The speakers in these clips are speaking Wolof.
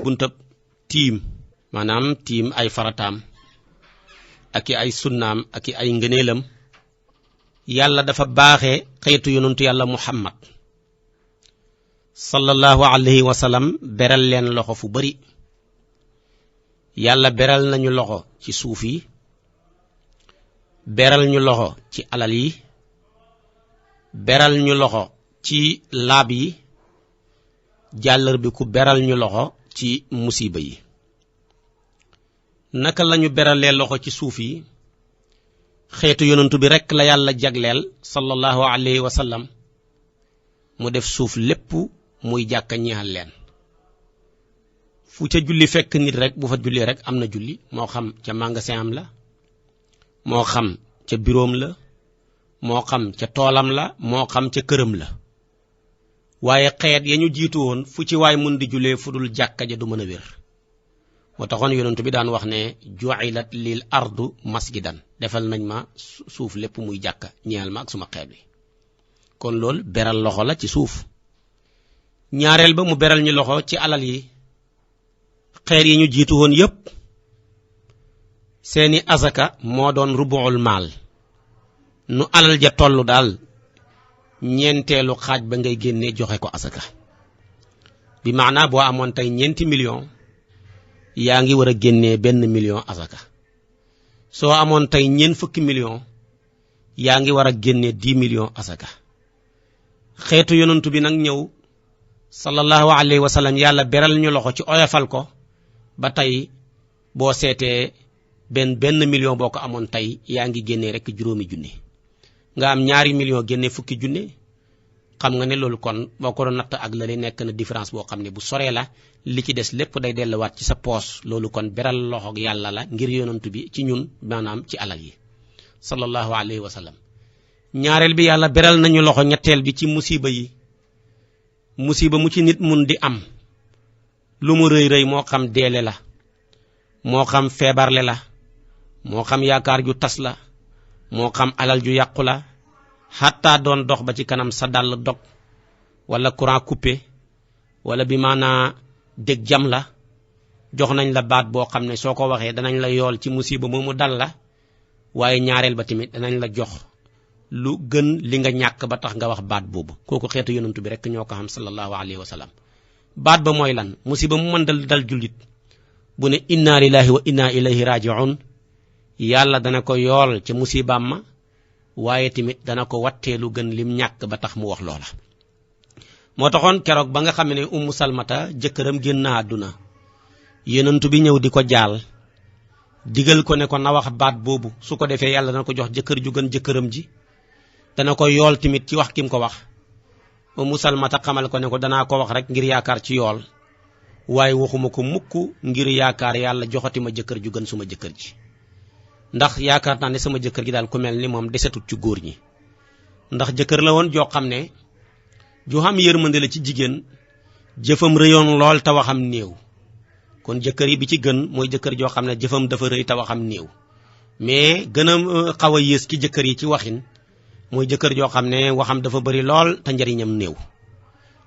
buntab tiim maanaam tiim ay farataam ak i ay sunnaam ak i ay ngëneelam yàlla dafa baaxee xeetu yonentu yàlla muhammad sallallahu alayhi wa sallam beral leen loxo fu bari yàlla beral nañu loxo ci suuf yi beral ñu loxo ci alal yi beral ñu loxo ci laab yi jàllar bi ku beral ñu loxo ci musiba yi naka lañu beralee loxo ci suuf yi xeetu yonentu bi rekk la yàlla jagleel sallallahu alayhi wa sallam mu def suuf lépp muy jàkka ñeexal leen fu ca julli fekk nit rek bu fa julli rek am na julli moo xam ca magasin am la moo xam ca bureau la moo xam ca toolam la moo xam ca këram la waaye xeet ya ñu jiitu woon fu ci waay mun di jullee fu dul jàkka ja du mën a wér moo taxoon yonent bi daan wax ne ju'ilat lil ardu masjidan defal nañ ma suuf lépp muy jàkka ñeel ma ak suma xeet bi kon loolu beral loxo la ci suuf ñaareel ba mu beral ñu loxo ci alal yi xeer yi ñu jiitu woon yépp seeni azaka moo doon rubuul maal nu alal ja tollu daal ñeenteelu xaaj ba ngay génne joxe ko azaka bi maanaa boo amoon tey 4 millions yaa ngi war a génnee 1 million azaka soo amoon tey 40 millions yaa ngi war a génnee 10 millions azaka xeetu yonentu bi nag ñëw sallallahu alayhi wa sallam yàlla beral ñu loxo ci oyofal ko ba tey boo seetee benn million boo ko amoon tey yaa ngi génnee rek 5 junni nga am 2 millions génnee 10 junni xam nga ne loolu kon boo ko doon natt ak la nekk na différence boo xam ne bu soree la li ci des lépp day delluwaat ci sa poos loolu kon beral loxo yàlla la ngir yonentu bi ci ñun maanaam ci alal yi sallallahu alayhi wa sallam ñaareel bi yàlla beral nañu loxo ñetteel bi ci musiba yi musiba mu ci nit mun di am lu mu rëy rëy moo xam deele la moo xam feebarle la moo xam yaakaar ju tas la moo xam alal ju yàqu la xataa doon dox ba ci kanam sa dàll dog wala courant coupé wala bi maanaa dég jam la jox nañ la baat boo xam ne soo ko waxee danañ la yool ci musiba moomu dal la waaye ñaareel ba tamit danañ la jox lu gën li nga ñàkk ba tax nga wax baat boobu kooku xeetu yonentu bi rek ñoo ko xam sallallahu alayhi wa sallam baat ba mooy lan musiba mu mën dal jullit bu ne inna lillahi wa inna ilayhi raji'un yàlla dana ko yool ca musibaam ma waaye tamit dana ko wattee lu gën lim ñàkk ba tax mu wax loola moo taxoon keroog ba nga xam ne ummu salmata jëkkëram génn na àdduna yonentu bi ñëw di ko jaal digal ko ne ko na wax baat boobu su ko defee yàlla dana ko jox jëkkër ju gën jëkkëram ji dana ko yool tamit ci wax kim ko wax ummu salmata xamal ko ne ko danaa ko wax rek ngir yaakaar ci yool waaye waxuma ko mukk ngir yaakaar yàlla joxati ma jëkkër ju gën suma jëkkër ji ndax yaakaar naa ne sama jëkkër gi daal ku mel ni moom desetut ci góor ñi ndax jëkkër la woon joo xam ne ju xam yërmande la ci jigéen jëfam rëyoon lool te waxam néew kon jëkkër yi bi ci gën mooy jëkkër joo xam ne jëfam dafa rëy te waxam néew mais gën a xaw a yées ki jëkkër yi ci waxin mooy jëkkër joo xam ne waxam dafa bari lool te njariñam néew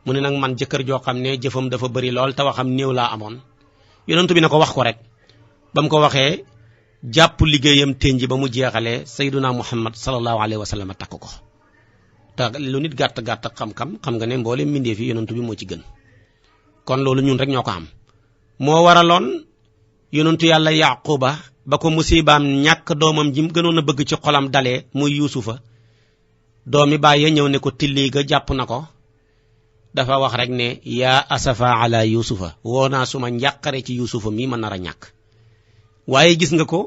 mu ne nag man jëkkër joo xam ne jëfam dafa bari lool te waxam néew laa amoon yonentu bi ne ko wax ko rek ba mu ko waxee jàpp liggéeyam tenji ba mu jeexalee sayyiduna muhammad sallallahu alayhi wa sallam takk ko te lu nit gàtt xam nga ne mboolem mbindeef yi yonentu bi moo ci gën kon loolu ñun rek ñoo ko am moo waraloon yonentu yàlla yaquba ba ko musibaam ñàkk doomam ji gënoon a bëgg ci xolam dalee muy yuusufa doomi bàyyi ñëw ne ko tilli ga jàpp na ko dafa wax rek ne yaa asafa ala yuusufa woo naa suma njàqare ci yuusufa mi ma nar a ñàkk waaye gis nga ko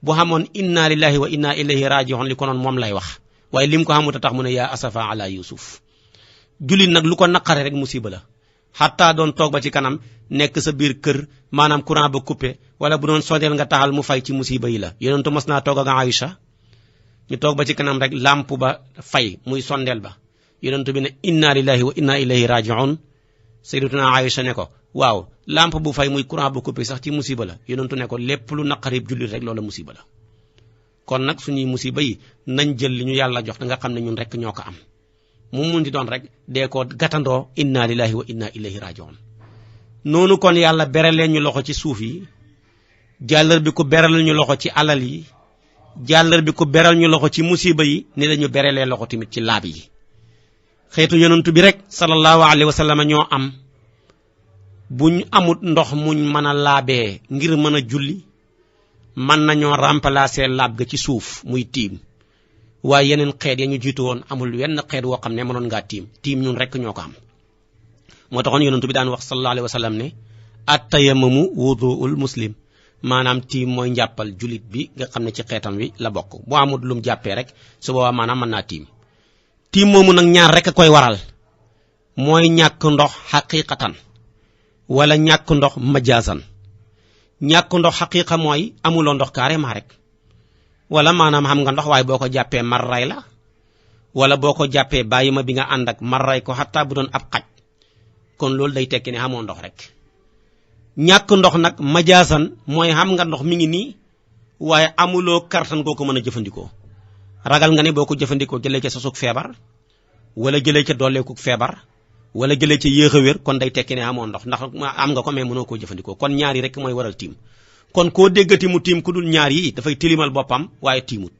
bu xamoon inna lillahi wa inna ilayhi raji'un li ko noon moom lay wax waaye lim ko xamut a tax mu ne yaa asafa ala yusuf jullit nag lu ko naqare rek musiba la xataa doon toog ba ci kanam nekk sa biir kër maanaam courant ba coupé wala bu doon sondeel nga taxal mu fay ci musiba yi la yonentu mos naa toog ak Aïcha ñu toog ba ci kanam rek lampe ba fay muy sondeel ba yonentu bi ne inna lillahi wa inna ilayhi raji'un sayyidatuna Aïcha ne ko waaw lampe bu fay muy courant bu coupé sax ci musiba la yonentu ne ko lépp lu naqarib jullit rek loola musiba la kon nag suñuy musiba yi nañ jël li ñu yàlla jox da nga xam ne ñun rek ñoo ko am mu mun di doon rek dee ko gàttandoo inna lillahi wa inna ilayhi raji'un noonu kon yàlla beralee ñu loxo ci suuf yi jàllar bi ko beral ñu loxo ci alal yi jàllar bi ko beral ñu loxo ci musiba yi ni lañu beralee loxo tamit ci laab yi xeetu yonentu bi rek sallallahu alayhi wa sallam ñoo am buñ amut ndox muñ mën a laabee ngir mën a julli mën nañoo remplacer laab ga ci suuf muy tiim waaye yeneen xeet ya ñu jiitu woon amul wenn xeet woo xam ne mënoon ngaa tiim ñun rek ñoo ko am moo taxoon yonentu bi daan wax sallallahu alayhi wa sallam ne at-tayammumu wudu'ul muslim maanaam tiim mooy njàppal julit bi nga xam ne ci xeetam wi la bokk bu amul lum jàppee rek su boobaa maanaam mën naa tiim moomu nag ñaar rek a koy waral mooy ñàkk ndox xaqiqatan wala ñàkk ndox majaasan ñàkk ndox xaqiqa mooy amuloo ndox carrément rek wala maanaam xam nga ndox waaye boo ko jàppee marray la wala boo ko jàppee bàyyi ma bi nga ànd ak marray ko xataa bu doon ab xaj kon loolu day tekki ne xamoo ndox rek ñàkk ndox nag majaasan mooy xam nga ndox mi ngi nii waaye amuloo kartan goo ko mën a jëfandikoo ragal nga ne boo ko jëfandikoo jëlee ca sosug feebar wala jëlee ca dooleekuk feebar wala jëlee ca yéex a wér kon day tekki ne amoo ndox ndax am nga ko mais mënoo koo jëfandikoo kon ñaar yi rek mooy waral tiim kon koo déggati mu tiim ku dul ñaar yi dafay tilimal boppam waaye tiimut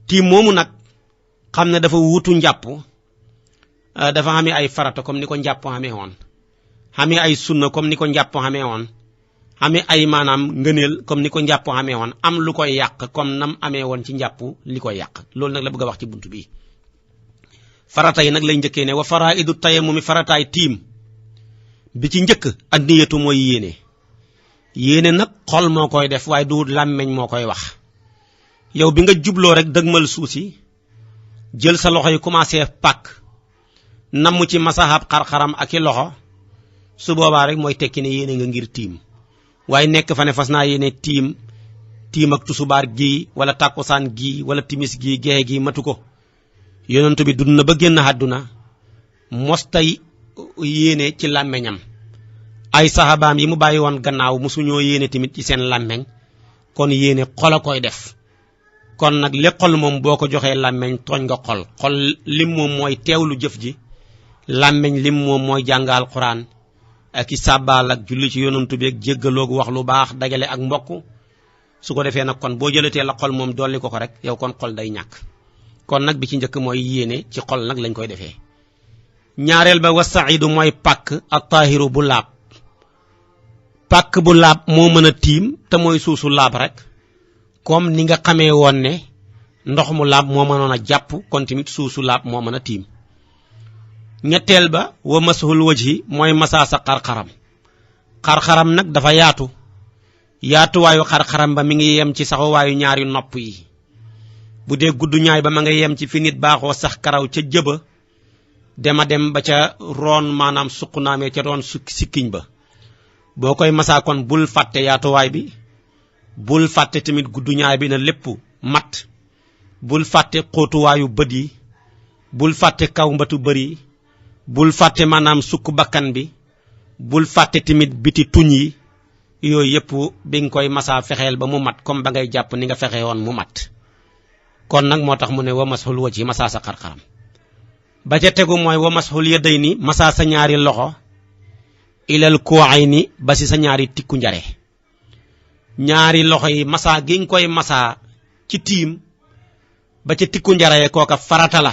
tiim moomu nag xam ne dafa wutu njàpp dafa xamee ay farata comme ni ko njàpp xamee woon xamee ay sunna comme ni ko njàpp xamee woon xamee ay maanaam ngëneel comme ni ko njàpp xamee woon am lu koy yàq comme nam amee woon ci njàpp li koy yàq loolu nag la bëgg a wax ci buntu bi farata yi nag lay njëkkee ne wa faraidu tayammumi farataay tiim bi ci njëkk ak niyatu mooy yéene nag xol moo koy def waaye du làmmeñ moo koy wax yow bi nga jubloo rek dëgmal suuf si jël sa loxo yi commencé pàkk namm ci masahab xar-xaram ak i loxo su boobaa rek mooy tekki ne yéene nga ngir tiim waaye nekk fa ne fas naa yéene tiim ak tusubaar gii wala tàkkusaan gii wala timis gii gexe gii matu ko yonent bi dund na ba génn àdduna mostay yéene ci làmmeñam ay sahabaam yi mu bàyyi woon gannaaw mosuñoo yéene tamit ci seen làmmeñ kon yéene xol a koy def kon nag li xol moom boo ko joxee làmmeñ tooñ nga xol lim moom mooy teewlu jëf ji làmmeñ lim moom mooy jàng alquran ak i sàbbaal ak julli ci yonent bi ak jéggaloogu wax lu baax dagale ak mbokk su ko defee nag kon boo jëlatee la xol moom dolli ko rek yow kon xol day ñàkk kon nag bi ci njëkk mooy yéene ci xol nag lañ koy defee ñaareel ba wasaidu mooy pàkk ak taahiru bu laab pàkk bu laab moo mën a tiim te mooy suusu laab rek comme ni nga xamee woon ne ndox mu laab moo mënoon a jàpp kon tamit suusu laab moo mën a tiim ñetteel ba wa mashul wajhi mooy masaa sa xar-xaram nag dafa yaatuwaayu xar-xaram ba mi ngi yem ci saxuwaayu ñaari nopp yi bu dee gudd ñaay ba ma nga yem ci fi nit baaxoo sax karaw ca jëba dem ba ca roon maanaam suqnaamee ca roon sikkiñ ba boo koy masaa kon bul fàtte yaatuwaay bi bul fàtte tamit gudd ñaay bi na lépp mat bul fàtte xóotuwaayu bët yi bul fàtte kaw mbatu bëri bul fàtte maanaam sukk bakkan bi bul fàtte tamit biti tuñ yi yooyu yëpp bi nga koy masaa fexeel ba mu mat comme ba ngay jàpp ni nga fexe woon mu mat kon nag moo tax mu ne wa mashul wajhi masaa sa xar-xaram ba ca tegu mooy wa mashul yadayni masaa sa ñaari loxo ilal ku'ayni ba si sa ñaari tikku njare ñaari loxo yi masaa gi nga koy masaa ci tiim ba ca tikku njare kooka farata la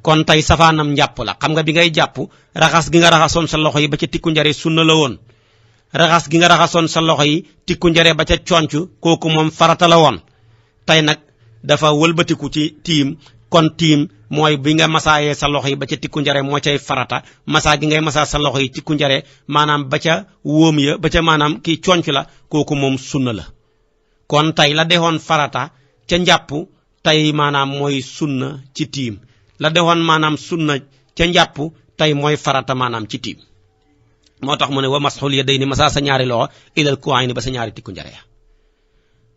kon tey safaanam njàpp la xam nga bi ngay jàpp raxas gi nga raxasoon sa loxo yi ba ca tikku njare sunna la woon raxas gi nga raxasoon sa loxo yi tikku njare ba ca conc kooku moom farata la woon tey nag dafa wëlbatiku ci tiim kon tiim mooy bi nga masaayee sa loxo yi ba ca tikku njare moo cay farata masaa gi ngay masaa sa loxo yi tikku njare maanaam ba ca wóom ya ba ca maanaam kii conc la kooku moom sunna la kon tey la defoon farata ca njàpp tey maanaam mooy sunna ci tiim la defoon maanaam sunna ca njàpp tey mooy farata maanaam ci tiim moo tax mu ne wa mashul yadayni masaa sa ñaari loxo ilal ku'ayni ba sa ñaari tikku njare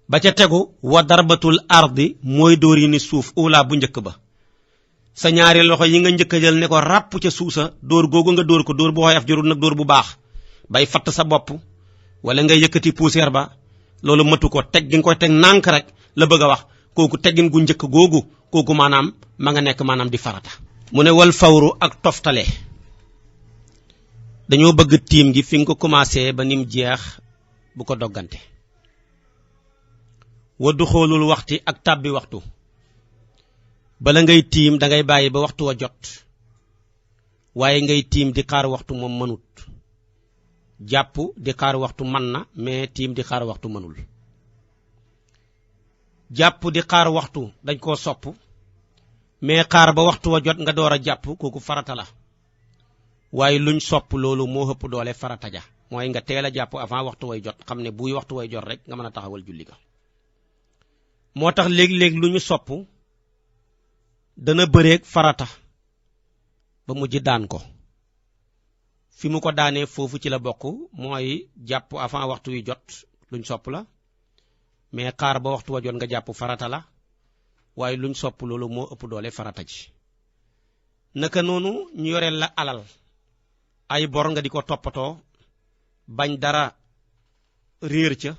ba ca tegu wa darbatul ardi mooy dóor yi ni suuf ula bu njëkk ba sa ñaari loxo yi nga njëkk a jël ne ko ràpp ca suusa dóor googu nga dóor ko dóor bu xoyof jarul nag dóor bu baax bay fatt sa bopp wala ngay yëkkati poussière ba loolu matu ko teg gi nga koy teg nànk rek la bëgg a wax kooku teggin gu njëkk googu kooku maanaam ma nga nekk maanaam di farata mu ne wal fawru ak toftale dañoo bëgg tiim gi fi nga ko commencé ba nim jeex bu ko doggante waddu xoolul waxti ak tàbbi waxtu bala ngay tiim da ngay bàyyi ba waxtu wa jot waaye ngay tiim di xaar waxtu moom mënut jàpp di xaar waxtu mën na mais tiim di xaar waxtu mënul jàpp di xaar waxtu dañ koo sopp mais xaar ba waxtu wa jot nga door a jàpp kooku farata la waaye luñ sopp loolu moo ëpp doole farata ja mooy nga teel a jàpp avant waxtu way jot xam ne buy waxtu way jot rek nga mën a taxawal julli ga moo tax léeg-léeg lu ñu sopp dana bëreeg farata ba mujj daan ko fi mu ko daanee foofu ci la bokk mooy jàpp avant waxtu wi jot luñ sopp la mais xaar ba waxtu wa jot nga jàpp farata la waaye luñ sopp loolu moo ëpp doole farata ji naka noonu ñu yoreel la alal ay bor nga di ko toppatoo bañ dara réer ca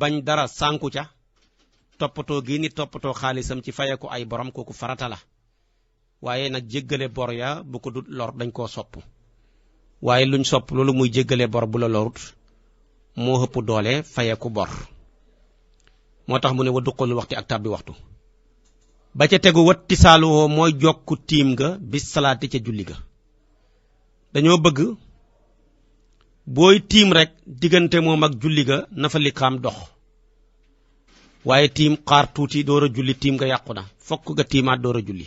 bañ dara sànku ca toppatoo gi nit toppatoo xaalisam ci fayeku ay borom kooku farata la waaye nag jéggale bor ya bu ko dut lor dañ koo sopp waaye luñ sopp loolu muy jéggale bor bu la lorut moo ëpp doole fayeku bor moo tax mu ne wa duqalul waxti ak tàbbi waxtu ba ca tegu watti saaluwoo mooy jokku tiim ga bis salaati ca julli ga dañoo bëgg booy tiim rek diggante moom ak julli ga na fa liqaam dox waaye tiim xaar tuuti door a julli tiim nga yàqu na fokk nga tiimaat door a julli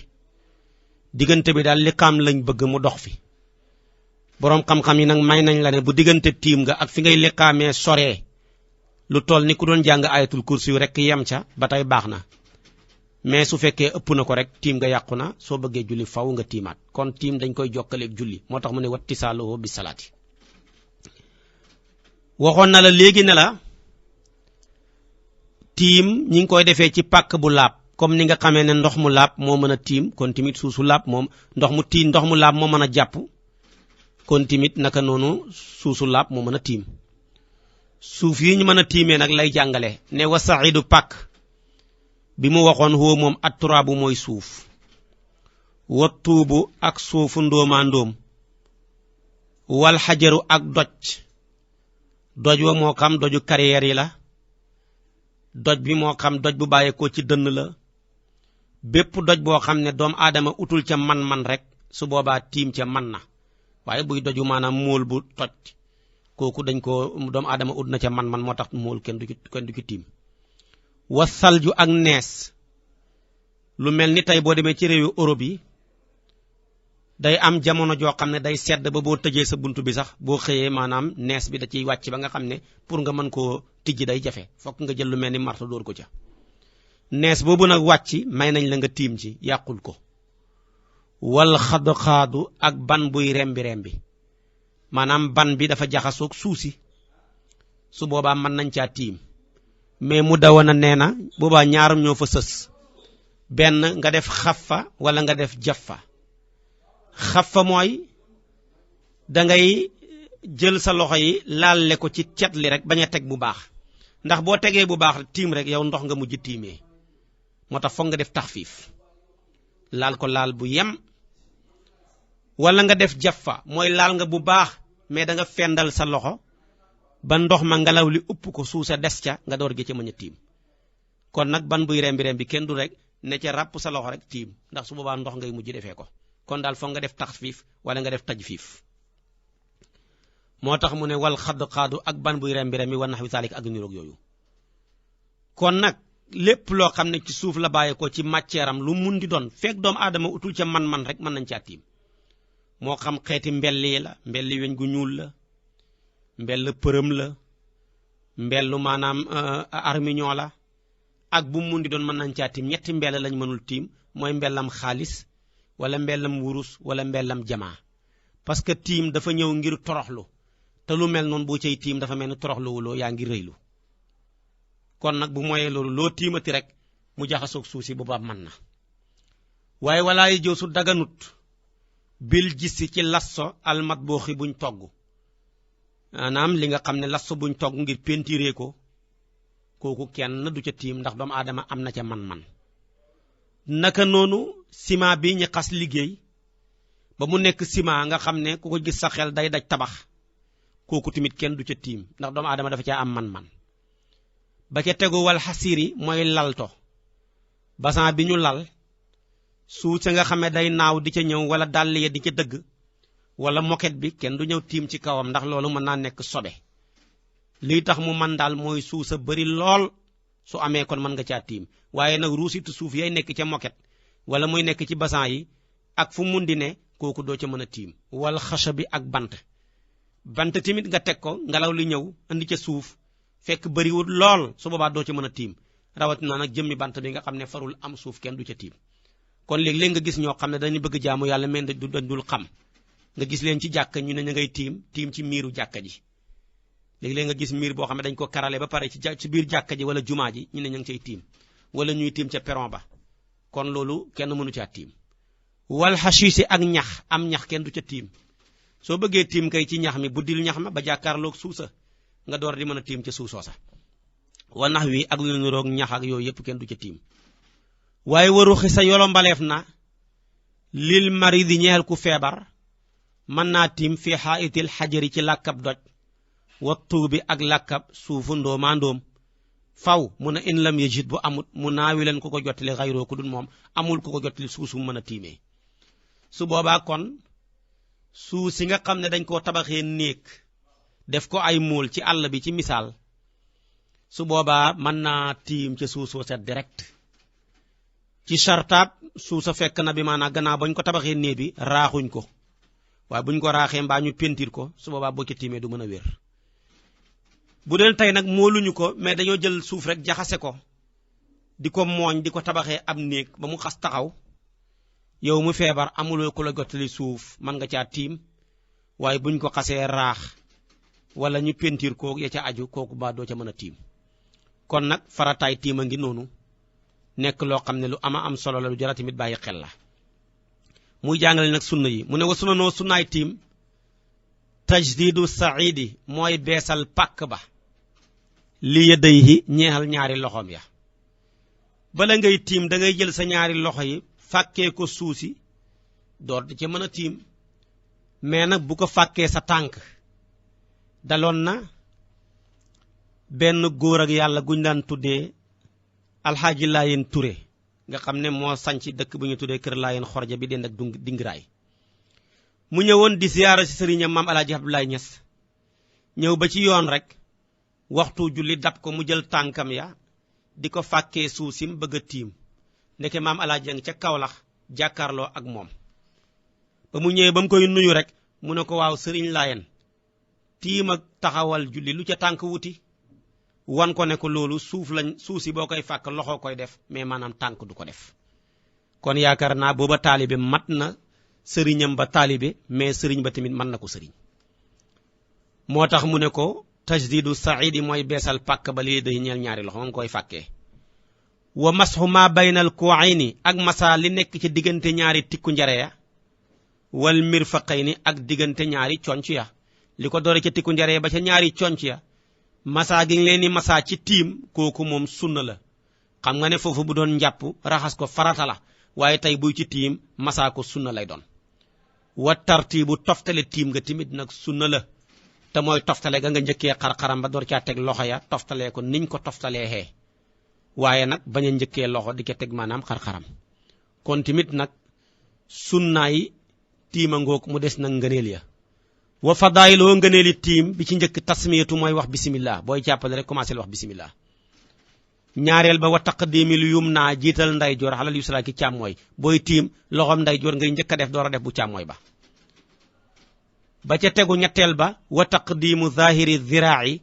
diggante bi daal liqaam lañ bëgg mu dox fi boroom xam-xam yi nag may nañ la ne bu diggante tiim nga ak fi ngay liqaamee soree lu toll ni ku doon jàng ayatul kursi yu rek yem ca ba tey baax na mais su fekkee ëpp na ko rek tiim nga yàqu na soo bëggee julli faw nga tiimaat kon tiim dañ koy jokkaleeg julli moo tax mu ne watti saaloo bi salaati waxoon na la léegi ne la tiim ñi ngi koy defee ci pàkk bu laab comme ni nga xamee ne ndox mu laab moo mën a tiim kon tamit suusu laab moom ndox mu laab moo mën a jàpp kon tamit naka noonu suusu laab moo mën a tiim suuf yi ñu mën a tiimee nag lay jàngale ne wa sa'idu pàkk bi mu waxoon huwa moom at-turaabu mooy suuf wa tuubu ak suufu ndóomaa ndóom wal xajaru ak doj wa moo xam doju carrière yi la doj bi moo xam doj bu bàyyeekoo ci dënn la bépp doj boo xam ne doomu aadama utul ca man-man rek su boobaa tiim ca man na waaye buy doju maanaam móol bu toj kooku dañ ko doomu aadama ut na ca man-man moo tax móol kenn du ci tiim wa salju ak nees lu mel ni tey boo demee ci réewu Europe yi day am jamono joo xam ne day sedd ba boo tëjee sa buntu bi sax boo xëyee maanaam nees bi da ciy wàcc ba nga xam ne pour nga mën koo tijji day jafe fokk nga jël lu mel ni marto dóor ko ca nees boobu nag wàcc may nañ la nga tiim ci yàqul ko wal xadu ak ban buy rembi maanaam ban bi dafa jaxasoog suusi su boobaa mën nañ caa tiim mais mu dawana nee na boobaa ñaaram ñoo fa sës benn nga def xaffa wala nga def jaffa xaffa mooy dangay jël sa loxo yi laale ko ci cet li rek bañ a teg bu baax ndax boo tegee bu baax tiim rek yow ndox nga mujj tiimee moo tax foog nga def taxfiif laal ko laal bu yem wala nga def jaffa mooy laal nga bu baax mais da nga fendal sa loxo ba ndox ma ngelaw li upp ko suusa des ca nga door gi ca mën a tiim kon nag ban buy rembi kenn du rek ne ca ràpp sa loxo rek tiim ndax su boobaa ndox ngay mujj defee ko kon daal foog nga def taxfiif wala nga def tajfiif moo tax mu ne wal xaadu ak ban buy rembi wa naxwi saalik ak niroog yooyu kon nag lépp loo xam ne ci suuf la bàyyi ko ci matière am lu mun di doon fekk doomu aadama utul ca man-man rek mën nañ caa tiim moo xam xeeti mbelli la mbelli weñ gu ñuul la mbell përëm la mbellu maanaam armignon la ak bu mun di doon mën nañ caa tiim ñetti mbell lañ mënul tiim mooy mbellam xaalis wala mbellam wurus wala mbellam jamaa parce que tiim dafa ñëw ngir toroxlu te lu mel noonu boo cay tiim dafa mel ni toroxluwuloo yaa ngi rëylu kon nag bu moyee loolu loo tiimati rek mu jaxasoog suuf si boobaa mën na waaye walaa yi jëw su daganut bil gis ci lasso almat booxi buñ togg maanaam li nga xam ne lasso buñ togg ngir pentiiree ko kooku kenn du ca tiim ndax doomu aadama am na ca man-man naka noonu ciment bi ñu xas liggéey ba mu nekk ciment nga xam ne ku ko gis sa xel day daj tabax kooku tamit kenn du ca tiim ndax doomu aadama dafa caa am man-man ba ca tegu wal xasiri mooy lalto basan bi ñu lal suuf sa nga xam ne day naaw di ca ñëw wala dàll ya di ca dëgg wala moquette bi kenn du ñëw tiim ci kawam ndax loolu mën naa nekk sobe lii tax mu man daal mooy suuf sa bari lool su amee kon mën nga caa tiim waaye nag ruusitu suuf yay nekk ca moquette wala muy nekk ci basan yi ak fu mun di ne kooku doo ca mën a tiim wal xasa bi ak bant tamit nga teg ko ngelaw li ñëw andi ca suuf fekk bariwul lool su boobaa doo ca mën a tiim rawatina nag jëmmi bant bi nga xam ne farul am suuf kenn du ca tiim kon léeg-léeg nga gis ñoo xam ne dañu bëgg jaamu yàlla mel du dul xam nga gis leen ci jàkka ñu ne ñu ngay tiim ci miiru jàkka ji léeg-léeg nga gis miir boo xam ne dañ ko karale ba pare ci biir jàkka ji wala jumaa ji ñu ne ñu ngi cay tiim wala ñuy tiim ca perron ba kon loolu kenn mënu caa tiim wal xasiisi ak ñax am ñax kenn du ca tiim soo bëggee tiim kay ci ñax mi buddil ñax ma ba jàkkaarloog suusa nga door di mën a tiim ca suusoo sa wa nax wi ak lu niroog ñax ak yooyu yëpp kenn du ca tiim waaye waru xisa yolombaleef na lil maridi ñeel ku feebar mën naa tiim fi xaayitil xajari ci làkkab doj wattu bi ak làkkab suufu ndoomaa ndoom faw mun a in lam yajid bu amut mu naawi leen ku ko jottali xayroo ku dul moom amul ku ko jottali suusu mën a tiimee su boobaa kon suuf si nga xam ne dañ koo tabaxee néeg def ko ay muul ci àll bi ci misaal su boobaa mën naa tiim ca suusoo sa direct ci sartaab suuf sa fekk na bi maanaam gannaaw bañ ko tabaxee néeg bi raaxuñ ko waaye buñ ko raaxee mbaa ñu pentir ko su boobaa boo ca tiimee du mën a wér bu dee tey nag mooluñu ko mais dañoo jël suuf rek jaxase ko di ko mooñ di ko tabaxee ab néeg ba mu xas taxaw yow mu feebar amuloo ku la gottali suuf mën nga caa tiim waaye buñ ko xasee raax wala ñu pentir ko ya ca aju kooku ba doo ca mën a tiim kon nag farataay tiim a ngi noonu nekk loo xam ne lu ama am solo la lu jara tamit bàyyi xel la muy jàngale nag sunna yi mu ne wa sunna noo sunnaay tiim tajdidu saidi mooy beesal pàkk ba li yadayhi ñeexal ñaari loxoom ya bala ngay tiim da ngay jël sa ñaari loxo yi fàkkee ko suusi door di ca mën a tiim mais nag bu ko fàkkee sa tànk daloon na benn góor ak yàlla guñ daan tuddee alxaaji Laayeen Ture nga xam ne moo sanc dëkk bu ñu tuddee kër Laayeen Xorja bi dend ak dingiraay mu ñëwoon di siyaara ci sëriñam maam alaaji Abdoulaye Niass ñëw ba ci yoon rek waxtu julli dab ko mu jël tànkam ya di ko fàkkee suuf sim bëgg a tiim ndeke maam alaaji ngi ca Kawlax jàkkaarloo ak moom ba mu ñëwee ba mu koy nuyu rek mu ne ko waaw sëriñ Laayeen tiim ak taxawal julli lu ca tànk wuti wan ko ne ko loolu suuf si boo koy fàkk loxo koy def mais maanaam tànk du ko def kon yaakaar naa booba taalibe mat na sëriñam ba taalibe mais sëriñ ba tamit mën na ko sëriñ moo tax mu ne ko tajdidu saidi mooy beesal pàkk ba lii day ñeel ñaari loxo nga koy fàkkee wa masxu ma baynal kuwayni ak masa li nekk ci diggante ñaari tikku njare ya wal mirfaqayni ak diggante ñaari conc ya li ko doore ca tikku njare ba ca ñaari conc ya masa gi ngi leen ni masa ci tiim kooku moom sunna la xam nga ne foofu bu doon njàpp raxas ko farata la waaye tey buy ci tiim masa ko sunna lay doon wa tartibu toftale tiim nga timit nag sunna la te mooy toftale ga nga njëkkee xar-xaram ba door caa teg loxo ya toftalee ko niñ ko toftalee xee waaye nag bañ a njëkkee loxo di ko teg maanaam xar-xaram kon timit nag sunnaay tiima ngoog mu des nag ngëneel ya wa fadaayiloo ngëneeli tiim bi ci njëkk tasmiyatu mooy wax bismillah booy jàppale rek commencé wax bismillah ñaareel ba wa taqdimil yumna jiital ndeyjoor xalal yusra ki càmmooy booy tiim loxoom ndeyjoor ngay njëkk a def door a def bu càmmooy ba ca tegu ñetteel ba wa taqdimu zahiri zira'i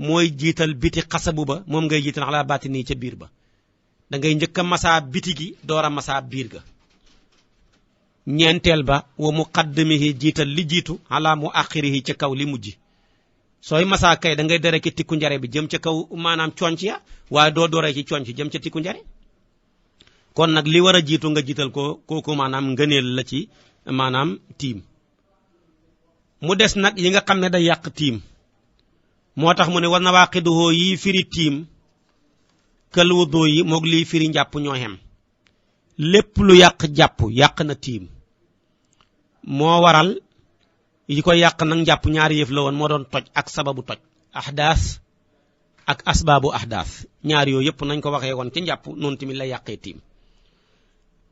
mooy jiital biti xasabu ba moom ngay jiital xalaa baatini ca biir ba da ngay njëkk a masaa biti gi door a masaa biir ga ñeenteel ba wa muqaddimihi jiital li jiitu ala mu axirihi ca kaw li mujj sooy masaa kay da ngay dere ci tikku njare bi jëm ca kaw maanaam conc ya waaye doo dooree ci conc jëm ca tikku njare kon nag li war a jiitu nga jiital ko kooku maanaam ngëneel la ci maanaam tiim mu des nag yi nga xam ne day yàq tiim moo tax mu ne war na waaqiduhoo yi firi tiim kël wudu yi moog lii firi njàpp ñoo xem lépp lu yàq jàpp yàq na tiim moo waral yi ko yàq nag njàpp ñaari yëf la woon moo doon toj ak sababu toj ahdaas ak asbaabu ahdaas ñaar yooyu yëpp nañ ko waxee woon ci njàpp noonu tamit la yàqee tiim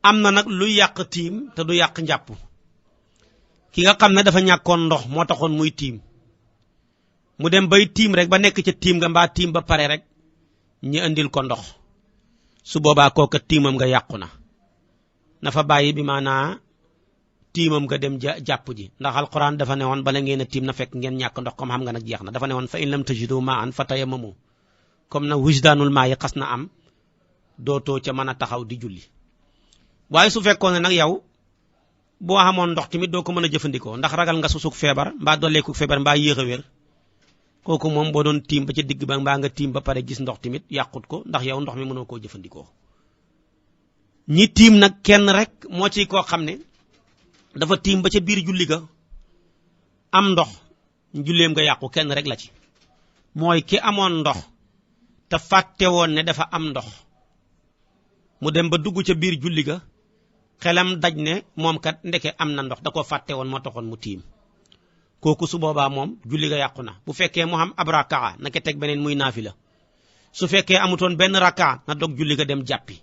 am na nag luy yàq tiim te du yàq njàpp ki nga xam ne dafa ñàkkoon ndox moo taxoon muy tiim mu dem bay tiim rek ba nekk ca tiim nga mbaa tiim ba pare rek ñi andil ko ndox su boobaa kooka tiimam nga yàqu na fa bàyyi bi maanaa tiimam nga dem jàpp ji ndax alquran dafa ne woon bala ngeen a tiim na fekk ngeen ñàkk ndox comme xam nga nag jeex na dafa ne woon fa in lam tajidu ma'an fatayammamu comme na wijdaanul maa yi xas na am dootoo ca mën a taxaw di julli waaye su fekkoon ne nag yow boo xamoon ndox tamit doo ko mën a jëfandikoo ndax ragal nga susuk feebar mbaa dolleeku feebar mbaa yéex a wér kooku moom boo doon tiim ba ca digg ba mbaa nga tiim ba pare gis ndox tamit yàqut ko ndax yow ndox mi mënoo koo jëfandikoo ñi tiim nag kenn rek moo ci koo xam ne dafa tiim ba ca biir julli ga am ndox julleem nga yàqu kenn rek la ci mooy ki amoon ndox te fàtte woon ne dafa am ndox mu dem ba dugg ca biir julli ga xelam daj ne moom kat ndeke am na ndox da ko fàtte woon moo taxoon mu tiim kooku su boobaa moom julli ga yàqu na bu fekkee mu xam ab rakaa na ke teg beneen muy naafila su fekkee amutoon benn rakaa na dog julli ga dem jàppi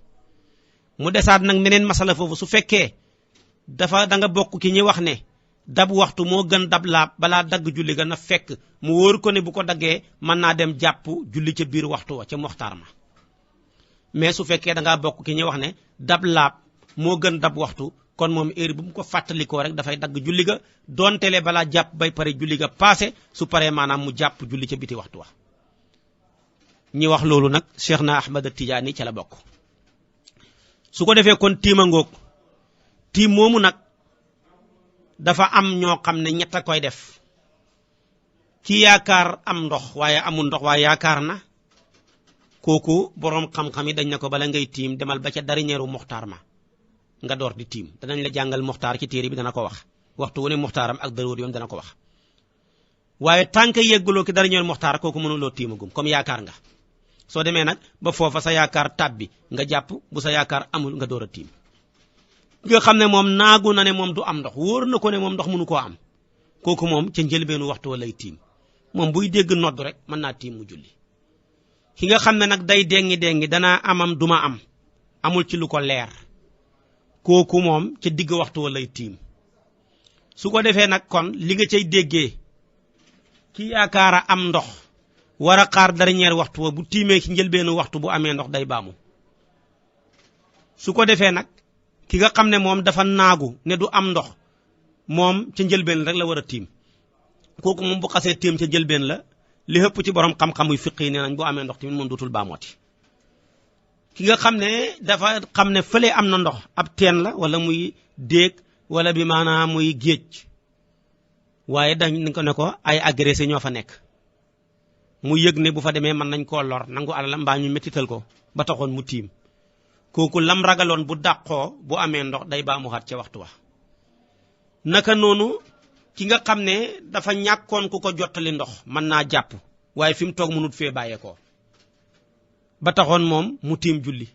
mu desaat nag meneen masala foofu su fekkee da nga bokk ki ñi wax ne dab waxtu moo gën dab laab balaa dagg julli ga na fekk mu wóor ko ne bu ko daggee mën naa dem jàpp julli ca biir waxtu wa ca moxtaar ma mais su fekkee da ngaa bokk ki ñi wax ne dab laab moo gën dab waxtu kon moom heure bu mu ko fàttalikoo rek dafay dagg julli ga doontele balaa jàpp bay pare julli ga passé su paree maanaam mu jàpp julli ca biti waxtu wa ñi wax loolu nag Cheikh na Ahmad Tijaani ca la bokk su ko defee kon tiima ngoog tiim moomu nag dafa am ñoo xam ne ñett a koy def ki yaakaar am ndox waaye amul ndox waaye yaakaar na kooku boroom xam-xam yi dañ ne ko bala ngay tiim demal ba ca dernier muxtaar ma nga door di tiim danañ la jàngal muxtaar ci téere bi dana ko wax waxtu wu ne muxtaaram ak daruur yoon dana ko wax waaye tànk yegguloo ki dernier muxtaar kooku mënuloo tiimagum comme yaakaar nga soo demee nag ba foofa sa yaakaar tàbbi nga jàpp bu sa yaakaar amul nga door a tiim nga xam ne moom naagu na ne moom du am ndox wóor na ko ne moom ndox mënu koo am kooku moom ca njëlbeenu waxtu wa lay tiim moom buy dégg nodd rek mën naa tiim mu julli ki nga xam ne nag day dengi danaa amam duma am amul ci lu ko leer kooku moom ca digg waxtu wa lay tiim su ko defee nag kon li nga cay déggee ki yaakaara am ndox war a xaar dernier waxtu wa bu tiimee ci njëlbeenu waxtu bu amee ndox day baamu su ko defee nag ki nga xam ne moom dafa naagu ne du am ndox moom ca njëlbeen rek la war a tiim kooku moom bu xasee tiim ca njëlbeen la li ëpp ci borom xam-xamuy fiq yi nee nañ boo amee ndox tamit moom dootul baamooti ki nga xam ne dafa xam ne fële am na ndox ab teen la wala muy déeg wala bi maanaam muy géej waaye dañ ko ne ko ay agressé ñoo fa nekk mu yëg ne bu fa demee mën nañ koo lor nangu alal mbaa ñu mettital ko ba taxoon mu tiim kooku lam ragaloon bu dàqoo bu amee ndox day baamuwaat ca waxtu wa naka noonu ki nga xam ne dafa ñàkkoon ku ko jottali ndox mën naa jàpp waaye fi mu toog mënut fee bàyyeekoo ba taxoon moom mu tiim julli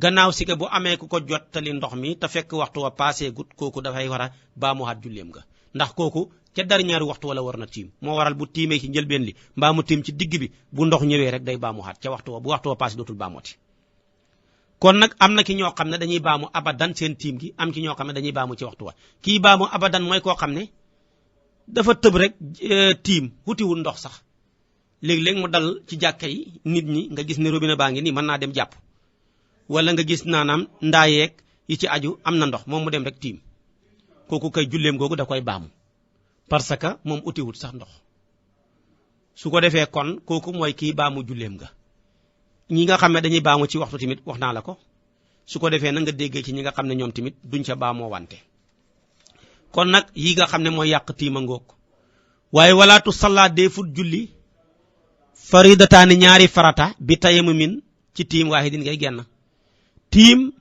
gannaaw si que bu amee ku ko jottali ndox mi te fekk waxtu wa passé gut kooku dafay war a baamuwaat julleem nga ndax kooku ca dernier waxtu wala war na tiim moo waral bu tiimee ci njëlbeen li mbaa mu tiim ci digg bi bu ndox ñëwee rek day baamuwaat ca waxtu wa bu waxtu wa passé dootul baamooti kon nag am na ki ñoo xam ne dañuy baamu abadan seen tiim gi am ci ñoo xam ne dañuy baamu ci waxtu wa kii baamu abadan mooy koo xam ne dafa tëb rek tiim wutiwul ndox sax léeg-léeg mu dal ci jàkka yi nit ñi nga gis ne robinet baa ngi nii mën naa dem jàpp wala nga gis naanaam ndaayeeg yi ci aju am na ndox moom mu dem rek tiim kooku kay julleem googu da koy baamu parce que moom utiwul sax ndox su ko defee kon kooku mooy kii baamu julleem nga ñi nga xam ne dañuy baamu ci waxtu tamit wax naa la ko su ko defee na nga déggee ci ñi nga xam ne ñoom tamit duñ ca baamoo wante kon nag yi nga xam ne mooy yàq tiima ngoog waaye walaatu salla defut julli faridataani ñaari farata bi tayamumin ci tiim waahidin ngay genn tiim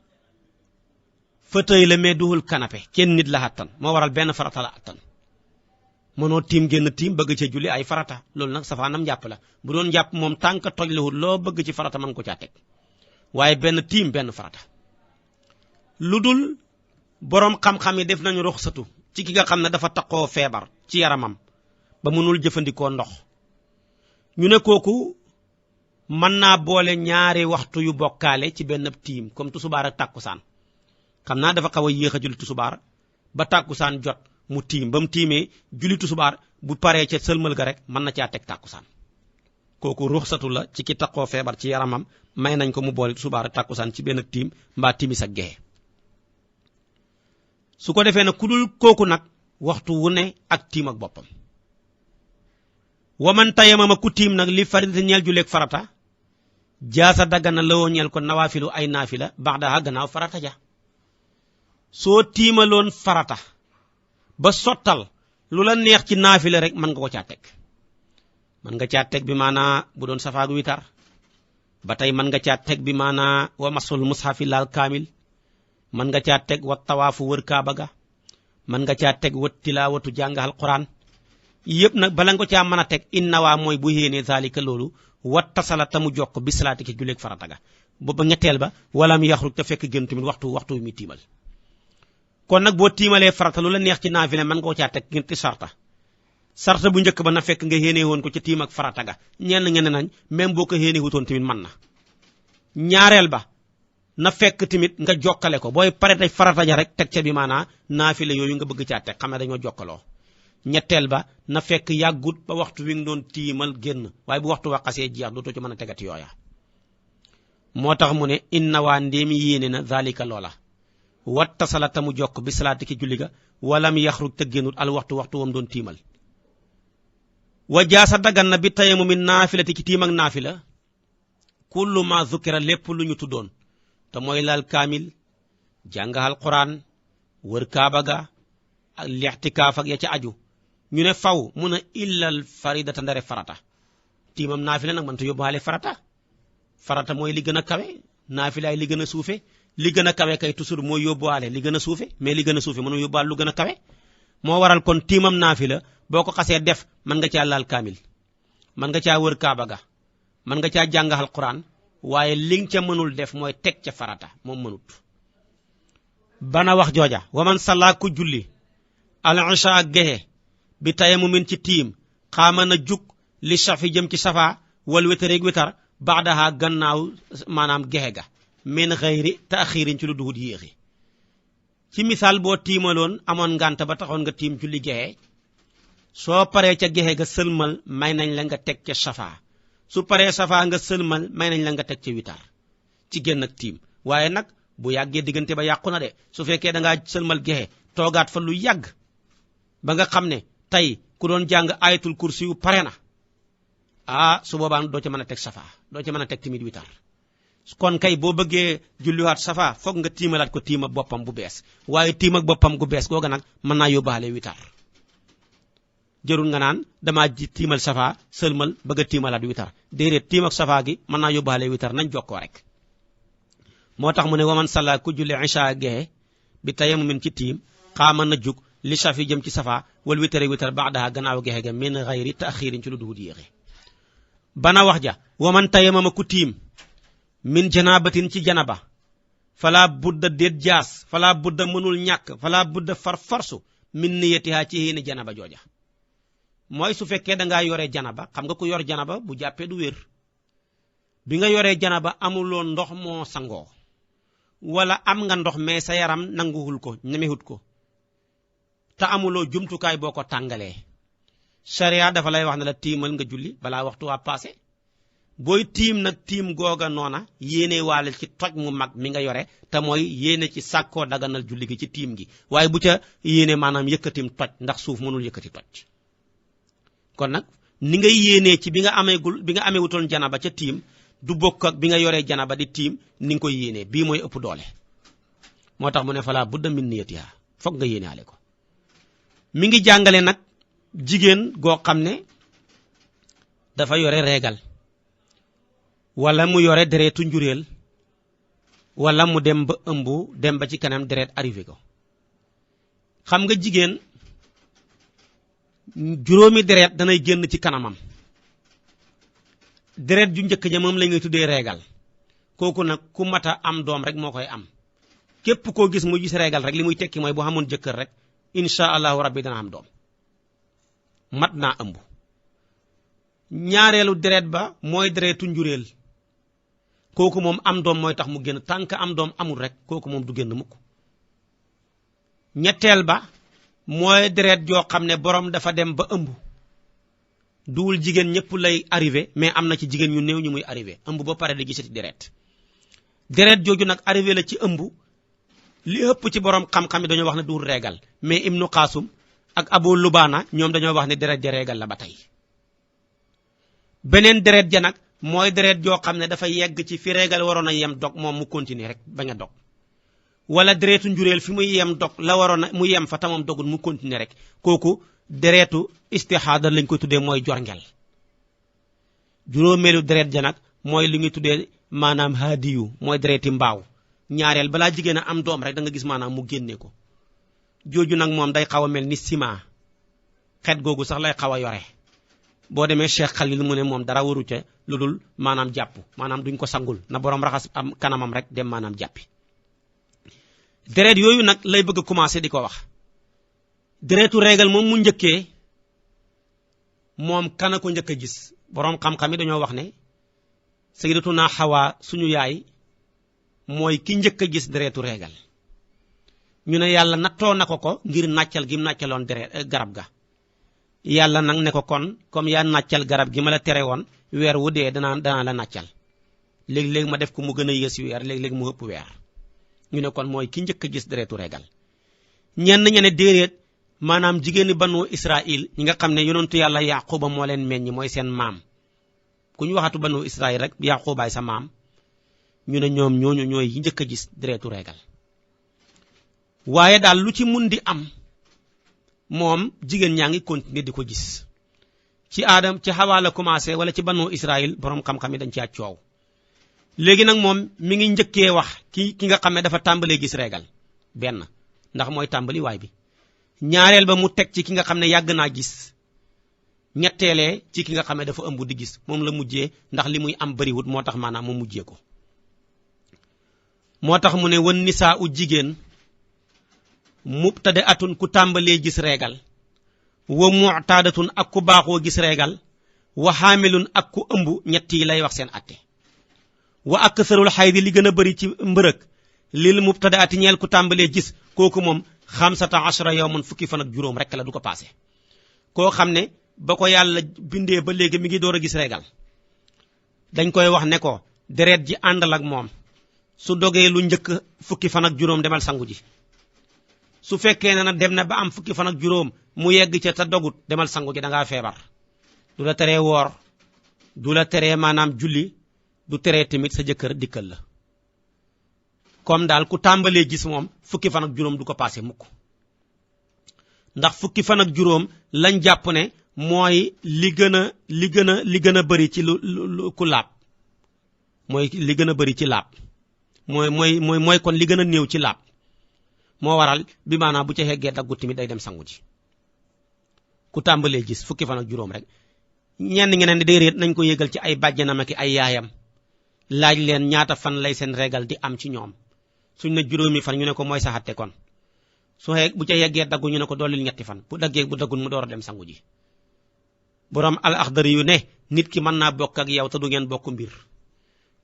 fauteuil la mais duhul canapé kenn nit la attan moo waral benn farata la attan mënoo tiim génn tiim bëgg ci julli ay farata loolu nag safaanam njàpp la bu doon njàpp moom tànk toj lawul loo bëgg ci farata mën ko caa teg waaye benn tiim benn farata lu dul boroom xam-xam yi def nañu ruxsatu ci ki nga xam ne dafa taqoo feebar ci yaramam ba mënul jëfandikoo ndox ñu ne kooku mën naa boole ñaari waxtu yu bokkaale ci benn tiim comme tusubaar ak tàkkusaan xam naa dafa xaw a yéex a julli tusubaar ba tàkkusaan jot mu tiim ba mu tiimee julli tusubaar bu paree ca sëlmal ga rek mën na caa teg tàkkusaan kooku ruxsatu la ci ki taqoo feebar ci yaramam may nañ ko mu boole tusubaar ak tàkkusaan ci benn tiim mbaa timis ak gexe su ko defee nag ku dul kooku nag waxtu wu ne ak tiim ak boppam waman tayamama ku tiim nag li farida ñeel juleeg farata jaasa daggana lawoo ñeel ko nawaafilu ay naafila baxdaha gannaaw farata ja soo tiimaloon farata ba sottal lu la neex ci naafila rek mën nga ko caa teg mën nga caa teg bi maanaa bu doon safaagu witar ba tey mën nga caa teg bi maanaa wa masul mushafi laal kaamil mën nga caa teg wa tawaafu wër kaaba ga mën nga caa teg wa tilaawatu jàng alquran yëpp nag bala nga ko caa mën a teg innawaa mooy bu yéenee zalika loolu wat tasala ta mu jokk bi salaati ki julleeg farata ga booba ñetteel ba wala mu yaxruj te fekk gën tamit waxtu mi tiimal kon nag boo tiimalee farata lu la neex ci naafile mën nga ko caa teg ñetti sarta bu njëkk ba na fekk nga yéene woon ko ca tiim ak farata ga ñenn nañ même boo ko yéene wutoon tamit mën na ñaareel ba na fekk tamit nga jokkale ko booy pare tey farata ja rek teg ca bi maanaa naafile yooyu nga bëgg caa teg xam ne dañoo jokkaloo ñetteel ba na fekk yàggut ba waxtu wi nga doon tiimal génn waaye bu waxtu waxasee jeex dootoo ci mën a tegati yooya moo tax mu ne inna waa ndéemi yéene na zalika loola watta salata mu jokk bi salaati ki julli ga walam yaxruj te génnut al waxtu wam doon tiimal wa jaasa dagan na bi tayamu min naafilati ci tiim ak naafila kullu ma zukira lépp lu ñu tuddoon te mooy laal kaamil jàng alquran wër kaaba ga ak lixtikaaf ak ya ca aju ñu ne faw mun a illal faridata ndare farata tiimam naafila nag mënta yóbbaale farata mooy li gën a kawe naafilaay li gën a suufe li gën a kawe kay toujours mooy yóbbuwaale li gën a suufe mais li gën a suufe mënu yóbbuwaale lu gën a kawe moo waral kon tiimam naafila boo ko xasee def mën nga caa laal kaamil mën nga caa wër kaaba ga mën nga caa jàng alquran waaye li nga ca mënul def mooy teg ca farata moom mënut bana wax jooja waman salla ku julli al isha ak gexe bi tayamumin ci tiim xaama na jug li safi jëm ci safa wal wétareeg wétar baxdaha gannaaw maanaam gexe ga min xëyri taaxirin ci lu duhut yéexi ci misaal boo tiimaloon amoon ngànt ba taxoon nga tiim julli gexe soo paree ca gexe ga sëlmal may nañ la nga teg ca safa su paree safa nga sëlmal may nañ la nga teg ca witar ci génn ak tiim waaye nag bu yàggee diggante ba yàqu na de su fekkee da ngaa sëlmal gexe toogaat fa lu yàgg ba nga xam ne tey ku doon jàng ayatul kursi yu pare na su boobaa doo ca mën a teg safa doo ca mën a teg timit witar kon kay boo bëggee julliwaat safa foog nga tiimalaat ko tiim ak boppam bu bees waaye tiim ak boppam gu bees googa nag mën naa yóbbaale witar jërul nga naan damaa tiimal safa sëlmal bëgg a tiimalaat witar déedéet tiim ak safa gi mën naa yóbbaale witar nañ jokkoo rek moo tax mu ne waman salla ku julli isha gexe bi tayamumin ci tiim xaama na jug li safi jëm ci safa wal witare witar baxdaha gannaaw gexe ga min xayri taaxirin ci lu duhut yéexe bana wax ja waman tayamama ku tiim min janabatin ci janaba fala budda déet jaas fala budda mënul ñàkk fala budda farsu min niyatiha ci yéene janaba jooja mooy su fekkee da ngaa yore janaba xam nga ku yor janaba bu jàppee du wér bi nga yoree janaba amuloo ndox moo sangoo wala am nga ndox mais sa yaram nanguwul ko ñemewut ko te amuloo jumtukaay boo ko tàngalee sharia dafa lay wax ne la tiimal nga julli balaa waxtu waa passé booy tiim nag tiim googa noona yéene waale ci toj mu mag mi nga yore te mooy yéene ci sàkkoo daganal julli gi ci tiim gi waaye bu ca yéene maanaam yëkkatim toj ndax suuf mënul yëkkati toj kon nag ni ngay yéenee ci bi nga amee wutoon janaba ca tiim du bokk ak bi nga yoree janaba di tiim ni nga koy yéenee bii mooy ëpp doole moo tax mu ne fala budda min niyatiha foog nga yéeneale ko mi ngi jàngale nag jigéen goo xam ne dafa yore reegal wala mu yore deretu njureel wala mu dem ba ëmb dem ba ci kanam deret arrivé ko xam nga jigéen juróomi deret danay génn ci kanamam deret ju njëkk ja moom la ngay tuddee reegal kooku nag ku mata am doom rek moo koy am képp koo gis muy gis reegal rek li muy tekki mooy bu xamoon jëkkër rek insha allahu rabbi dana am doom mat naa ëmb. ñaareelu deret ba mooy deretu njureel kooku moom am doom mooy tax mu génn tant que am doom amul rek kooku moom du génn mukk. ñetteel ba mooy deret joo xam ne borom dafa dem ba ëmb duwul jigéen ñëpp lay arrivé mais am na ci jigéen ñu néew ñu muy arrivé ëmb ba pare di gisati deret jooju nag arrivé la ci ëmb li ëpp ci borom xam-xam yi dañoo wax ne duwul régal mais Ibnu Qasim ak Abu Lubana ñoom dañoo wax ne deret ja régal la ba tey. beneen deret ja nag mooy deret joo xam ne dafa yegg ci fi régal waroon a yem dog moom mu continuer rek bañ a dog wala deretu njureel fi muy yem dog la waroon a mu yem fa tamam dogul mu continuer rek kooku deretu istihada lañ koy tuddee mooy jorngel. juróomeelu deret ja nag mooy li ñuy tuddee maanaam hadiyu mooy dereti mbaaw ñaareel balaa jigéen a am doom rek da nga gis maanaam mu génne ko jooju nag moom day xaw a mel ni ciment xet googu sax lay xaw a yore. boo demee Cheikh Khalil mu ne moom dara waru ca lu dul maanaam jàpp maanaam duñ ko sangul na borom raxas am kanamam rek dem maanaam jàppi. deret yooyu nag lay bëgg a commencer di ko wax. deretu régal moom mu njëkkee moom kana ko njëkk a gis borom xam-xam yi dañoo wax ne sayyidatuna Hawa suñu yaay mooy ki njëkk a gis deretu régal. ñu ne yàlla nattoo na ko ngir nàccal gi mu nàccaloon deret garab ga. yàlla nag ne ko kon comme yaa nàccal garab gi ma la tere woon weer wu dee danaa la nàccal léegi-léegi ma def ko mu gën a yées weer léegi-léegi mu ëpp weer. ñu ne kon mooy ki njëkk a gis deretu régal. ñenn ña ne déedéet maanaam jigéeni banu Israël ñi nga xam ne yonentu yàlla Yaquba moo leen meññ mooy seen maam ku ñu waxatu banu Israël rek Yaqubaay sa maam ñu ne ñoom ñooñu ñooy yi njëkk a gis deretu régal. waaye daal lu ci mun di am moom jigéen ñaa ngi continuer di ko gis ci Adam ci Hawa la commencé wala ci banu Israël borom xam-xam yi dañ ci ak coow. léegi nag moom mi ngi njëkkee wax ki nga xam ne dafa tàmbalee gis régal benn ndax mooy tàmbali waay bi. ñaareel ba mu teg ci ki nga xam ne yàgg naa gis ñetteelee ci ki nga xam ne dafa ëmb di gis moom la mujjee ndax li muy am bariwut moo tax maanaam mu mujjee ko. moo tax mu ne wan nisaa u jigéen mubtada'atun ku tàmbalee gis régal wa mu'tadatun ak ku baaxoo gis régal wa hamilun ak ku ëmb ñett yi lay wax seen atte. wa aktharul xaydi li gën a bari ci mbërëg lil mubtada'ati ñeel ku tàmbalee gis kooku moom 15 yawman fukki fan ak juróom rek la du ko passé. koo xam ne ba ko yàlla bindee ba léegi mi ngi door a gis régal dañ koy wax ne ko deret ji àndal ak moom su dogee lu njëkk fukki fan ak juróom demal sangu ji. su fekkee ne nag dem na ba am fukki fan ak juróom mu yegg ca te dogut demal sangu ji da ngaa feebar du la teree woor du la teree maanaam julli du teree tamit sa jëkkër dikkal la. comme daal ku tàmbalee gis moom fukki fan ak juróom du ko passé mukk ndax fukki fan ak juróom lañ jàpp ne mooy li gën a bari ci lu ku laab mooy li gën a bari ci laab mooy kon li gën a néew ci laab. moo waral bi maanaam bu ca yeggee daggu tamit day dem sangu ji ku tàmbalee gis fukki fan ak juróom rek. ñenn ñeneen di déedéet nañ ko yégal ci ay bàjjanam ak ay yaayam laaj leen ñaata fan lay seen régal di am ci ñoom suñ ne juróomi fan ñu ne ko mooy sa xatte kon bu ca yeggee daggu ñu ne ko dollil ñetti fan bu daggee bu daggul mu door a dem sangu ji. borom al axdari yu ne nit ki mën naa bokk ak yow te du ngeen bokk mbir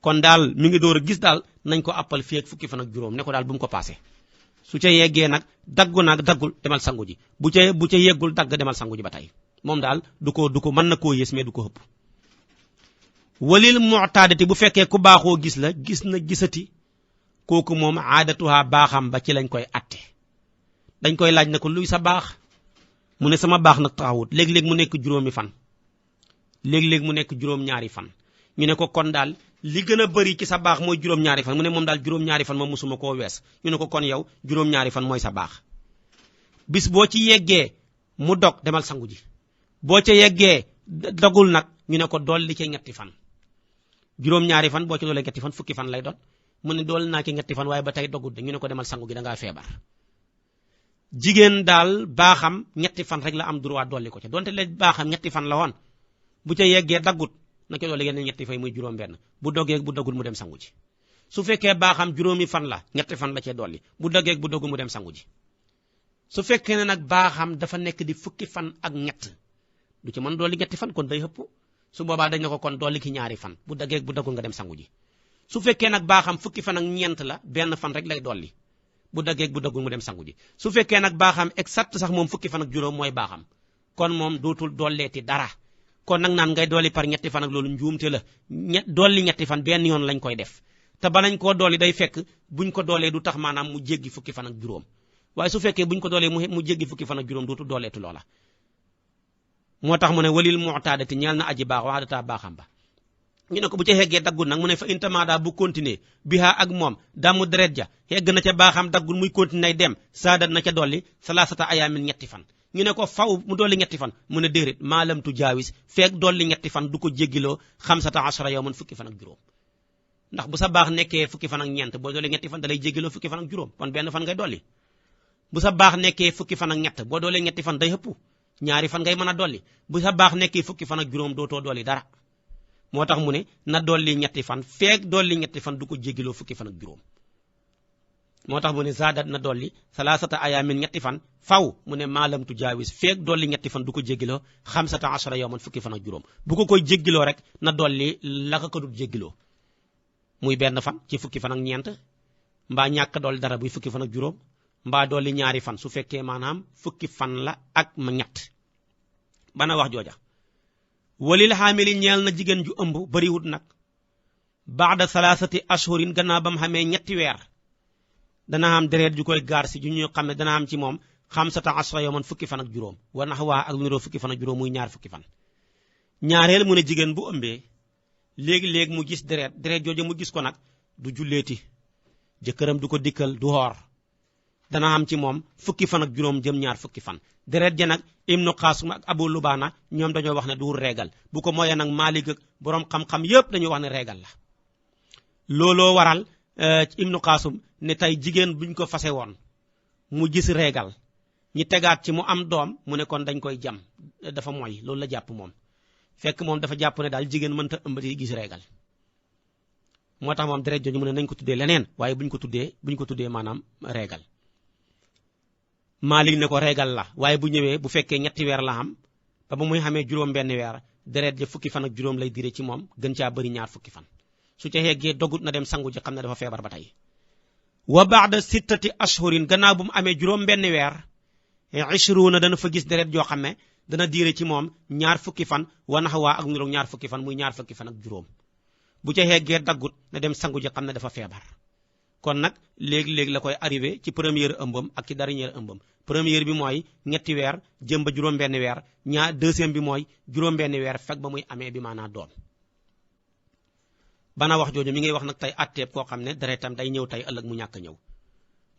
kon daal mi ngi door a gis daal nañ ko appal fii ak fukki fan ak juróom ne ko daal bu mu ko passé. su ca yeggee nag daggu nag daggul demal sangu ji bu ca yeggul dagg demal sangu ji ba tey moom daal du ko mën na koo yées mais du ko ëpp. walil mu'tadati bu fekkee ku baaxoo gis la gis na gisati kooku moom aadatuha baaxam ba ci lañ koy atte dañ koy laaj ne ko luy sa baax mu ne sama baax nag taxawut léeg-léeg mu nekk juróomi fan léeg-léeg mu nekk juróom-ñaari fan ñu ne ko kon daal li gën a bari ci sa baax mooy juróom-ñaari fan mu ne moom daal juróom-ñaari fan moom musuma koo wees ñu ne ko kon yow juróom-ñaari fan mooy sa baax. bis boo ci yeggee mu dog demal sangu ji boo ca yeggee dogul nag ñu ne ko dolli ca ñetti fan juróom-ñaari fan boo ci doolee ñetti fan fukki fan lay doon mu ne dool naa ci ñetti fan waaye ba tey dogut de ñu ne ko demal sangu gi da ngaa feebar. jigéen daal baaxam ñetti fan rek la am droit dolli ko ca donte le baaxam ñetti fan la woon bu ca yeggee daggut na ca dolli yeneen ñetti fay muy juróom-benn bu doggee bu dogul mu dem sangu ji su fekkee baaxam juróomi fan la ñetti fan la cee dolli bu doggee bu dogul mu dem sangu ji su fekkee ne nag baaxam dafa nekk di fukki fan ak ñett du ci mën dolli ñetti fan kon day xëpp su boobaa dañ ne ko kon dolli ki ñaari fan bu daggee bu daggul nga dem sangu ji su fekkee nag baaxam fukki fan ak ñeent la benn fan rek lay dolli bu daggee bu daggul mu dem sangu ji su fekkee nag baaxam exact sax moom fukki fan ak juróom mooy baaxam kon moom dootul dolleeti dara kon nag naan ngay dolli par ñetti fan ak loolu njuumte la dolli ñetti fan benn yoon lañ koy def te balañ koo dolli day fekk buñ ko doolee du tax maanaam mu jéggi fukki fan ak juróom waaye su fekkee buñ ko doolee mu jéggi fukki fan ak juróom dootul dooleetu loola moo tax mu ne walil mu'tadati ñeel na aji baax wax dataa baaxam ba ñu ne ko bu ca xeggee daggul nag mu ne fa intamada bu continuer biha ak moom damu deret ja xegg na ca baaxam daggul muy continuer dem saadat na ca dolli salasata ayamin ñetti fan ñu ne ko faw mu dolli ñetti fan mu ne déedéet maalam tu jaawis feek dolli ñetti fan du ko jéggiloo 15 yawman fukki fan ak juróom ndax bu sa baax nekkee fukki fan ak ñeent boo dolli ñetti fan dalay jéggiloo fukki fan ak juróom kon benn fan ngay dolli bu sa baax nekkee fukki fan ak ñett boo dolli ñetti fan day hëpp ñaari fan ngay mën a dolli bu sa baax nekkee fukki fan ak juróom dootoo dolli dara moo tax mu ne na dolli ñetti fan feek dolli ñetti fan du ko jéggiloo fukki fan ak juróom moo tax mu ne zaadat na dolli salasata ayamin ñetti fan faw mu ne maalam tu jaawis feek dolli ñetti fan du ko jéggiloo 15 yawman fukki fan ak juróom bu ko koy jéggiloo rek na dolli la ko dul jéggiloo muy benn fan ci fukki fan ak ñeent mbaa ñàkk dolli dara buy fukki fan ak juróom mbaa dolli ñaari fan su fekkee maanaam fukki fan la ak ma ñett bana wax jooja walil xaamili ñeel na jigéen ju ëmb bariwut nag baada salasati ashhurin gannaaw ba mu xamee ñetti weer dana am deret ju koy gaar si ju ñu xam ne dana am ci moom 15 yawman fukki fan ak juróom wa nax waa ak lu niroo fukki fan ak juróom muy ñaar fukki fan ñaareel mu ne jigéen bu ëmbee léegi-léegi mu gis deret jooju mu gis ko nag du julleeti jëkkëram du ko dikkal du xoor dana am ci moom fukki fan ak juróom jëm ñaar fukki fan deret ja nag Ibnu Qaasim ak Abu Lubaana ñoom dañoo wax ne du reegal bu ko mooyee nag Maalik ak boroom xam-xam yépp dañoo wax ne reegal la looloo waral Ibnu Qaasim ne tey jigéen buñ ko fase woon mu gis reegal ñi tegaat ci mu am doom mu ne kon dañ koy jam dafa mooy loolu la jàpp moom fekk moom dafa jàpp ne daal jigéen mënta ëmb di gis reegal moo tax moom deret jooju mu ne nañ ko tuddee leneen waaye buñ ko tuddee maanaam reegal Maalik ne ko reegal la waaye bu ñëwee bu fekkee ñetti weer la am ba ba muy xamee juróom benn weer deret ja fukki fan ak juróom lay dire ci moom gën caa bëri ñaar fukki fan su ca yeggee dogut na dem sangu ji xam ne dafa feebar ba tey wa ba'da 6 ashhurin gannaaw bu mu amee juróom benn weer 20 dana fa gis deret joo xam ne dana diire ci moom ñaar fukki fan wa naxawaa ak niroog ñaar fukki fan muy ñaar fukki fan ak juróom bu ca yeggee daggut na dem sangu ji xam ne dafa feebar kon nag léegi-léegi la koy arrivé ci première ëmbam ak ci dernière ëmbam première bi mooy ñetti weer jëm ba juróom benn weer deuxième bi mooy juróom benn weer fekk ba muy amee bi maanaa doom bana wax jooju mi ngay wax nag tey atteeb koo xam ne deretam day ñëw tey ëllëg mu ñàkk a ñëw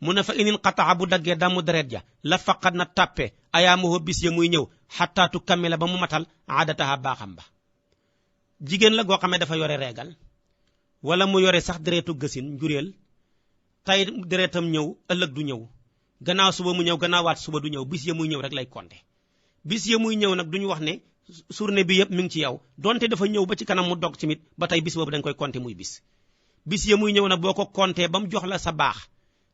mu ne fa inin xataa bu daggee damu deret ja la faqat na tàppe ayaamuhu bis ya muy ñëw xattaatu kamila ba mu matal aadataha baaxam ba jigéen la goo xam ne dafa yore reegal wala mu yore sax deretu gësin njuréel tey deretam ñëw ëllëg du ñëw gannaaw suba mu ñëw gannaawaat suba du ñëw bis ya muy ñëw rek lay compter bis ya muy ñëw nag duñu wax ne journée bi yëpp mi ngi ci yow donte dafa ñëw ba ci kanam mu dog tamit ba tey bis boobu dañ koy compter muy bis ya muy ñëw nag boo ko compter ba mu jox la sa baax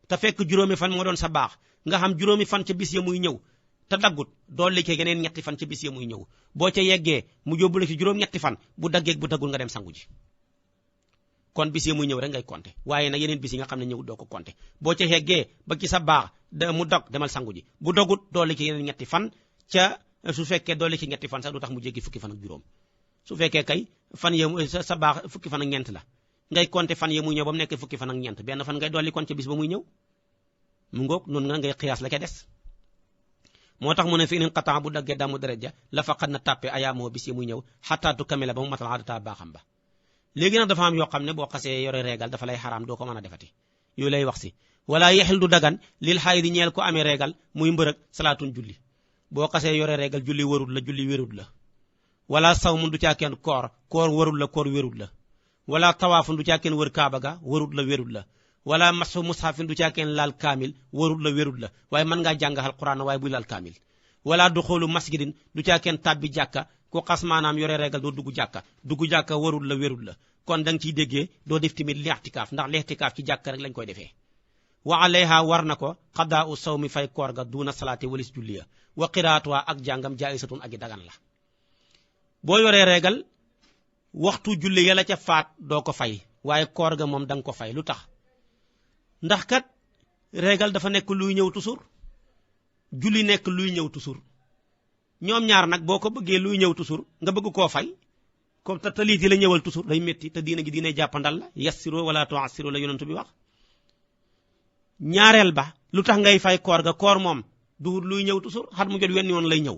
te fekk juróomi fan moo doon sa baax nga xam juróomi fan ca bis ya muy ñëw te daggut dolli ke yeneen ñetti fan ca bis ya muy ñëw boo ca yeggee mu yóbbu la ci juróom ñetti fan bu daggeeg bu daggul nga dem sangu ji kon bis ya muy ñëw rek ngay compter waaye nag yeneen bis yi nga xam ne ñëw doo ko compter boo ca yeggee ba ci sa baax mu dog demal sangu ji bu dogut dolli ci yeneen ñetti fan ca su fekkee dolli ci ñetti fan sax du tax mu jéggi fukki fan ak juróom su fekkee kay fan ya sa baax fukki fan ak ñeent la ngay compter fan ya muy ñëw ba mu nekk fukki fan ak ñeent benn fan ngay dolli kon ca bis ba muy ñëw mu ngoog noonu nga ngay xiyaas la ca des moo tax mu ne fi inin xataa bu daggee damu deret ja la faqat na tàppe ayaamoo bis ya muy ñëw xattaatu kamila ba mu matal aadata baaxam ba léegi nag dafa am yoo xam ne boo xasee yore reegal dafa lay xaraam doo ko mën a defati yooyu lay wax si wala yexil du dagan lil xaay di ñeel ko amee reegal muy mbërëg salaatun julli boo xasee yore reegal julli warul la julli wérul la wala sawmun du caa kenn koor warul la koor wérul la wala tawaafun du caa kenn wër kaaba ga warul la wérul la wala masu mushafin du caa kenn laal kaamil warul la wérul la waaye mën ngaa jàng alquran waaye buy laal kaamil wala du xoolu masjidin du caa kenn tàbbi jàkka ku xas maanaam yore reegal doo dugg jàkka warul la wérul la kon da nga ciy déggee doo def tamit lixtikaaf ndax lixtikaaf ci jàkka rek lañ koy defee wa alayha war na ko qadaa'u sawmi fay koor ga duna salaati walis julliya wa qiraatuha ak jàngam jaayisatun ak i dagan la boo yoree régal waxtu julli ya la ca faat doo ko fay waaye koor ga moom danga ko fay lu tax ndax kat régal dafa nekk luy ñëw toujours julli nekk luy ñëw toujours ñoom ñaar nag boo ko bëggee luy ñëw toujours nga bëgg koo fay comme te lii di la ñëwal toujours day métti te diina gi diine jàppandal la yassiro wala tu'assiro la yonentu bi wax ñaareel ba lu tax ngay fay koor ga koor moom du luy ñëw toujours xat mu jot wenn yoon lay ñëw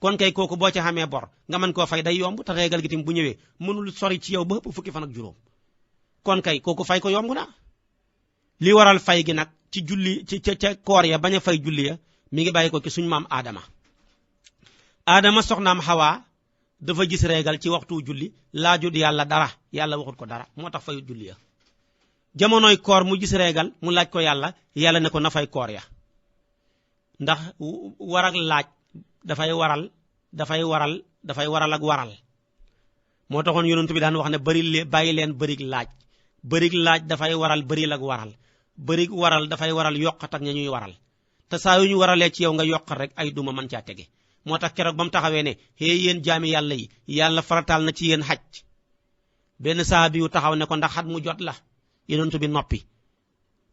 kon kay kooku boo ci xamee bor nga mën koo fay day yomb te régal gi tim bu ñëwee mënul sori ci yow ba ëpp fukki fan ak juróom kon kay kooku fay ko yomb na li waral fay gi nag ci julli ci ca koor ya bañ a fay julli ya mi ngi bàyyi ko ci suñu maam Adama soxnaam Hawa dafa gis régal ci waxtu julli laajut yàlla dara yàlla waxut ko dara moo tax fayut julli ya jamonoy koor mu gis régal mu laaj ko yàlla ne ko na fay koor ya ndax war ak laaj dafay waral ak waral moo taxoon yonent bi daan wax ne bàyyi leen bërig laaj dafay waral bëril ak waral bërig waral dafay waral yokkat ak ña ñuy waral te saa yu ñu waralee ci yow nga yokkat rek ay duma mën caa tege moo tax keroog ba mu taxawee ne hey yéen jaami yàlla yi yàlla farataal na ci yéen xaj benn saabi yu taxaw ne ko ndax xat mu jot la yonent bi noppi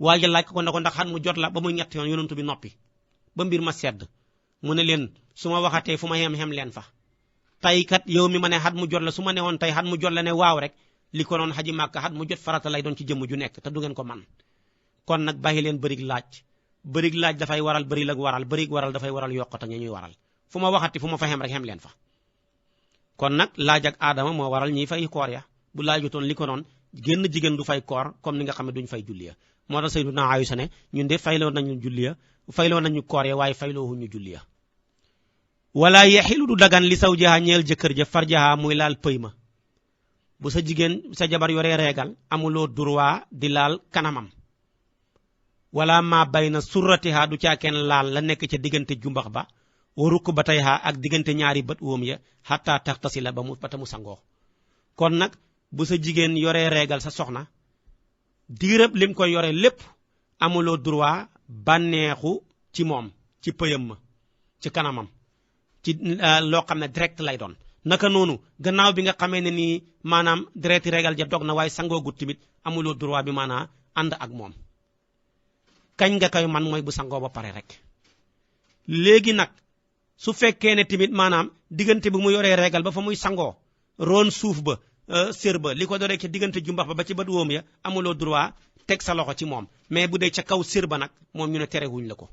waaye laaj ko ne ko ndax xat mu jot la ba muy ñett yoon yonent bi noppi ba mbir ma sedd mu ne leen su ma waxatee fu ma xem leen fa tey kat yow mi ma ne xat mu jot la su ma ne woon tey xat mu jot la ne waaw rek li ko noon xaji màkk xat mu jot farata lay doon ci jëmm ju nekk te du ngeen ko man kon nag bàyyi leen bërig laaj dafay waral bërig ak waral bërig waral dafay waral yokkata ña ñuy waral fu ma waxati fu ma fa xem rek xem leen fa kon nag laaj ak aadama moo waral ñiy fay koor ya bu laajutoon li ko noon génn jigéen du fay koor comme ni nga xam ne duñ fay julli ya moo tax Sayyiduna Aysa ne ñun de fayloo nañu julli ya fayloo nañu koor ya waaye fayloohuñu julli ya wala yexilu du dagan li zawjiha ñeel jëkkër ja farjaha muy laal pëy ma bu sa jigéen sa jabar yoree reegal amuloo droit di laal kanamam wala ma bayna surratiha du caa kenn laal la nekk ca diggante jumbax ba waruk ba tey ak diggante ñaari bët woom ya xataa taxtasila ba ta mu sangoo kon nag bu sa jigéen yoree reegal sa soxna diirëb lim koy yore lépp amuloo droit bànneexu ci moom ci pëyam ma ci kanamam ci loo xam ne direct lay doon naka noonu gannaaw bi nga xamee ne nii maanaam direct reegal ja dog na waaye sangoo gut tamit amuloo droit bi maanaam ànd ak moom kañ nga koy man mooy bu sangoo ba pare rek léegi nag su fekkee ne tamit maanaam diggante bi mu yoree reegal ba fa muy sangoo roon suuf ba sér ba li ko doree ca diggante jumbax ba ci bët woom ya amuloo droit teg sa loxo ci moom mais bu dee ca kaw sér ba nag moom ñu ne terewuñ la ko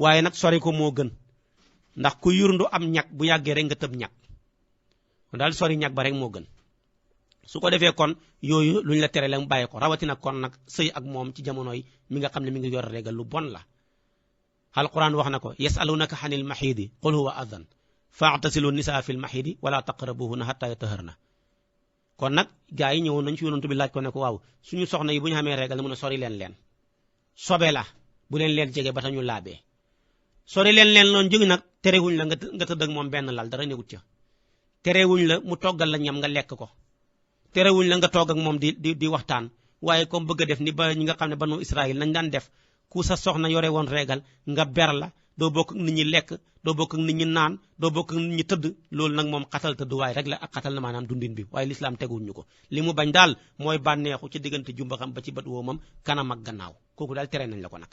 waaye nag sori ko moo gën ndax ku yurndu am ñag bu yàggee rek nga tëb ñag daal sori ñag ba rek moo gën su ko defee kon yooyu luñ la tere la mu bàyyi ko rawatina kon nag sëy ak moom ci jamonoy mi nga xam ne mi ngi yor reegal lu bon la alquran wax na ko yasalunaka xanil maxiidi qul huwa adan faatasilu nisaa fil maxiidi wala taqrabuhunna hatta yataharna kon nag gaa yi ñëwoon nañ ci yonantu bi laaj ko ne ko waaw suñu soxna yi bu ñu xamee reegal mun a sori leen sobe la bu leen jege ba tañu laabee sori leen loon jógi nag terewuñ la nga tëdd ak moom benn lal dara negut ca terewuñ la mu toggal la ñam nga lekk ko terewuñ la nga toog ak moom di waxtaan waaye comme bëgg a def ni ba ñi nga xam ne banu Israël nañ daan def ku sa soxna yore woon reegal nga ber la doo bokk ak nit ñi lekk doo bokk ak nit ñi naan doo bokk ak nit ñi tëdd loolu nag moom xatal tëdd waaye rek la ak xatal na maanaam dundin bi waaye lislaam teguwuñ ñu ko li mu bañ daal mooy bànneexu ci diggante jumbaxam ba ci bët woomam kanam ak gannaaw kooku daal tere nañ la ko nag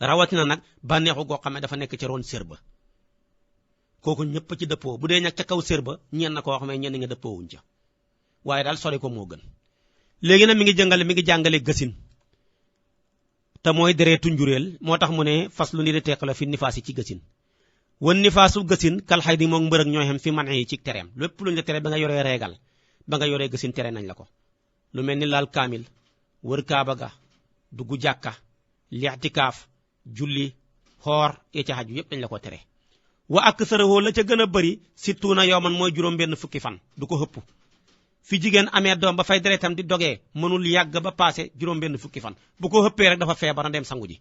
rawatina nag bànneexu goo xam ne dafa nekk ci roon sér ba kooku ñëpp ci dëppoo bu dee nag ca kaw sér ba ñeen na koo xam ne ñenn nga dëppoowuñ ca waaye daal sori ko moo gën léegi nag mi ngi jàngale gësin te mooy deretu njureel moo tax mu ne fas lu ni di teq la fi nifaas yi ci gësin wan nifaasu gësin kal xay di moom mbërëg ñooy xam fi man yi ci tereem lépp luñu la tere ba nga yoree reegal ba nga yoree gësin tere nañ la ko lu mel ni laal kaamil wër kaaba ga dugg jàkka li'tikaaf julli xoor ya ca xaju yépp dañ la ko tere wa ak sërëwoo la ca gën a bëri sittuuna yawman mooy juróom benn fukki fan du ko hëpp fi jigéen amee doom ba fay deretam di dogee mënul yàgg ba passé juróom benn fukki fan bu ko hëppee rek dafa feebar na dem sangu ji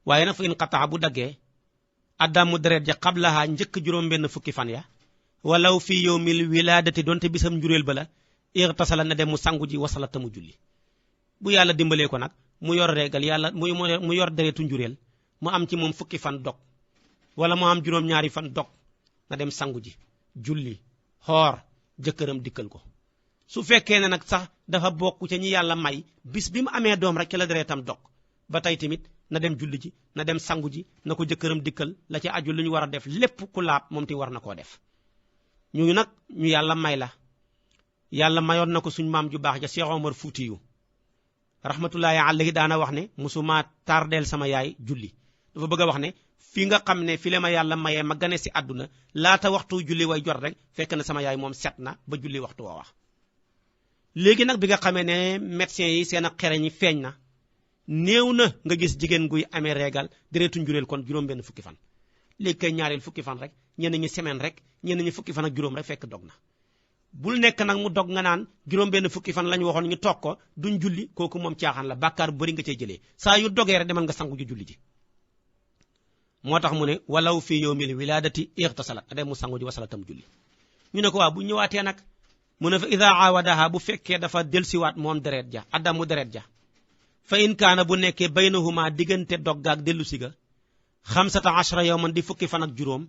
waaye nag fa in qataa bu daggee addamu deret ja qablaha njëkk juróom benn fukki fan ya walaw fi yawmil wilaadati donte bisam njureel ba la irtasala na dem mu sangu ji wasala tamu julli bu yàlla dimbalee ko nag mu yor régal yàlla mu yor deretu njureel mu am ci moom fukki fan dog wala mu am juróom-ñaari fan dog na dem sangu ji julli xoor jëkkëram dikkal ko su fekkee ne nag sax dafa bokk ca ñi yàlla may bis bi mu amee doom rek ci la deretam dog ba tey tamit na dem julli ji na dem sangu ji na ko jëkkëram dikkal la ci aju lu ñu war a def lépp ku laab moom ti war na koo def ñu nag ñu yàlla may la yàlla mayoon na ko suñ maam ju baax ja Cheikh Omar Foutiyu rahmatullahi alayhi daana wax ne musuma tardeel sama yaay julli dafa bëgg a wax ne fi nga xam ne fi la ma yàlla mayee ma gane si àdduna laata waxtu julli way jot rek fekk na sama yaay moom set na ba julli waxtu wa wax léegi nag bi nga xamee ne médecins yi seen a xereñ yi feeñ na néew na nga gis jigéen guy amee régal deretu njureel kon juróom-benn fukki fan léegi kay ñaareel fukki fan rek ñenn ñi semaine rek ñenn ñi fukki fan ak juróom rek fekk dog na bul nekk nag mu dog nga naan juróom-benn fukki fan lañu waxoon ñu toog ko duñ julli kooku moom caaxaan la bàkkaar bu bëri nga cay jëlee saa yu dogee rek demal nga sangu ji julli ji moo tax mu ne walaw fi yawmil wiladati ightasalat dem mu sangu ji wasalatam julli ñu ne ko waaw bu ñëwaatee nag mu ne fa ida aawadaha bu fekkee dafa delsiwaat moom deret ja addamu deret ja fa in kaana bu nekkee baynahuma diggante doggaak dellu si ga 15 yawman di fukki fan ak juróom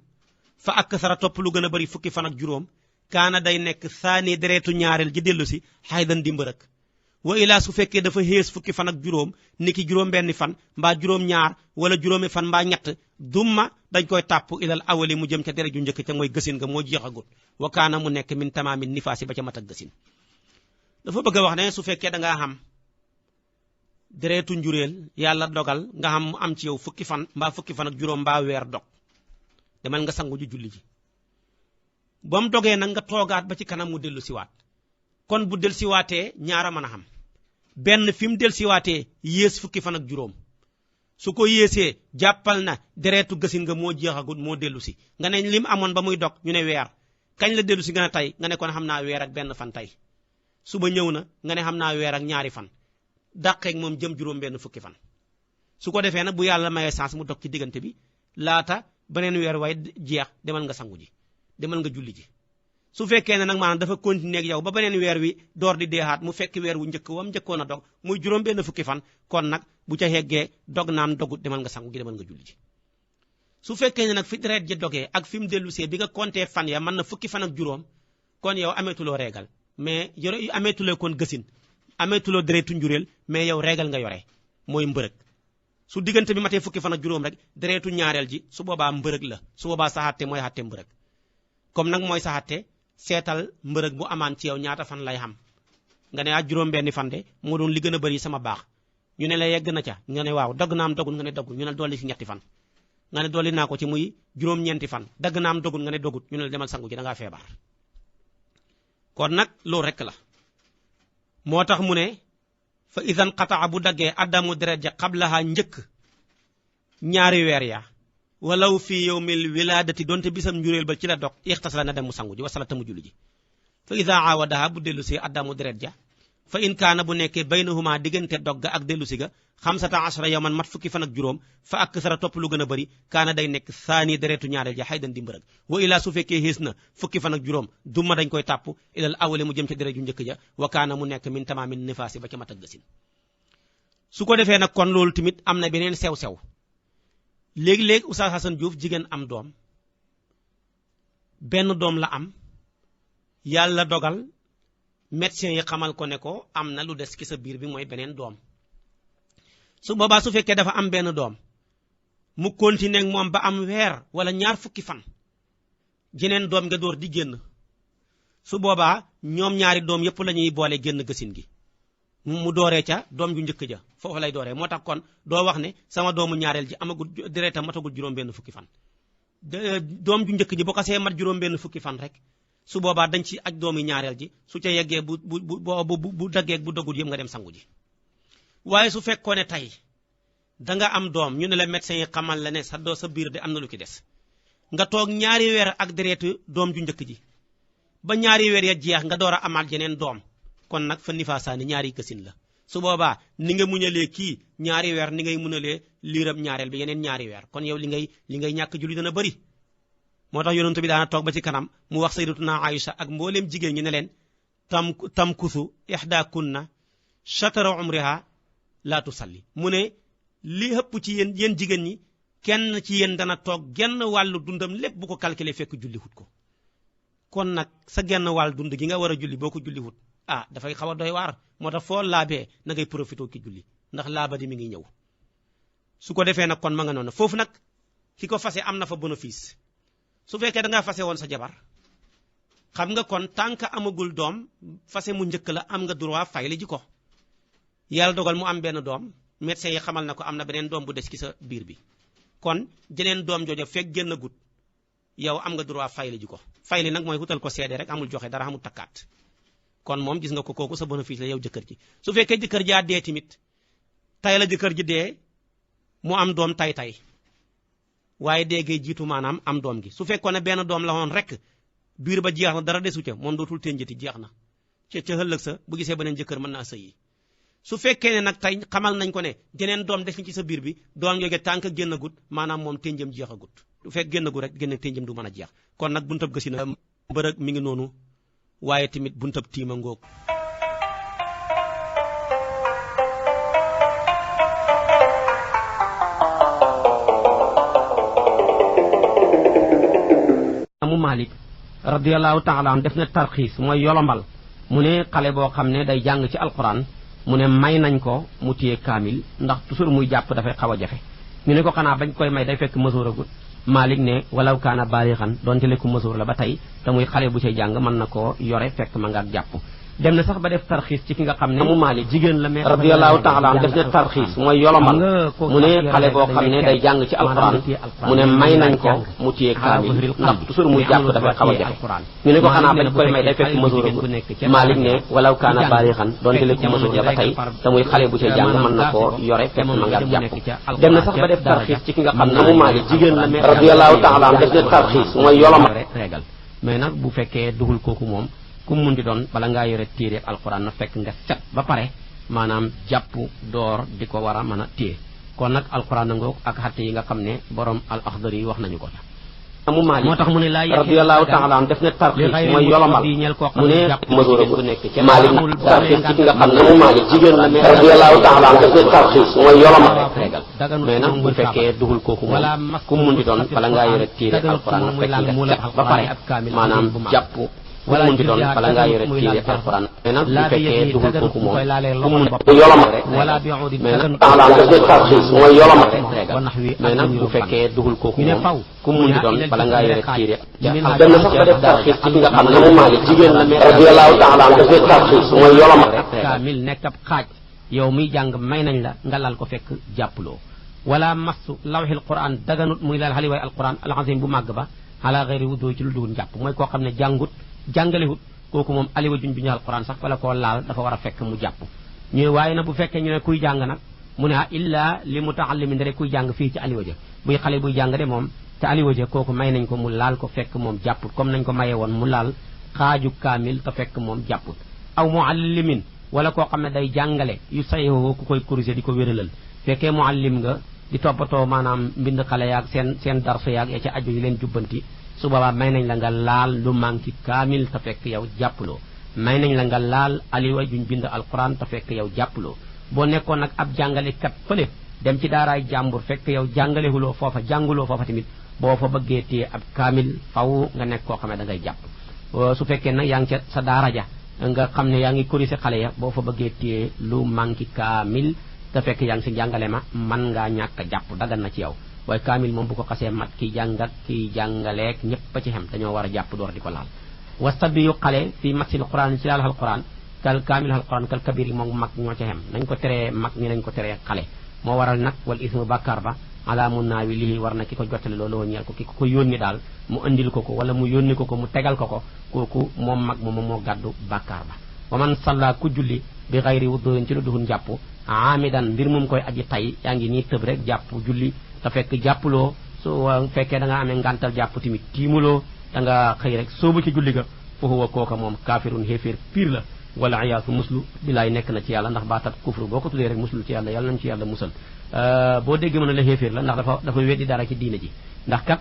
fa akthara topp lu gën a bari fukki fan ak juróom kaana day nekk saani deretu ñaareel ji dellu si xaydan di mbërëk wa ilaa su fekkee dafa xées fukki fan ak juróom niki juróom benni fan mbaa juróom ñaar wala juróomi fan mbaa ñett dumma dañ koy tàpp ilal awali mu jëm ca deret ju njëkk ca mooy gësin nga moo jeexagut wa kaana mu nekk min tamaamin nifaasi ba ca mat ak gësin dafa bëgg a wax ne su fekkee da ngaa xam deretu njureel yàlla dogal nga xam mu am ci yow fukki fan mbaa fukki fan ak juróom mbaa weer dog demal nga sangu ji julli ji ba mu dogee nag nga toogaat ba ci kanam mu dellu siwaat kon bu dellu siwaatee ñaara mën a xam benn fi mu dellu siwaatee yées fukki fan ak juróom su ko yéesee jàppal na deretu gësin nga moo jeexagut moo dellu si nga ne lim amoon ba muy dog ñu ne weer kañ la dellu si nga ne tey nga ne kon xam naa weer ak benn fan tey suba ñëw na nga ne xam naa weer ak ñaari fan dàqeeg moom jëm juróom benn fukki fan su ko defee nag bu yàlla mayee chance mu dog ci diggante bi laata beneen weer way jeex demal nga sangu ji demal nga julli ji su fekkee ne nag maanaam dafa continuer ak yow ba beneen weer wi door di deexaat mu fekk weer wu njëkk wam njëkkoon a dog muy juróom benn fukki fan kon nag bu ca yeggee dog naam dogut demal nga sangu ji demal nga julli ji su fekkee ne nag fi deret ji dogee ak fi mu dellusee bi nga compter fan ya mën na fukki fan ak juróom kon yow ameetuloo régal mais yore ameetuloo kon gësin ameetuloo deretu njureel mais yow régal nga yore mooy mbërëg su diggante bi matee fukki fan ak juróom rek deretu ñaareel ji su boobaa mbërëg la su boobaa sa xatte mooy xatte mbërëg comme nag mooy sa xatte seetal mbërëg bu amaan ci yow ñaata fan lay xam nga ne juróom benni fan de moo doon li gën a bari sama baax ñu ne la yegg na ca nga ne waaw dagg naam dogul nga ne dogul ñu ne dolli ci ñetti fan nga ne dolli naa ko ci muy juróom-ñeenti fan dagg naam dogul nga ne dogut ñu ne la demal sangu ji da ngaa feebar kon nag loolu rek la moo tax mu ne fa idan qataa bu daggee addamu deret ja qablaha njëkk ñaari weer ya walaw fi yawmil wiladati donte bisam njureel ba ci la dog ixtasala na dem mu sangu ji wasala tamu julli ji fa ida aawadaha bu dellu si addamu deret ja fa in kaana bu nekkee baynahuma diggante dogga ak dellu si ga 15 yawman mat fukki fan ak juróom fa aksara topp lu gën a bëri kaana day nekk saani deretu ñaareel ja xaydan di mbërëg wa ilaa su fekkee xées na fukki fan ak juróom duma dañ koy tàpp ilal awale mu jëm ca deret ju njëkk ja wa kaana mu nekk min tamaamin nifaasi ba ca mat ak gësin su ko defee nag kon loolu tamit am na beneen sew-sew léegi-léegi Oustaz Assane Diouf jigéen am doom benn doom la am yàlla dogal médecin yi xamal ko ne ko am na lu des ci sa biir bi mooy beneen doom su boobaa su fekkee dafa am benn doom mu continuer ak moom ba am weer wala ñaar fukki fan jeneen doom nga door di génn su boobaa ñoom ñaari doom yépp la ñuy boole génn gësin gi mu dooree ca doom ju njëkk ja foofu lay dooree moo tax kon doo wax ne sama doomu ñaareel ji amagul deretam matagul juróom benn fukki fan doom ju njëkk ji boo xasee mat juróom benn fukki fan rek su boobaa dañ ci aj doomu ñaareel ji su ca yeggee bu daggeeg bu dogul yëpp nga dem sangu ji waaye su fekkoon ne tey danga am doom ñu ne la médecin yi xamal la ne sa biir de am na lu ki des nga toog ñaari weer ak deretu doom ju njëkk ji ba ñaari weer ya jeex nga door a amaat yeneen doom kon nag fa nifaasaani ñaari gësin la su boobaa ni nga muñalee kii ñaari weer ni ngay muñalee liiram ñaareel bi yeneen ñaari weer kon yow li ngay ñàkk julli dana bëri moo tax yonent bi daana toog ba ci kanam mu wax sayyidatuna Aïcha ak mbooleem jigéen ñi ne leen tam kusu ihda kunna shatara umriha laa tusalli mu ne li ëpp ci yéen jigéen ñi kenn ci yéen dana toog genn wàllu dundam lépp bu ko calculer fekk julliwut ko kon nag sa genn wàll dund gi nga war a julli boo ko julliwut dafay xaw a doy waar moo tax foo laabee na ngay profité ki julli ndax laaba di mi ngi ñëw su ko defee nag kon ma nga noonu foofu nag ki ko fase am na fa bénéfice su fekkee da ngaa fase woon sa jabar xam nga kon tant que amagul doom fase mu njëkk la am nga droit fayli ji ko yàlla dogal mu am benn doom médecin yi xamal na ko am na beneen doom bu des ci sa biir bi kon jeneen doom jooja fekk génn gut yow am nga droit fayli ji ko fayli nag mooy wutal ko seede rek amul joxe dara amul takkaat kon moom gis nga ko kooku sa bénéfice la yow jëkkër ji su fekkee jëkkër jaa dee tamit tay la jëkkër ji dee mu am doom tay waaye déggee jiitu maanaam am doom gi su fekkoon ne benn doom la woon rek biir ba jeex na dara desu ca moom dootul ténjati jeex na ca ëllëg sa bu gisee beneen jëkkër mën naa sëyi su fekkee ne nag tey xamal nañ ko ne jeneen doom def ci sa biir bi doom yooge tànk génn gut maanaam moom ténjam jeex a gut su fekk génn gu rek génn ténjam du mën a jeex kon nag buntab gësi na mbërëg mi ngi noonu waaye tamit buntab tiima ngoog amu Malik radiyallahu ta'ala an def na tarxiis mooy yolombal mu ne xale boo xam ne day jàng ci alquran mu ne may nañ ko mu téye kaamil ndax toujours muy jàpp dafay xaw a jafe ñu ne ko xanaa bañ koy may day fekk mësoor agut Malik ne walaw kaana baarixan doonte lekku mësoor la ba tey te muy xale bu cay jàng mën na koo yore fekk ma nga ak jàpp dem na sax ba def tarxiis ci ki nga xam ne amu Malik jigéen la mais radiyallahu ta'ala an def na tarxiis mooy yolombal mu ne xale boo xam ne day jàng ci alquran mu ne may nañ ko mu téye kaamil ndax toujours muy jàpp dafay xaw a jafe ñu ne ko xanaa bañ koy may day fekk mësoor agut Malik ne walaw kaana baarixan doonte lekku mësoor la ba tey te muy xale bu cay jàng mën na koo yore fekk ma nga ak jàpp dem na sax ba def tarxiis ci ki nga xam ne amu Malik jigéen la mais radiyallahu ta'ala an def na tarxiis mooy yolombal régal mais nag bu fekkee dugul kooku moom ku mun di doon bala ngaa yore téere alquran na fekk nga set ba pare maanaam jàpp door di ko war a mën a téye kon nag alquran na ngoog ak xatte yi nga xam ne borom al axdari yi wax nañu ko amu Malik moo tax mu ne laa radiyallahu ta'ala an def na tarxiis mooy yolomal mu ne mësoor bu nekk ci Malik tarxiis ci ki nga xam ne amu Malik jigéen la mais radiyallahu ta'ala an def na tarxiis mooy yolomal mais nag bu fekkee dugul kooku moom ku mun di doon bala ngaa yore téere alquran na fekk nga set ba pare maanaam jàpp wala mun di doon bala ngaa yore téere alquran mais nag bu fekkee dugul kooku moom ku mun yolomal mais nag ta'ala def na tarxiis mooy yolomal mais nag bu fekkee dugul kooku moom ku mun di doon bala ngaa yore téere dem na sax ba def tarxiis ci nga xam ne mu Malik jigéen la mais radiyallahu ta'ala def na tarxiis mooy yolomal kaamil nekk ab xaaj yow miy jàng may nañ la nga lal ko fekk jàppuloo wala massu lawhil quran daganut muy laal xaliwaay alquran alazim bu màgg ba ala ghairi wudu ci lu dugul njàpp mooy koo xam ne jàngut jàngalewut kooku moom aliwa juñ bi ñu alquran sax wala koo laal dafa war a fekk mu jàpp ñu waaye nag bu fekkee ñu ne kuy jàng nag mu ne illa li mutaallimin rek kuy jàng fii ci aliwa ja buy xale buy jàng de moom te aliwa ja kooku may nañ ko mu laal ko fekk moom jàpput comme nañ ko maye woon mu laal xaaju kaamil te fekk moom jàpput aw muallimin wala koo xam ne day jàngale yu sayoo ku koy corriger di ko wéralal fekkee muallim nga di toppatoo maanaam mbind xale yaag seen darsu yaag ya ca aju yi leen jubbanti su boobaa may nañ la nga laal lu manqué kaamil te fekk yow jàppuloo may nañ la nga laal aliwa juñ bind alquran te fekk yow jàppuloo boo nekkoon nag ab jàngalekat fële dem ci daaraay jàmbur fekk yow jàngalehuloo foofa jànguloo foofa tamit boo fa bëggee téye ab kaamil faw nga nekk koo xam ne da ngay jàpp su fekkee nag yaa ngi ca sa daara ja nga xam ne yaa ngi corriger xale ya boo fa bëggee téye lu manqué kaamil te fekk yaa ngi si jàngale ma man ngaa ñàkk a jàpp dagan na ci yow waaye kaamil moom bu ko xasee mat kiy jàngat kiy jàngaleek ñëpp a ci xem dañoo war a jàpp door di ko laal wastabiyu xale fii masil quran ci laal alquran kal kaamil alquran kal kabir yi moom mag ñoo ci xem nañ ko teree mag ñi nañ ko teree xale moo waral nag wal ismu bàkkaar ba ala mun naa wi lii war na ki ko jottale loolu ñeel ko ki ko yónni daal mu andil ko wala mu yónni ko mu tegal ko kooku moom mag moom moo gàddu bàkkaar ba wa man salla ku julli bi xayri wuduin ci lu duhun jàpp amidan mbir moom koy aji tay yaa ngi nii tëb rek jàpp julli te fekk jàppuloo su fekkee da nga amee ngantal jàpp tamit tiimuloo da nga xëy rek soobu ci julli ga fa huwa kooka moom kaafirun xéeféer pire la wala iyaasu muslu bilaay nekk na ci yàlla ndax baatat kufru boo ko tuddee rek muslu ci yàlla yàlla nañ ci yàlla musal boo déggee mën a la xéeféer la ndax dafa weddi dara ci diina ji ndax kat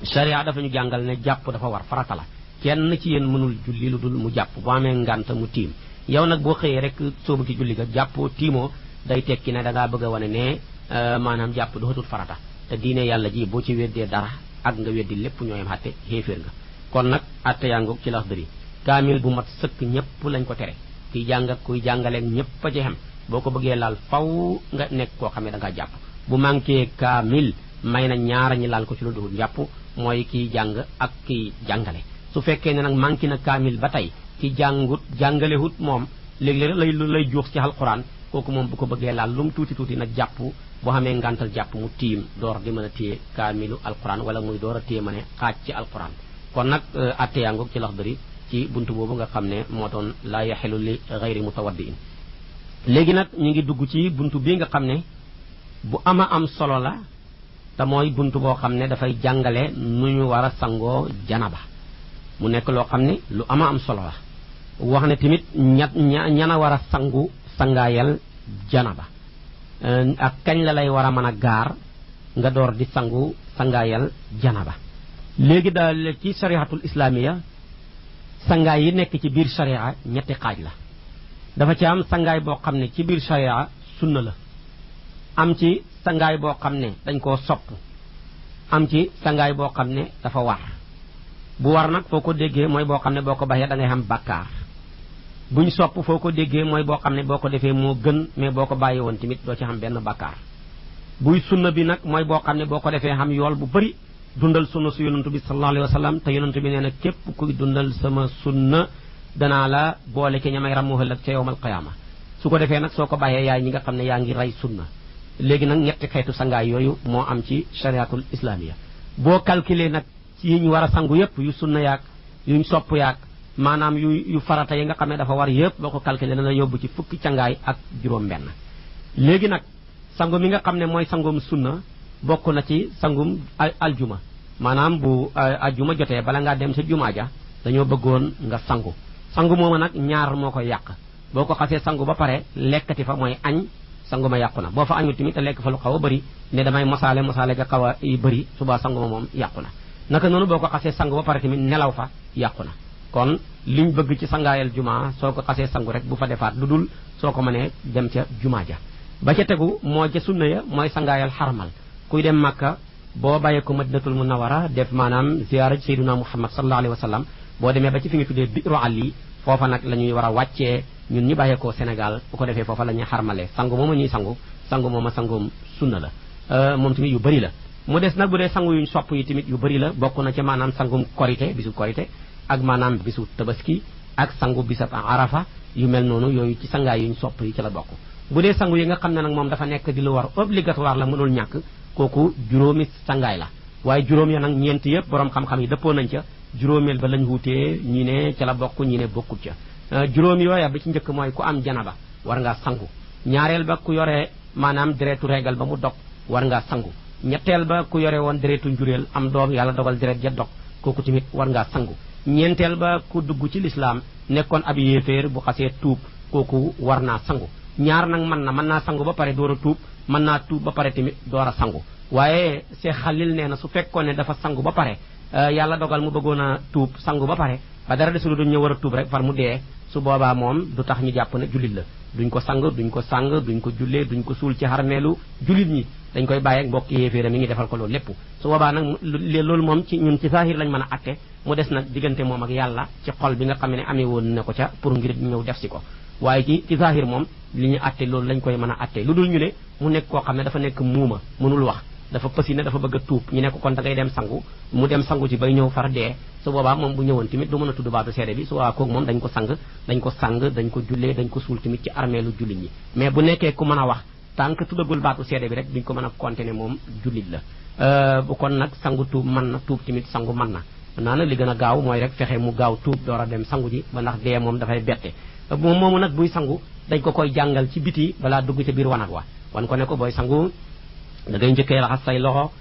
sharia dafa ñu jàngal ne jàpp dafa war farata la kenn ci yéen mënul julli lu dul mu jàpp bu amee ngànt mu tiim yow nag boo xëyee rek soobu ci julli ga jàppoo tiimoo day tekki ne da ngaa bëgg a wane ne maanaam jàpp dootul farata te diine yàlla ji boo ci weddee dara ak nga weddi lépp ñooyam xatte xéeféer nga kon nag atte yaa ngoog ci Laxdari kaamil bu mat sëkk ñëpp lañ ko tere kiy jàng ak kuy jàngaleeg ñëpp a ci xem boo ko bëggee laal faw nga nekk koo xam ne da ngaa jàpp bu manqué kaamil may na ñaara ñi laal ko ci lu dul jàpp mooy kiy jàng ak kiy jàngale su fekkee ne nag manqué na kaamil ba tey ki jàngut jàngalewut moom léeg-léeg lay juux ci alquran kooku moom bu ko bëggee laal lu mu tuuti tuuti nag jàpp boo xamee ngantal jàpp mu tiim door di mën a téye kaamilu alquran wala muy door a téye ma ne xaaj ci alquran kon nag atte yaa ngoog ci Laxdari ci buntu boobu nga xam ne moo doon laa yaxilu li gayri mutawaddiin léegi nag ñu ngi dugg ci buntu bii nga xam ne bu ama am solo la te mooy buntu boo xam ne dafay jàngale nu ñu war a sangoo janaba mu nekk loo xam ne lu ama am solo la wax ne tamit ñana war a sangaayal janaba ak kañ la lay war a mën a gaar nga door di sangaayal janaba léegi daal ci shariatul islamiya sangaay yi nekk ci biir sharia ñetti xaaj la dafa ci am sangaay boo xam ne ci biir sharia sunna la am ci sangaay boo xam ne dañ koo sopp am ci sangaay boo xam ne dafa war bu war nag foo ko déggee mooy boo xam ne boo ko baxee da ngay xam bàkkaar buñ sopp foo ko déggee mooy boo xam ne boo ko defee moo gën mais boo ko bàyyi woon tamit doo ci xam benn bàkkaar buy sunna bi nag mooy boo xam ne boo ko defee xam yool bu bari dundal sunna su yonantu bi sallallahu alayhi wa sallam te yonantu bi nee na képp kuy dundal sama sunna danaa la boole ci ñamay ramu ëllëg ca yowmal qiyaama su ko defee nag soo ko bàyyee yaay ñi nga xam ne yaa ngi rey sunna léegi nag ñetti xeetu sangaay yooyu moo am ci shariatul islamiya boo calculer nag ci yi ñu war a sangu yépp yu sunna yaag yuñ sopp yaag maanaam yu farata yi nga xam ne dafa war yépp boo ko calculer dana yóbbu ci fukki cangaay ak juróom benn léegi nag sangu mi nga xam ne mooy sangum sunna bokk na ci sangum aljuma maanaam bu aljuma jotee bala ngaa dem sa jumaa ja dañoo bëggoon nga sangu mooma nag ñaar moo koy yàq boo ko xasee sangu ba pare lekkati fa mooy añ sangu ma yàqu na boo fa añu tamit te lekk fa lu xaw a bëri ne damay mosaale ga xaw a bëri suba sangu ma moom yàqu na naka noonu boo ko xasee sangu ba pare tamit nelaw fa yàqu na kon liñ bëgg ci sangaayal jumaa soo ko xasee sangu rek bu fa defaat lu dul soo ko mënee dem ca jumaa ja ba ca tegu moo ca sunna ya mooy sangaayal xarmal kuy dem Makka boo bàyyee ko Madinatul Munawwara def maanaam ziyaara Sayyiduna Muhammad sallallahu alayhi wa sallam boo demee ba ci fi ñu tuddee Bi'ru Ali foofa nag la ñuy war a wàccee ñun ñi bàyyeekoo Sénégal bu ko defee foofa la ñuy xarmalee sangu mooma ñuy sangu mooma sangum sunna la moom tamit yu bëri la mu des nag bu dee sangu yuñ sopp yi tamit yu bëri la bokk na ci maanaam sangum korité bisu korité ak maanaam bisu tabaski ak sangu bisab arafa yu mel noonu yooyu ci sangaay yuñ sopp yi ci la bokk bu dee sangu yi nga xam ne nag moom dafa nekk di lu war obligatoire la mënul ñàkk kooku juróomi sangaay la waaye juróom ya nag ñeent yëpp borom xam-xam yi dëppoo nañ ca juróomeel ba lañ wuutee ñi ne ca la bokk ñi ne bokkut ca juróom yooya ba ci njëkk mooy ku am janaba war ngaa sangu ñaareel ba ku yore maanaam deretu régal ba mu dog war ngaa sangu ñetteel ba ku yore woon deretu njuréel am doom yàlla dogal deret ja dog kooku tamit war ngaa sangu ñeenteel ba ku dugg ci lislaam nekkoon ab yéeféer bu xasee tuub kooku war naa sangu ñaar nag mën naa sangu ba pare door a tuub mën naa tuub ba pare tamit door a sangu waaye Cheikh Khalil nee na su fekkoon ne dafa sangu ba pare yàlla dogal mu bëggoon a tuub sangu ba pare ba dara desul duñ ñëw war a tuub rek far mu dee su boobaa moom du tax ñu jàpp ne jullit la duñ ko sang duñ ko jullee duñ ko suul ci xarmeelu jullit ñi dañ koy bàyyi ak mbokk yéeféera mi ngi defal ko loolu lépp su boobaa nag loolu moom ci ñun ci saahir lañ mën a atte mu des nag diggante moom ak yàlla ci xol bi nga xam ne amee woon na ko ca pour ngir ñëw def si ko waaye ci saahir moom li ñu atte loolu lañ koy mën a atte lu dul ñu ne mu nekk koo xam ne dafa nekk muuma mënul wax dafa pësine dafa bëgg a tuub ñu ne ko kon da ngay dem sangu mu dem sangu ci bay ñëw far dee su boobaa moom bu ñëwoon tamit du mën a tudd baatu seede bi su boobaa kooku moom dañ ko sang dañ ko jullee dañ ko suul tamit ci armeelu jullit ñi mais bu nekkee ku mën a wax tant que tuddagul baatu seede bi rek duñ ko mën a compter ne moom jullit la bu kon nag sangu tuub mën na tuub tamit sangu mën na nag li gën a gaaw mooy rek fexe mu gaaw tuub door a dem sangu ji ba ndax dee moom dafay bette moom moomu nag buy sangu dañ ko koy jàngal ci biti balaa dugg ca biir wanag wa wan ko ne ko booy sangu da ngay njëkkee raxas say loxo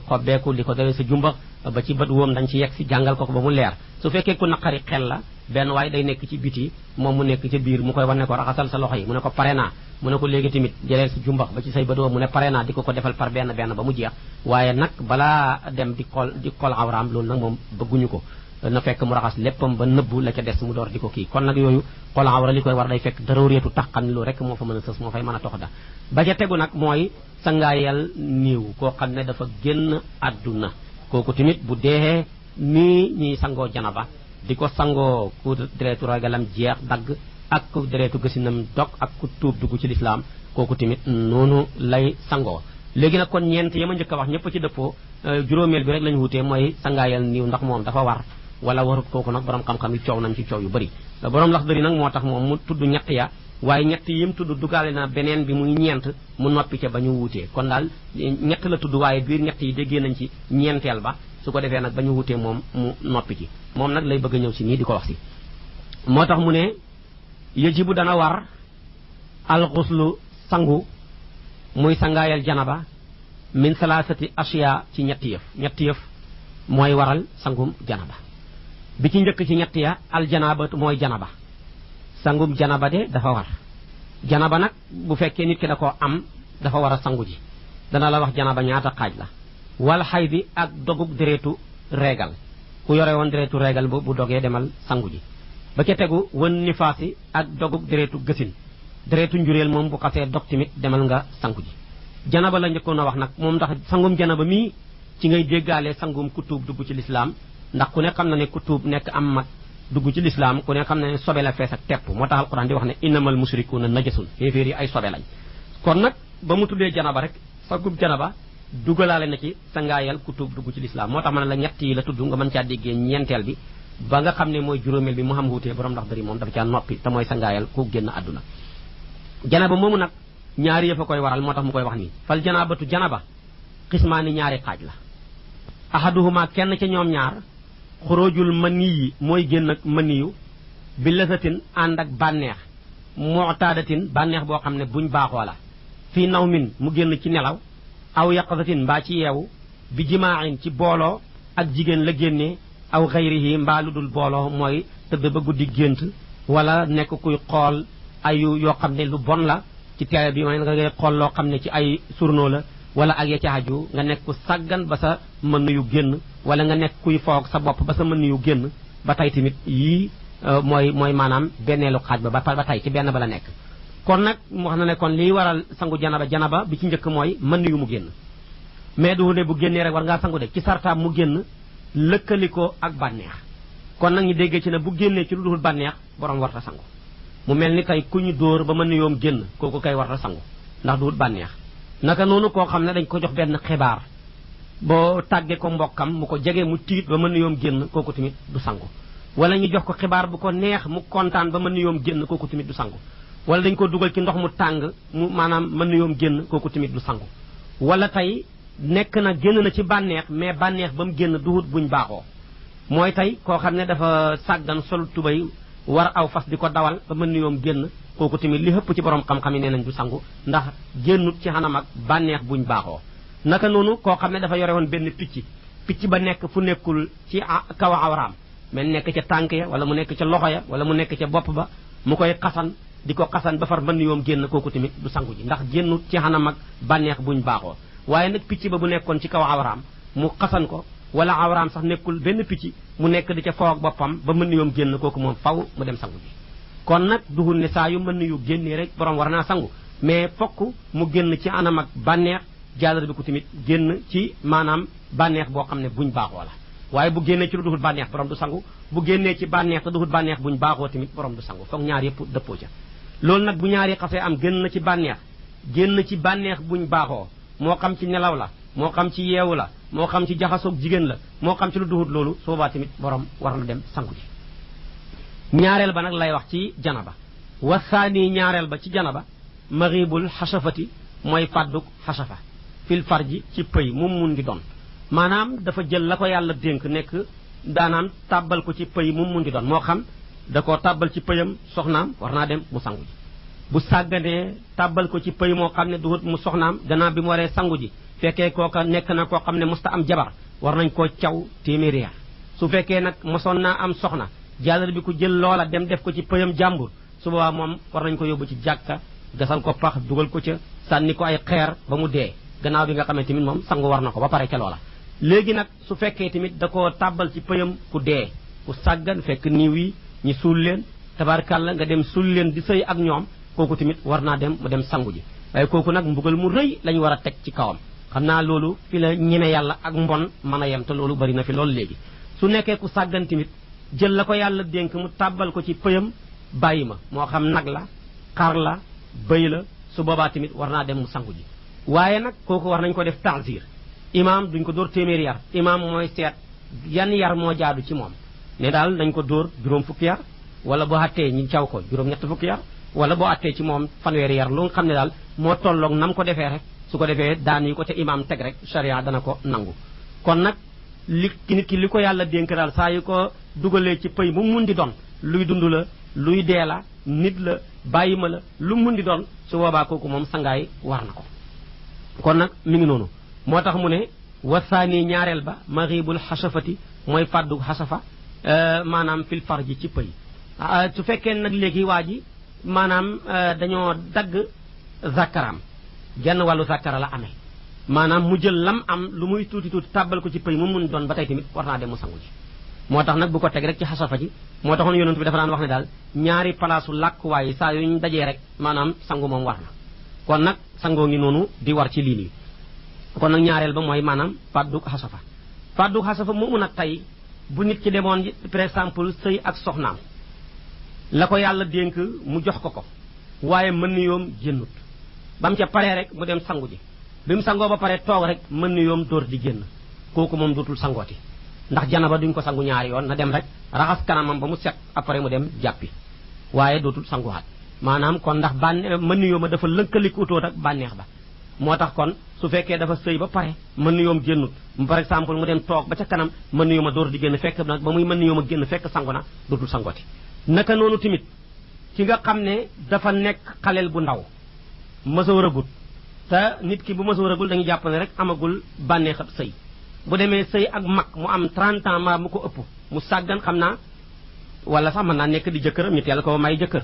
xobbeeku li ko dalee sa jumbax ba ci bët woom dañ ci yegg si jàngal ko ba mu leer su fekkee ku naqari xel la benn waaye day nekk ci biti moom mu nekk ca biir mu koy wan ne ko raxasal sa loxo yi mu ne ko pare naa mu ne ko léegi tamit jëleel sa jumbax ba ci say bët woom mu ne pare naa di ko defal par benn ba mu jeex waaye nag balaa dem di xool awraam loolu nag moom bëgguñu ko na fekk mu raxas léppam ba nëbbu la ca des mu door di ko kii kon nag yooyu xool awra li koy war day fekk daroreetu tax xam ne lu rek moo fa mën a sës moo fay mën a tox da ba ca tegu nag mooy sangaayal niiw koo xam ne dafa génn àdduna kooku tamit bu deexee nii ñuy sangoo janaba di ko sangoo ku deretu ragalam jeex dagg ak ku deretu gësinam dog ak ku tuub dugg ci lislaam kooku tamit noonu lay sangoo léegi nag kon ñeent ya ma njëkk a wax ñëpp ci dëppoo juróomeel bi rek lañu wutee mooy sangaayal niiw ndax moom dafa war wala warut kooku nag borom xam-xam yi coow nañ ci coow yu bëri borom Laxdari nag moo tax moom mu tudd ñett ya waaye ñett yi mu tudd dugaale na beneen bi muy ñeent mu noppi ca ba ñu wuutee kon daal ñett la tudd waaye biir ñett yi déggee nañ ci ñeenteel ba su ko defee nag ba ñu wutee moom mu noppi ci moom nag lay bëgg a ñëw si nii di ko wax si moo tax mu ne yajibu dana war alxuslu sangu muy sangaayal janaba min salaasati asiya ci ñetti yëf mooy waral sangum janaba bi ci njëkk ci ñett ya aljanaba mooy janaba sangum janaba de dafa war janaba nag bu fekkee nit ki da koo am dafa war a sangu ji dana la wax janaba ñaata xaaj la wal xay bi ak dogug deretu reegal ku yore woon deretu reegal bu dogee demal sangu ji ba ca tegu wan nifaasi ak dogug deretu gësin deretu njuréel moom bu xasee dog tamit demal nga sangu ji janaba la njëkkoon a wax nag moom ndax sangum janaba mii ci ngay déggaale sangum ku tuub dugg ci lislaam ndax ku ne xam na ne ku tuub nekk am mag dugg ci lislaam ku ne xam na ne sobe la fees ak tepp moo tax alquran di wax ne innamal musrikuuna najasun xéeféer yi ay sobe lañ kon nag ba mu tuddee janaba rek sangum janaba dugalaale na ci sangaayal ku tuub dugg ci lislaam moo tax ma ne la ñett yi la tudd nga mën caa déggee ñeenteel bi ba nga xam ne mooy juróomeel bi mu xam wuutee borom ndax dari moom dafa caa noppi te mooy sangaayal ku génn àdduna janaba moomu nag ñaari yëf a koy waral moo tax mu koy wax nii fal janabatu janaba xismaani ñaari xaaj la ahaduhuma kenn ca ñoom ñaar xurujul maniyi mooy génn ak maniyu bi lasatin ànd ak bànneex mu'tadatin bànneex boo xam ne buñ baaxoo la fii nawmin mu génn ci nelaw aw yaqazatin mbaa ci yeewu bi jimaain ci booloo ak jigéen la génnee aw xayrihi mbaa lu dul booloo mooy tëdd ba guddi gént wala nekk kuy xool ayu yoo xam ne lu bon la ci télé bi may nga ngay xool loo xam ne ci ay journaux la wala ak ya ca aju nga nekk ku sàggan ba sa mën yu génn wala nga nekk kuy foog sa bopp ba sa mën yu génn ba tey tamit yii mooy maanaam benneelu xaaj ba tey ci benn ba la nekk kon nag wax na ne kon liy waral sangu janaba bi ci njëkk mooy mën yu mu génn mais du ne bu génnee rek war ngaa sangu de ci sartaam mu génn lëkkalikoo ak bànneex kon nag ñu déggee ci ne bu génnee ci lu dul bànneex borom warta sangu mu mel ni tey ku ñu dóor ba mën yoom génn kooku kay warta sangu ndax du bànneex naka noonu koo xam ne dañ ko jox benn xibaar boo tàggee ko mbokkam mu ko jege mu tiit ba mën yoom génn kooku tamit du sangu wala ñu jox ko xibaar bu ko neex mu kontaan ba mën yoom génn kooku tamit du sangu wala dañ ko dugal ci ndox mu tàng mu maanaam mën yoom génn kooku tamit du sangu wala tey nekk na génn na ci bànneex mais bànneex ba mu génn duhut buñ baaxoo mooy tey koo xam ne dafa sàggan sol tubay war aw fas di ko dawal ba mën yoom génn kooku tamit li hëpp ci borom xam-xam yi nee nañ du sangu ndax génnut ci xanam ak bànneex buñ baaxoo naka noonu koo xam ne dafa yore woon benn picc ba nekk fu nekkul ci kaw awraam mais nekk ca tànk ya wala mu nekk ca loxo ya wala mu nekk ca bopp ba mu koy xasan di ko xasan ba far mën yoom génn kooku tamit du sangu ji ndax génnut ci xanam ak bànneex buñ baaxoo waaye nag picc ba bu nekkoon ci kaw awraam mu xasan ko wala awraam sax nekkul benn picc mu nekk di ca foog boppam ba mën yoom génn kooku moom faw mu dem sangu ji kon nag duhul ne saa yu mën yu génnee rek borom war naa sangu mais fokk mu génn ci anam ak bànneex jàllale bi ko tamit génn ci maanaam bànneex boo xam ne buñ baaxoo la waaye bu génnee ci lu duhul bànneex borom du sangu bu génnee ci bànneex te duhul bànneex buñ baaxoo tamit borom du sangu foog ñaar yëpp dëppoo ca loolu nag bu ñaari xasee am génn na ci bànneex génn ci bànneex buñ baaxoo moo xam ci nelaw la moo xam ci yeewu la moo xam ci jaxasoog jigéen la moo xam ci lu duhut loolu su boobaa tamit borom war na dem sangu ji ñaareel ba nag lay wax ci janaba wasaani ñaareel ba ci janaba maribul xasafati mooy fàdduk xasafa fil farji ci pëy moom mun ngi doon maanaam dafa jël la ko yàlla dénk nekk daanaam tàbbal ko ci pëy moom mun ngi doon moo xam da koo tàbbal ci pëyam soxnaam war naa dem mu sangu ji bu sàgganee tàbbal ko ci pëy moo xam ne duhut mu soxnaam gannaaw bi mu waree sangu ji fekkee kooka nekk na koo xam ne musta am jabar war nañ koo caw téeméeri yar su fekkee nag mosoon naa am soxna jàllale bi ku jël loola dem def ko ci pëyam jàmbur su boobaa moom war nañ ko yóbbu ci jàkka gasal ko pax dugal ko ca sànni ko ay xeer ba mu dee gannaaw bi nga xamante tamit moom sangu war na ko ba pare ca loola léegi nag su fekkee tamit da koo tàbbal ci pëyam ku dee ku sàggan fekk niiw yi ñi suul leen tabarkàlla nga dem suul leen di sëy ak ñoom kooku tamit war naa dem mu dem sangu ji waaye kooku nag mbugal mu rëy lañ war a teg ci kawam xam naa loolu fi la ñeme yàlla ak mbon mën a yem te loolu bari na fi loolu léegi su nekkee ku sàggan tamit jël la ko yàlla dénk mu tàbbal ko ci pëyam bàyyi ma moo xam nag la xar la bëy la su boobaa tamit war naa dem mu sangu ji waaye nag kooku war nañ ko def ta'zir imaam duñ ko dóor téeméeri yar imaam mooy seet yan yar moo jaadu ci moom ne daal dañ ko dóor juróom fukki yar wala boo attee ñi caw ko juróom ñett fukki yar wala boo attee ci moom fanweeri yar lu nga xam ne daal moo tolloog nam ko defee rek su ko defee daan yi ko te imaam teg rek sharia dana ko nangu kon nag li nit ki li ko yàlla dénk daal saa yu ko dugalee ci pëy mu mun di doon luy dund la luy dee la nit la bàyyi ma la lu mun di doon su boobaa kooku moom sangaay war na ko kon nag mi ngi noonu moo tax mu ne wasaani ñaareel ba maribul xasafati mooy fàddu xasafa maanaam fil farji ci pëy su fekkee nag léegi waa ji maanaam dañoo dagg zakaraam genn wàllu zakara la amee maanaam mu jël lam am lu muy tuuti tuuti tàbbal ko ci pëy mu mun doon ba tey tamit war naa dem mu sangu ji moo tax nag bu ko teg rek ci xasafa ji moo taxoon yonent bi dafa daan wax ne daal ñaari palaasu làkkuwaay saa yu ñu dajee rek maanaam sangu moom war na kon nag sangoo ngi noonu di war ci lii nii kon nag ñaareel ba mooy maanaam fàdduk xasafa moomu nag tey bu nit ki demoon par exemple sëy ak soxnaam la ko yàlla dénk mu jox ko waaye mën ni yoom génnut ba mu ca paree rek mu dem sangu ji bi mu sangoo ba pare toog rek mën ni yoom dóor di génn kooku moom dootul sangooti ndax janaba duñ ko sangu ñaari yoon na dem rek raxas kanamam ba mu set après mu dem jàppi waaye dootul sanguwaat maanaam kon ndax mën ni yoom a dafa lënkalikuutoot ak bànneex ba moo tax kon su fekkee dafa sëy ba pare mën ni yoom génnut par exemple mu dem toog ba ca kanam mën ni yoom a dóor di génn fekk nag ba muy mën ni yoom a génn fekk sangu na dootul sangooti naka noonu tamit ki nga xam ne dafa nekk xaleel bu ndaw mësoo rëgut te nit ki bu mësoo rëgul dañuy jàpp ne rek amagul bànneexab sëy bu demee sëy ak mag mu am 30 ans ma mu ko ëpp mu sàggan xam naa wala sax mën naa nekk di jëkkëram nit yàlla ko may jëkkër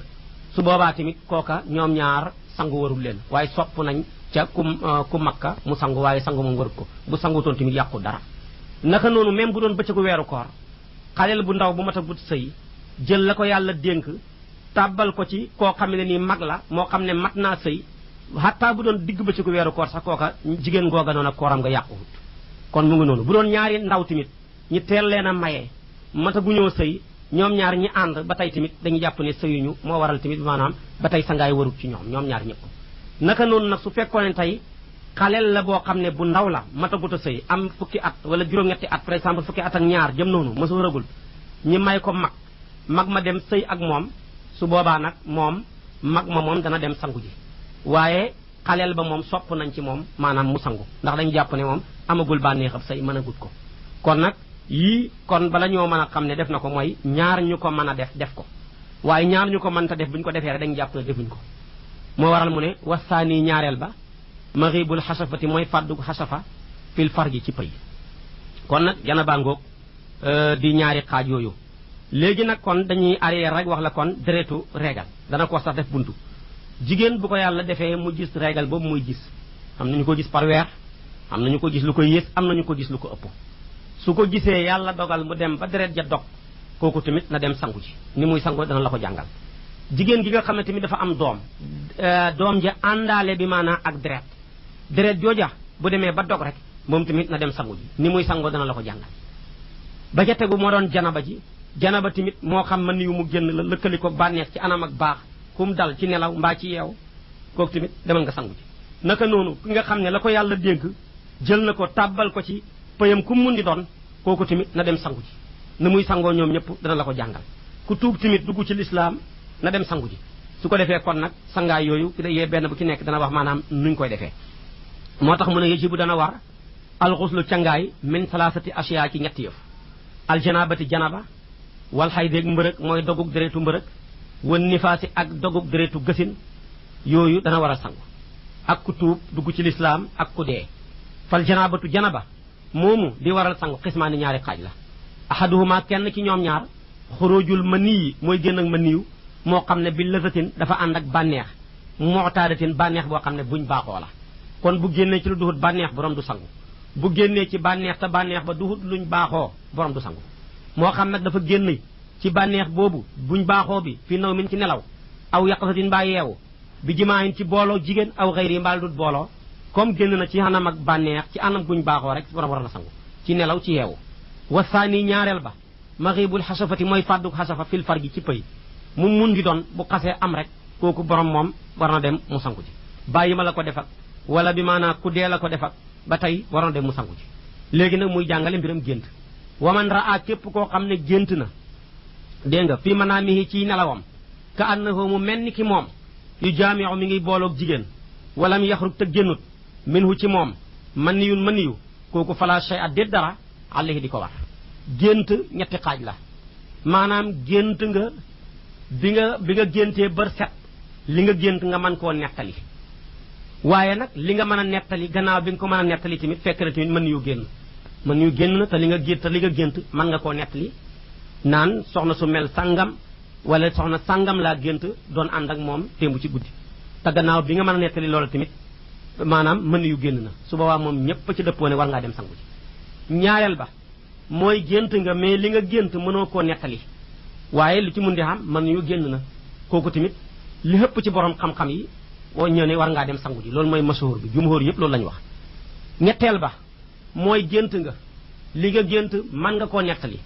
su boobaa tamit kooka ñoom ñaar sangu warul leen waaye sopp nañ ca ku makka mu sangu waaye sangu moom warut ko bu sangutoon tamit yàqu dara naka noonu même bu doon bëccëgu weeru koor xaleel bu ndaw bu mat a gut sëy jël la ko yàlla dénk tàbbal ko ci koo xam ne nii mag la moo xam ne mat naa sëy xataa bu doon digg bëccëgu weeru koor sax kooka jigéen googa noonu ak kooram nga yàquwut kon mu ngi noonu bu doon ñaari ndaw tamit ñi teel leen a maye mata gu ñoo sëy ñoom ñaar ñi ànd ba tey tamit dañuy jàpp ne sëyuñu moo waral tamit maanaam ba tey sangaay warut ci ñoom ñaar ñëpp naka noonu nag su fekkoon ne tey xaleel la boo xam ne bu ndaw la matagut a sëy am fukki at wala juróom-ñetti at par exemple fukki at ak ñaar jëm noonu mësoo rëgul ñi may ko mag ma dem sëy ak moom su boobaa nag moom mag ma moom dana dem sangu ji waaye xaleel ba moom sopp nañ ci moom maanaam mu sangu ndax dañu jàpp ne moom amagul bànneexam sëy mën a gut ko kon nag yii kon bala ñoo mën a xam ne def na ko mooy ñaar ñu ko mën a def ko waaye ñaar ñu ko mën ta def bu ñu ko defee rek dañu jàpp ne defuñ ko moo waral mu ne wasaani ñaareel ba maribul xasafati mooy fàddug xasafa fil farji ci pëy kon nag janaba ngoog di ñaari xaaj yooyu léegi nag kon dañuy arrière rek wax la kon deretu régal dana ko sax def buntu jigéen bu ko yàlla defee mu gis régal boobu muy gis am nañu ko gis par weer am nañu ko gis lu ko yées am nañu ko gis lu ko ëpp su ko gisee yàlla dogal mu dem ba deret ja dog kooku tamit na dem sangu ji ni muy sangu dana la ko jàngal jigéen gi nga xam ne tamit dafa am doom ja àndaale bi maanaa ak deret jooja bu demee ba dog rek moom tamit na dem sangu ji ni muy sangoo dana la ko jàngal ba ca tegu moo doon janaba tamit moo xam mën yu mu génn la lëkkali ko bànneex ci anam ak baax kum dal ci nelaw mbaa ci yeew kooku tamit demal nga sangu ji naka noonu ki nga xam ne la ko yàlla dénk jël na ko tàbbal ko ci pëyam ku mun di doon kooku tamit na dem sangu ji na muy sangoo ñoom ñëpp dana la ko jàngal ku tuub tamit dugg ci lislaam na dem sangu ji su ko defee kon nag sangaay yooyu yee benn bu ci nekk dana wax maanaam nuñ koy defee moo tax mu ne yajibu dana war alxuslu cangaay min salaasati asiya ci ñetti yëf aljanabati janaba wal xaydéeg mbërëg mooy dogug deretu mbërëg wan nifaasi ak dogug deretu gësin yooyu dana war a sangu ak ku tuub dugg ci lislaam ak ku dee fal janabatu janaba moomu di waral sangu xismaani ñaari xaaj la ahaduhuma kenn ci ñoom ñaar xurujul maniyi mooy génn ak maniyu moo xam ne bi lësatin dafa ànd ak bànneex mootaadatin bànneex boo xam ne buñ baaxoo la kon bu génnee ci lu duhut bànneex borom du sangu bu génnee ci bànneex te bànneex ba duhut luñ baaxoo borom du sangu moo xam nag dafa génn ci bànneex boobu buñ baaxoo bi fi naw min ci nelaw aw yaqasatin mbaa yeewu bi jimaayin ci booloo jigéen aw xëyri mbaal dut booloo comme génn na ci anam ak bànneex ci anam guñ baaxoo rek war na sangu ci nelaw ci yeewu wasaani ñaareel ba maxibul xasafati mooy fàdduk xasafa fil far gi ci pëy mu mun di doon bu xasee am rek kooku borom moom war na dem mu sangu ji bàyyi ma la ko defak wala bi maanaa ku dee la ko defak ba tey war na dem mu sangu ji léegi nag muy jàngale mbiram gént waman raa képp koo xam ne gént na dégg nga fii manaamihi ciy nelawam ka annahu mu mel ni ki moom yu jaamiu mi ngi booloog jigéen walam yaxrug te génnut minhu ci moom man niyu kooku fala shay a déet dara alayhi di ko war gént ñetti xaaj la maanaam gént nga bi nga géntee bër set li nga gént nga mën koo nettali waaye nag li nga mën a nettali gannaaw bi nga ko mën a nettali tamit fekk na tamit mën yu génn na te li nga gént mën nga koo nettali naan soxna su mel sangam wala soxna sangam laa gént doon ànd ak moom témbu ci guddi te gannaaw bi nga mën a nettali loolu tamit maanaam mën yu génn na su boobaa moom ñépp ci dëppoo ne war ngaa dem sangu ci ñaareel ba mooy gént nga mais li nga gént mënoo koo nettali waaye lu ci mun di xam mën yu génn na kooku tamit li ëpp ci borom xam-xam yi oo ñëw ne war ngaa dem sangu ji loolu mooy mashhur bi jumhur yëpp loolu la ñu wax ñetteel ba mooy gént nga li nga gént mën nga koo nettali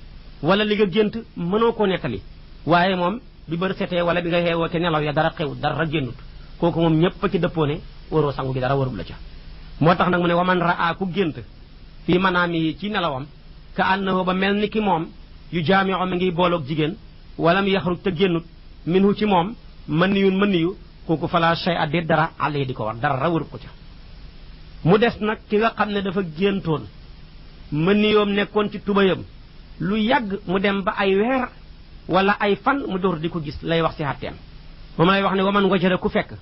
wala li nga gént mënoo koo nettali waaye moom bi bër setee wala bi nga xeewoo te nelaw ya dara xew dara génnut kooku moom ñépp ci dëppoo ne waroo sangu gi dara warul la ca moo tax nag mu ne waman raa ku gént fii manaami ci nelawam ka annahu ba mel ni ki moom yu jaamiu mi ngi booloog jigéen walam yaxruj te génnut minhu ci moom mën niyu kooku fala shay a déet dara àll di ko war dara warul ko ca mu des nag ki nga xam ne dafa géntoon mën niyoom nekkoon ci tubayam lu yàgg mu dem ba ay weer wala ay fan mu door di ko gis lay wax ci xatteem moom lay wax ne waman wajara ku fekk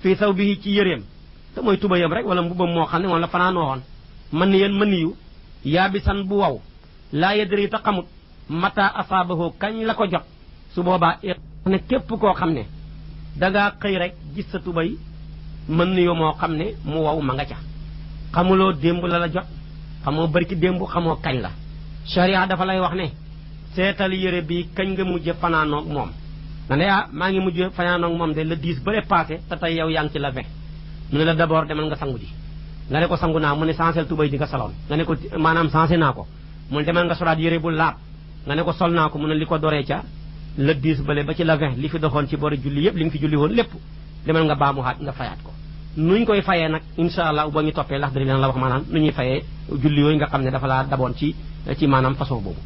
fii saw bi ci yëreem te mooy tubayam rek wala mbubam moo xam ne moom la fanaanoo woon mën niyu yaabisan bu waw laa yadri ta xamut mata asaabahu kañ la ko jot su boobaa ne képp koo xam ne dangaa xëy rek gis sa tubay mën niyu moo xam ne mu waw ma nga ca xamuloo démb la jot xamoo barki démb xamoo kañ la sharia dafa lay wax ne seetal yére bi kañ nga mujj fanaanoog moom nga ne maa ngi mujj fanaanoog moom de le 10 ba le passé te tey yow yaa ngi ci la 20 mu ne la d'abord demal nga sangu ji nga ne ko sangu naa mu ne sansel tubay di nga soloon nga ne ko maanaam sansé naa ko mu ne demal nga solaat yére bu laab nga ne ko sol naa ko mu ne li ko doree ca le 10 bale ba ci la 20 li fi doxoon ci boori julli yëpp li nga fi julli woon lépp demal nga baamuwaat nga fayaat ko nuñ koy fayee nag insha allah boo ñu toppee lax dari dana la wax maanaam nu ñuy fayee julli yooyu nga xam ne dafa laa daboon ci maanaam façon boobu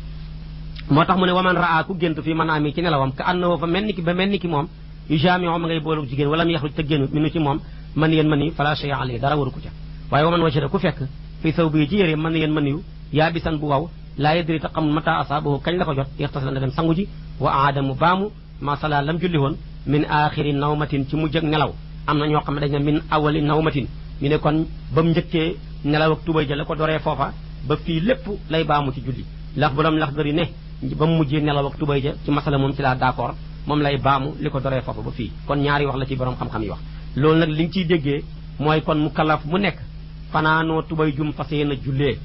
moo tax mu ne waman raa ku gént fii mën a ami ci nelawam ka annahu fa mel ni ki moom yu jaamiu ma ngay boolu jigéen wala mu yaxruj te génnut minu ci moom man yéen mën yi fala shay alayhi dara waru ko ca waaye waman wajada ku fekk fii saw bii ci yére mën yu yaa bisan bu waw laa yadri te xamul mata asaabahu kañ la ko jot ixtasala na dem sangu ji wa aadamu baamu ma sala lam julli woon min axiri nawmatin ci mujj ak nelaw am na ñoo xam ne dañ ne min awali nawmatin ñu ne kon ba mu njëkkee nelaw ak tubay ja la ko doree foofa ba fii lépp lay baamu ci julli ndax borom lax dari ne ba mu mujjee nelaw ak tubay ja ci masala moom ci laa d'accord moom lay baamu li ko doree foofa ba fii kon ñaari wax la ci borom xam-xam yi wax loolu nag li nga ciy déggee mooy kon mu kalaf mu nekk fanaanoo tubay jum fas yéene jullee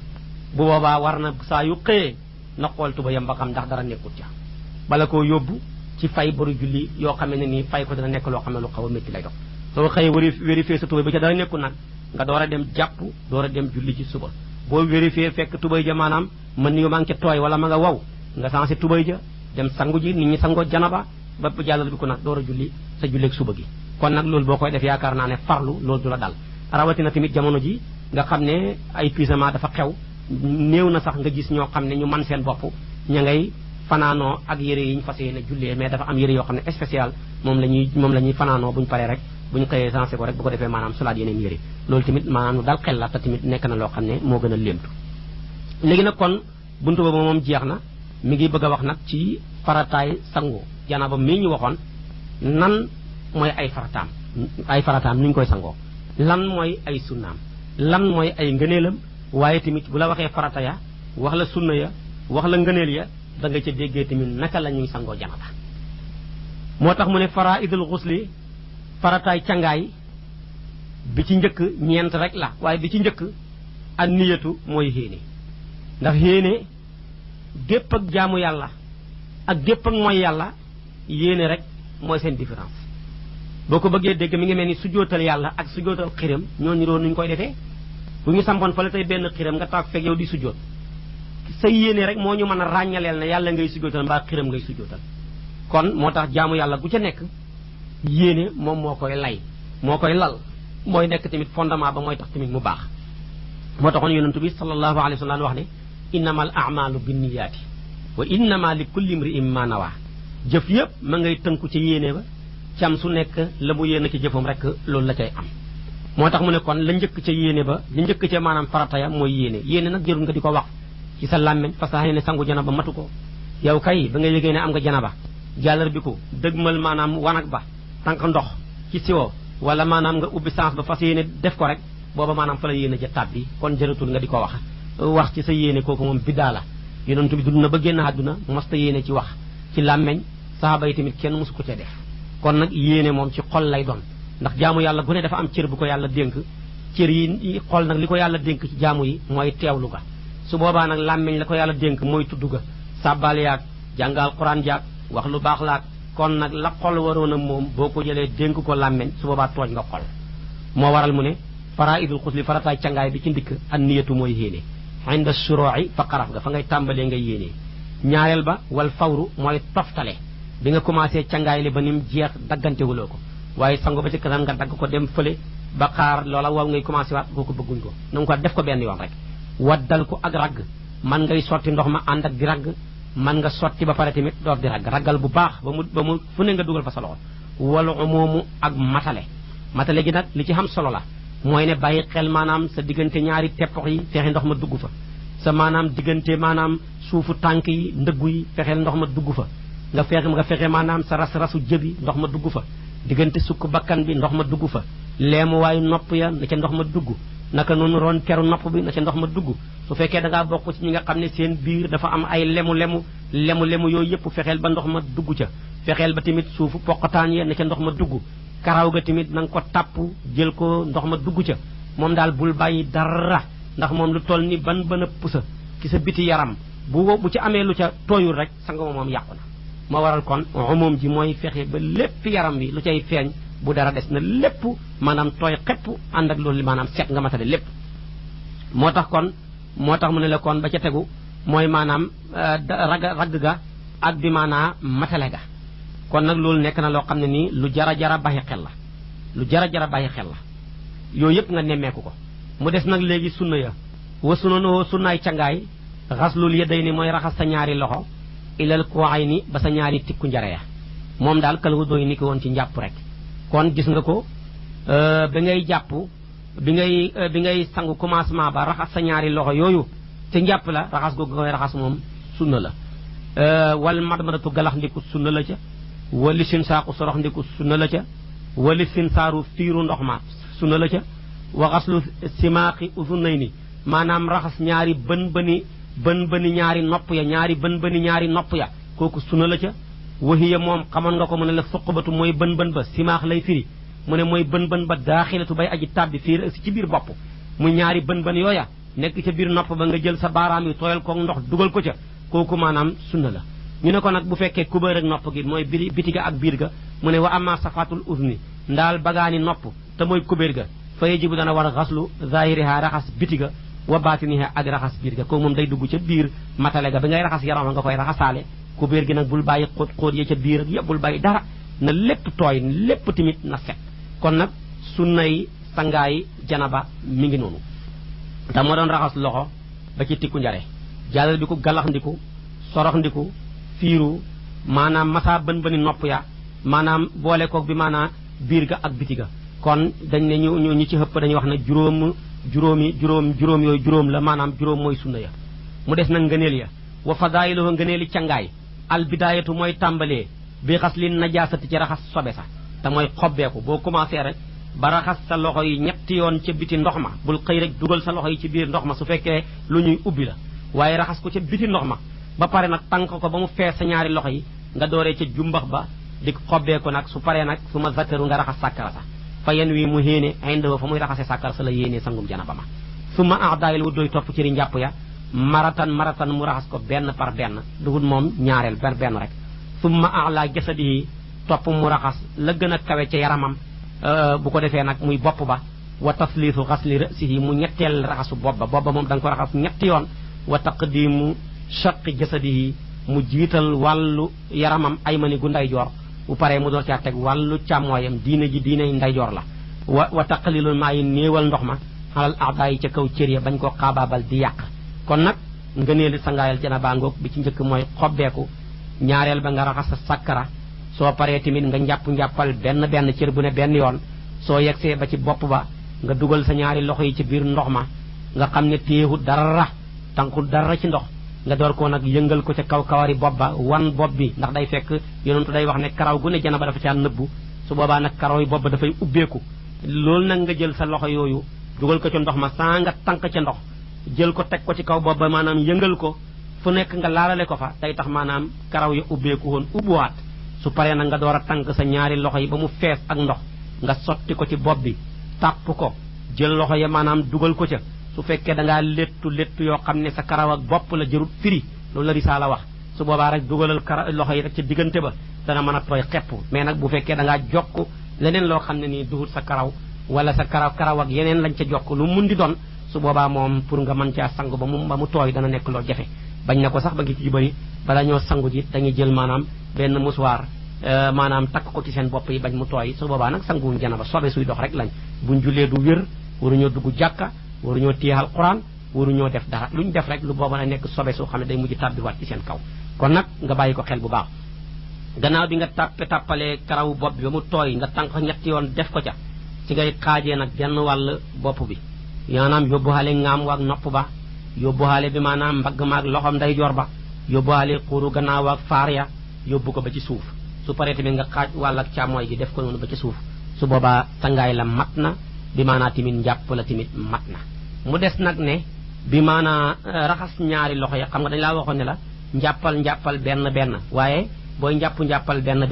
bu boobaa war na saa yu xëyee na xool tubayam ba xam ndax dara nekkut ca bala koo yóbbu ci fay boru julli yoo xam ne nii fay ko dina nekk loo xam ne lu xaw a métti lay dox soo xëyee vérifier sa tubay ba ca dara nekkul nag nga door a dem jàpp door a dem julli ci suba boo vérifier fekk tubay ja maanaam mën ni maa ngi tooy wala ma nga waw nga sensé tubay ja dem sangu ji nit ñi sangoo janaba ba jàllal bi ko nag door a julli sa julleeg suba gi kon nag loolu boo koy def yaakaar naa ne farlu loolu du la dal rawatina tamit jamono ji nga xam ne ay puisamment dafa xew néew na sax nga gis ñoo xam ne ñu man seen bopp ña ngay fanaanoo ak yére yi ñu fas yéene jullee mais dafa am yére yoo xam ne spécial moom la ñuy fanaanoo buñu paree rek buñu xëyee sensé ko rek bu ko defee maanaam solaat yeneen yére loolu tamit maanaam lu dal xel la te tamit nekk na loo xam ne moo gën a léemtu léegi nag kon buntu boobu moom jeex na mi ngi bëgg a wax nag ci farataay sangu janaba mii ñu waxoon nan mooy ay farataam nu ñu koy sangoo lan mooy ay sunnaam lan mooy ay ngëneelam waaye tamit bu la waxee farata ya wax la sunna ya wax la ngëneel ya da nga ca déggee tamit naka la ñuy sangoo janaba moo tax mu ne faraidul xusli farataay cangaay bi ci njëkk ñeent rek la waaye bi ci njëkk an niyatu mooy xéene ndax xéene gépp ak jaamu yàlla ak gépp ak mooy yàlla yéene rek mooy seen différence boo ko bëggee dégg mi ngi mel ni sujjóotal yàlla ak sujjóotal xiram ñoo niroo nuñ koy defee bu ñu sampoon fa la tey benn xiram nga taag fekk yow di sujjóot sa yéene rek moo ñu mën a ràññaleel ne yàlla ngay sujjóotal mbaa xiram ngay sujjóotal kon moo tax jaamu yàlla gu ca nekk yéene moom moo koy lay moo koy lal mooy nekk tamit fondement ba mooy tax tamit mu baax moo taxoon yonentu bi sallallahu alayhi wa sallam wax ne innamal a'malu binniyaati wa innama li kulli imri'in ma nawa jëf yëpp ma ngay tënku ci yéene ba cam su nekk la mu yéene ci jëfam rek loolu la cay am moo tax mu ne kon la njëkk ca yéene ba la njëkk ca maanaam farata ya mooy yéene nag jërul nga di ko wax ci sa làmmeñ parce que ne sangu janaba matu ko yow kay ba nga yëgee ne am nga janaba jàllar bi ko dëgmal maanaam wanag ba tànk ndox ci siwo wala maanaam nga ubbi sens ba fas yéene def ko rek booba maanaam fa la yéene ja tàbbi kon jëratul nga di ko wax ci sa yéene kooku moom biddaa la yonent bi dund na ba génn àdduna masta yéene ci wax ci làmmeñ sahaaba yi tamit kenn mosu ko ca def kon nag yéene moom ci xol lay doon ndax jaamu yàlla gu ne dafa am cër bu ko yàlla dénk cër yi xol nag li ko yàlla dénk ci jaamu yi mooy teewlu ga su boobaa nag làmmeñ la ko yàlla dénk mooy tudd ga sàbbaal yaag jàngal quran jaag wax lu baax laag kon nag la xol waroon a moom boo ko jëlee dénk ko làmmeñ su boobaa tooj nga xol moo waral mu ne faraidul xusli farataay cangaay bi ci ndikk an niyatu mooy yéene inda shuru'i fa xaraf ga fa ngay tàmbalee nga yéene ñaareel ba wal fawru mooy toftale bi nga commencé cangaay li ba nim jeex daggantewuloo ko waaye sango ba ci kanam nga dagg ko dem fële ba xaar loola waaw ngay commencé waat boo ko bëgguñ ko na nga ko def ko benn yoon rek waddal ko ak ragg man ngay sotti ndox ma ànd ak di ragg man nga sotti ba pare tamit door di ragg raggal bu baax ba mu fu ne nga dugal fa sa loxo wala umoomu ak matale gi nag li ci xam solo la mooy ne bàyyi xel maanaam sa diggante ñaari teppox yi fexe ndox ma dugg fa sa maanaam diggante maanaam suufu tànk yi ndëggu yi fexeel ndox ma dugg fa nga fexe maanaam sa rasu jëbi ndox ma dugg fa diggante sukk bakkan bi ndox ma dugg fa leemu waayu nopp ya na ca ndox ma dugg naka noonu ron keru nopp bi na ca ndox ma dugg su fekkee da ngaa bokk ci ñi nga xam ne seen biir dafa am ay lemu yooyu yëpp fexeel ba ndox ma dugg ca fexeel ba tamit suufu poqataan ya na ca ndox ma dugg karaw ga tamit na nga ko tàpp jël ko ndox ma dugg ca moom daal bul bàyyi dara ndax moom lu toll ni ban a pusa ci sa biti yaram bu ci amee lu ca tooyul rek sa nga moom yàqu na ma waral kon moom ji mooy fexe ba lépp yaram wi lu cay feeñ bu dara des na lépp maanaam tooy xepp ànd ak loolu maanaam set nga matale lépp moo tax mu ne la kon ba ca tegu mooy maanaam ragg ga ak bi maanaa matale ga kon nag loolu nekk na loo xam ne nii lu jara bàyyi xel la yooyu yëpp nga nemmeeku ko mu des nag léegi sunna ya wa sunnaay cangaay xaslul yaday ni mooy raxas sa ñaari loxo ilal kuwayni ba sa ñaari tikku njare ya moom daal kal wu doy ni ko woon ci njàpp rek kon gis nga ko bi ngay jàpp bi ngay sangu commencement ba raxas sa ñaari loxo yooyu te njàpp la raxas googu koy raxas moom sunna la wal madmadatu galax ndiku sunna la ca wali sin saaku sorox ndiku sunna la ca wali sin saaru fiiru ndox ma sunna la ca waxaslu simaaxi usunayni maanaam raxas ñaari bën ñaari nopp ya kooku sunna la ca wahiya moom xamoon nga ko mu ne la suqbatu mooy bën ba simaax lay firi mu ne mooy bën ba daaxilatu bay aji tàbbi fii ci biir bopp mu ñaari bën yooya nekk ca biir nopp ba nga jël sa baaraam yi tooyal ko ndox dugal ko ca kooku maanaam sunna la ñu ne ko nag bu fekkee kubéer ak nopp gi mooy biti ga ak biir ga mu ne wa amma safatul uzni ndaal bagaani nopp te mooy kubéer ga fa yajibu dana war a xaslu zahiriha raxas biti ga wa batiniha ak raxas biir ga kooku moom day dugg ca biir matale ga bi ngay raxas yaram nga koy raxasaale kubéer gi nag bul bàyyi xóot ya ca biir ak yëpp bul bàyyi dara na lépp tooy lépp tamit na set kon nag sunnay sangaay janaba mi ngi noonu te moo doon raxas loxo ba ci tikku njare jàllal bi ko galax ndiku sorox ndiku fiiru maanaam masa bën nopp ya maanaam boole koog bi maanaam biir ga ak biti ga kon dañ ne ñu ci xëpp dañuy wax ne juróom yooyu juróom la maanaam juróom mooy sunna ya mu des nag ngëneel ya wa fadailuhu ngëneeli cangaay al bidayatu mooy tàmbalee bi xas li najaasati ci raxas sobe sa te mooy xobbeeku boo commencé rek ba raxas sa loxo yi ñetti yoon ca biti ndox ma bul xëy rek dugal sa loxo yi ci biir ndox ma su fekkee lu ñuy ubbi la waaye raxas ko ca biti ndox ma ba pare nag tànk ko ba mu fees sa ñaari loxo yi nga dooree ca jumbax ba di xobbeeku nag su paree nag su ma zakaru nga raxas sàkkara sa fa yen wi mu héene indoo fa muy raxase sàkkara sa la yéenee sangum janaba ma su ma aadaayil wu doy topp ci ri njàpp ya maratan mu raxas ko benn par benn dugut moom ñaareel benn rek summa ala jasadihi topp mu raxas la gën a kawe ca yaramam bu ko defee nag muy bopp ba wa tasliisu xasli rasihi mu ñetteel raxasu bopp ba moom da nga ko raxas ñetti yoon wa taqdimu shaqi jasadihi mu jiital wàllu yaramam ay mani gu ndeyjoor bu paree mu door caa teg wàllu càmmooyam diine ji diine ndeyjoor la wa taqlilul maa yi néewal ndox ma xalal aada yi ca kaw cër ya bañ koo xaabaabal di yàq kon nag nga neeli sangaayal janaba ngoog bi ci njëkk mooy xobbeeku ñaareel ba nga raxas sa sakkara soo paree tamit nga njàppal benn cër bu ne benn yoon soo yegsee ba ci bopp ba nga dugal sa ñaari loxo yi ci biir ndox ma nga xam ne téexut dara tànqut dara ci ndox nga door koo nag yëngal ko ca kaw kawari bopp ba wan bopp bi ndax day fekk yonentu day wax ne karaw gu ne janaba dafa caa nëbbu su boobaa nag karaw yi bopp ba dafay ubbeeku loolu nag nga jël sa loxo yooyu dugal ko ca ndox ma saa nga tànk ca ndox jël ko teg ko ci kaw bopp ba maanaam yëngal ko fu nekk nga laalale ko fa day tax maanaam karaw ya ubbeeku woon ubbuwaat su paree nag nga door a tànk sa ñaari loxo yi ba mu fees ak ndox nga sotti ko ci bopp bi tàpp ko jël loxo ya maanaam dugal ko ca su fekkee da ngaa léttu yoo xam ne sa karaw ak bopp la jërut firi loolu la risaala wax su boobaa rek dugalal loxo yi rek ca diggante ba dana mën a tooy xepp mais nag bu fekkee da ngaa jokk leneen loo xam ne nii duhut sa karaw wala sa karaw ak yeneen lañ ca jokk lu mun di doon su boobaa moom pour nga mën caa sangu ba mu tooy dana nekk loo jafe bañ na ko sax ba ngi ci bëri bala ñoo sangu ji dañuy jël maanaam benn musuwaar maanaam takk ko ci seen bopp yi bañ mu tooy su boobaa nag sanguwuñ janaba sobe suy dox rek lañ buñ jullee du wér waruñoo dugg jàkka waruñoo téyal Alxuraan waruñoo def dara lu ñu def rek lu booba na nekk sobe soo xam ne day mujj tàbbiwaat ci seen kaw kon nag nga bàyyi ko xel bu baax gannaaw bi nga tàppalee karaw bopp bi ba mu tooy nga tànq ñetti yoon def ko ca ci ngay xaajee nag genn wàll bopp bi maanaam yóbbuwaale ngaam waag nopp ba yóbbuwaale bi maanaam mbagg maag loxom ndeyjoor ba yóbbuwaale xuuru gannaaw waag faar ya yóbbu ko ba ci suuf su paree tamit nga xaaj wàll ak càmmooy gi def ko noonu ba ci suuf su boobaa sangaay la mat na bi maanaa tamit njàpp la tamit mat na mu des nag ne bi maanaa raxas ñaari loxo ya xam nga dañ laa waxoon ne la njàppal benn waaye booy njàppal benn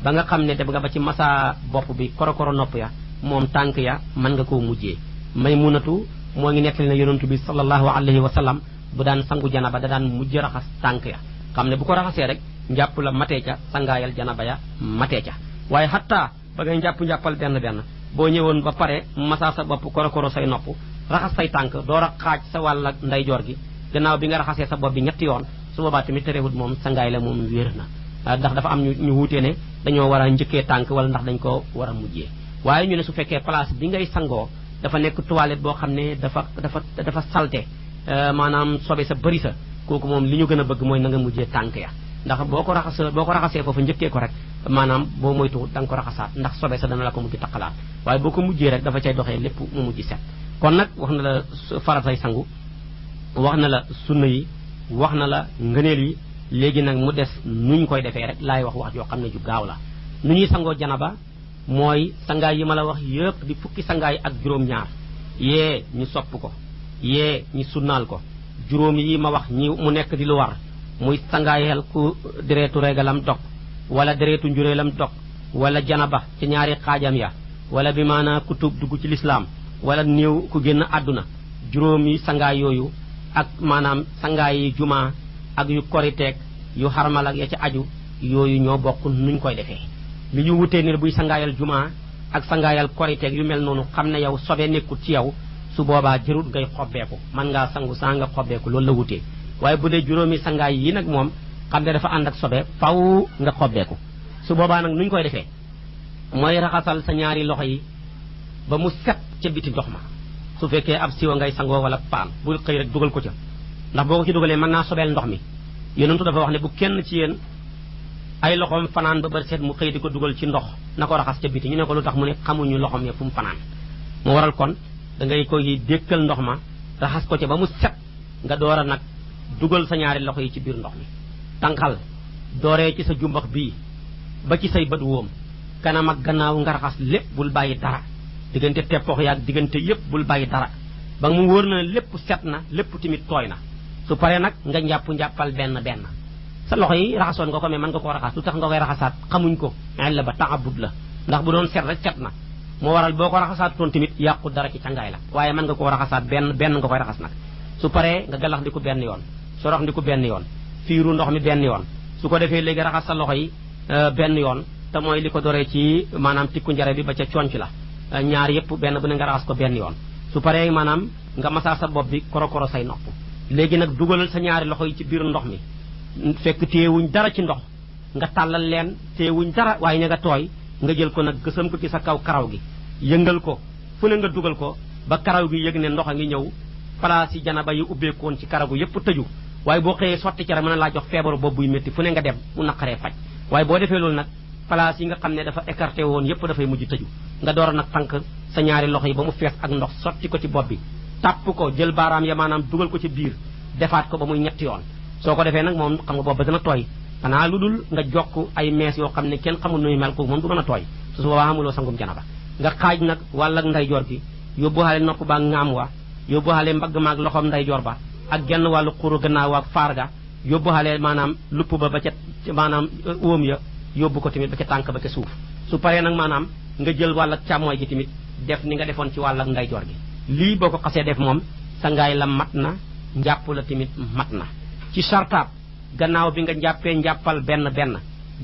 ba nga xam ne def nga ba ci masa bopp bi korokoro nopp ya moom tànk ya mën nga koo mujjee Maymunatu moo ngi nettali na yonentu bi sallallahu alayhi wa sallam bu daan sangu janaba da daan mujj raxas tànk ya xam ne bu ko raxasee rek njàpp la matee ca sangaayal janaba ya matee ca waaye xatta ba ngay njàppal benn boo ñëwoon ba pare masa sa bopp korokoro say nopp raxas say tànk door a xaaj sa wàll ak ndeyjoor gi gannaaw bi nga raxasee sa bopp bi ñetti yoon su boobaa tamit terewut moom sangaay la moom wér na ndax dafa am ñu wuutee ne dañoo war a njëkkee tànk wala ndax dañ ko war a mujjee waaye ñu ne su fekkee place bi ngay sangoo dafa nekk toilette boo xam ne dafa salte maanaam sobe sa bëri sa kooku moom li ñu gën a bëgg mooy na nga mujjee tànk ya ndax boo ko raxasee foofu njëkkee ko rek maanaam boo moytuwul da nga ko raxasaat ndax sobe sa dana la ko mujj taqalaat waaye boo ko mujjee rek dafa cay doxee lépp mu mujj set kon nag wax na la faratay sangu wax na la sunna yi wax na la ngëneel yi léegi nag mu des nuñ koy defee rek laay wax joo xam ne ju gaaw la nu ñuy sangoo janaba mooy sangaay yi ma la wax yëpp di fukki sangaay ak juróom-ñaar yee ñu sopp ko yee ñu sunnaal ko juróom yi ma wax ñi mu nekk di lu war muy sangaayal ku dereetu regalam dog wala dereetu njureelam dog wala janaba ci ñaari xaajam ya wala bi maanaa ku tuub dugg ci lislaam wala néew ku génn àdduna juróomi sangaay yooyu ak maanaam sangaay yi juma ak yu koriteeg yu xarmal ak ya ca aju yooyu ñoo bokk nuñ koy defee li ñu wutee ni buy sangaayal juma ak sangaayal koriteeg yu mel noonu xam ne yow sobe nekkul ci yow su boobaa jërut ngay xobbeeku mën ngaa sangu saa nga xobbeeku loolu la wutee waaye bu dee juróomi sangaay yi nag moom xam ne dafa ànd ak sobe faw nga xobbeeku su boobaa nag nuñ koy defee mooy raxasal sa ñaari loxo yi ba mu set ca biti ndox ma su fekkee ab siwa ngay sangoo wala paan bul xëy rek dugal ko ca ndax boo ko ci dugalee mën naa sobeel ndox mi yonentu dafa wax ne bu kenn ci yéen ay loxoom fanaan ba bari seet mu xëy di ko dugal ci ndox na ko raxas ca biti ñu ne ko lu tax mu ne xamuñu loxoom ya fu mu fanaan mu waral kon da ngay koy dékkal ndox ma raxas ko ca ba mu set nga door a nag dugal sa ñaari loxo yi ci biir ndox mi tànqal dooree ci sa jumbax bii ba ci say bët woom kanam ak gannaaw nga raxas lépp bul bàyyi dara diggante teppox yaag diggante yépp bul bàyyi dara ba mu wóor na lépp set na lépp tamit tooy na su paree nag nga njàppal benn sa loxo yi raxasoon nga ko mais mën nga koo raxas lu tax nga koy raxasaat xamuñ ko la ba taxabut la ndax bu doon set rek set na moo waral boo ko raxasaat toon tamit yàqu dara ci cangaay la waaye mën nga koo raxasaat benn nga koy raxas nag su paree nga galax ndiku benn yoon sorox ndiku benn yoon fiiru ndox mi benn yoon su ko defee léegi raxas sa loxo yi benn yoon te mooy li ko doree ci maanaam tikku njare bi ba ca conc la ñaar yëpp benn bu ne nga raxas ko benn yoon su paree maanaam nga masaa sa bopp bi koro say nopp léegi nag dugalal sa ñaari loxo yi ci biir ndox mi fekk téewuñ dara ci ndox nga tàllal leen téewuñ dara waaye ña nga tooy nga jël ko nag gësam ko ci sa kaw karaw gi yëngal ko fu ne nga dugal ko ba karaw gi yëg ne ndox a ngi ñëw place yi janaba yi ubbeekoon ci karaw gi yëpp tëju waaye boo xëyee sotti ci rek mën na laa jox feebaru bopp buy métti fu ne nga dem mu naqaree faj waaye boo defee loolu nag place yi nga xam ne dafa écarté woon yëpp dafay mujj tëju nga door a nag tànk sa ñaari loxo yi ba mu fees ak ndox sotti ko ci bopp bi tàpp ko jël baaraam ya maanaam dugal ko ci biir defaat ko ba muy ñetti yoon soo ko defee nag moom xam nga bopp ba dana tooy xanaa lu dul nga jokk ay mees yoo xam ne kenn xamul nuy mel ko moom du mën a tooy su boobaa amuloo sangum janaba nga xaaj nag wàll ndeyjoor gi yóbbuwaale nopp ba ngaam wa yóbbuwaale mbagg maag loxoom ndeyjoor ba ak genn wàllu xuru gannaaw ak faar ga yóbbuwaale maanaam lupp ba ca maanaam óom ya yóbbu ko tamit ba ca tànk ba ca suuf su paree nag maanaam nga jël wàll ak càmmooy gi tamit def ni nga defoon ci wàll ak ndeyjoor gi lii boo ko xasee def moom sangaay la mat na njàpp la tamit mat na ci sartaab gannaaw bi nga njàppee njàppal benn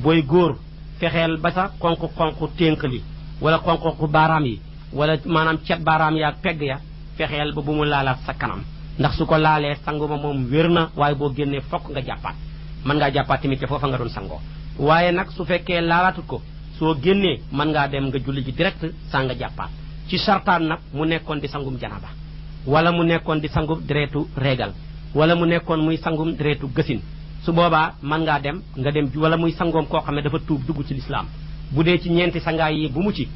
booy góor fexeel ba sa xonq ténk li wala xonq baaraam yi wala maanaam cet baaraam ya ak pegg ya fexeel ba bu mu laalaat sa kanam ndax su ko laalee sangu ma moom wér na waaye boo génnee fokk nga jàppaat mën ngaa jàppaat tamit ca foofa nga doon sangoo waaye nag su fekkee laalaatut ko soo génnee mën ngaa dem nga julli ji direct saa nga jàppaat ci sartaan nag mu nekkoon di sangum janaba wala mu nekkoon di sangum deretu régal wala mu nekkoon muy sangum deretu gësin su boobaa mën ngaa dem nga dem wala muy sangoom koo xam ne dafa tuub dugg ci lislaam bu dee ci ñeenti sangaay yi bu mu ci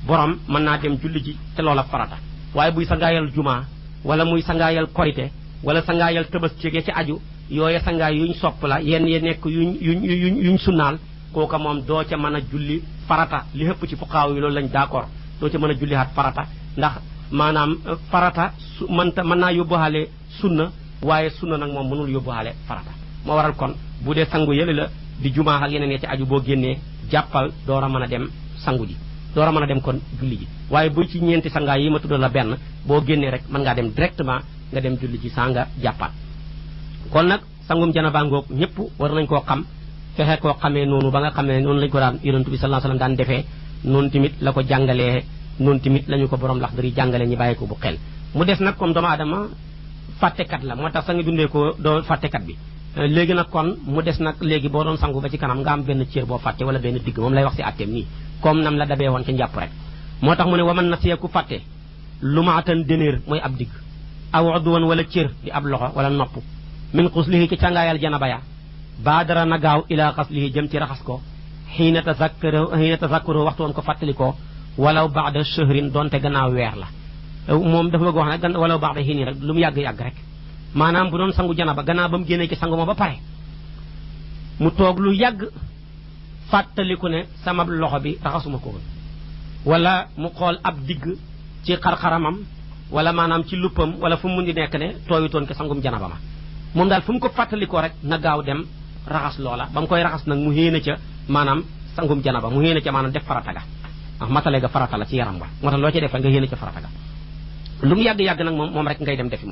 borom mën naa dem julli ji te loola farata waaye buy sangaayal jumaa wala muy sangaayal korite wala sangaayal tabaski ci aju yooye sangaay yuñ sopp la yenn ye nekk yuñ sunnaal kooka moom doo ca mën a julli farata li ëpp ci fuqaaw yi loolu lañ d'accord doo ca mën a julli haat farata ndax maanaam farata mën naa yóbbuwaale sunna waaye sunna nag moom mënul yóbbuwaale farata moo waral kon bu dee sangu yële la di jumaa ak yeneen ya ci aju boo génnee jàppal door a mën a dem sangu ji door a mën a dem kon julli ji waaye bu ci ñeenti sangaay yi ma tuddal la benn boo génnee rek mën ngaa dem directement nga dem julli ji saa nga jàppaat kon nag sangum janaba ngoog ñëpp war nañ koo xam fexe koo xamee noonu ba nga xamee noonu lañ ko daan yonent bi sallallahu alayhi wasallam daan defee noonu tamit la ko jàngalee noonu tamit la ñu ko borom lax dari jàngale ñi bàyyi ko bu xel mu des nag comme doomu aadama fàttekat la moo tax sa ngi dundee ko doo fàttekat bi léegi nag kon mu des nag léegi boo doon sangu ba ci kanam nga am benn cër boo fàtte wala benn digg moom lay wax si atteem nii comme nam la dabee woon ca njàpp rek moo tax mu ne waman na siyeeku fàtte lu maatan dénéer mooy ab digg aw udwan wala cër di ab loxo wala nopp min xuslihi ci càngaayal janaba ya baadara na gaaw ila xaslihi jëm ci raxas ko xiina tazakkuru waxtu woon ko fàttali ko walaw baada shahrin donte gannaaw weer la moom dafa bëgg wax ne walaw baada xiini rek lu mu yàgg-yàgg rek maanaam bu doon sangu janaba gannaaw ba mu génnee ci sangu ma ba pare mu toog lu yàgg fàttaliku ne sama loxo bi raxasuma ko woon wala mu xool ab digg ci xar-xaramam wala maanaam ci luppam wala fu mu mun di nekk ne tooyutoon ko sangum janaba ma moom daal fu mu ko fàttalikoo rek na gaaw dem raxas loola ba mu koy raxas nag mu héena ca maanaam sangum janaba mu héena ca maanaam def farata ga ndax matale ga farata la ci yaram ba moo tax loo ci def rek nga héena ca farata ga lu mu yàgg-yàgg nag moom rek ngay dem defi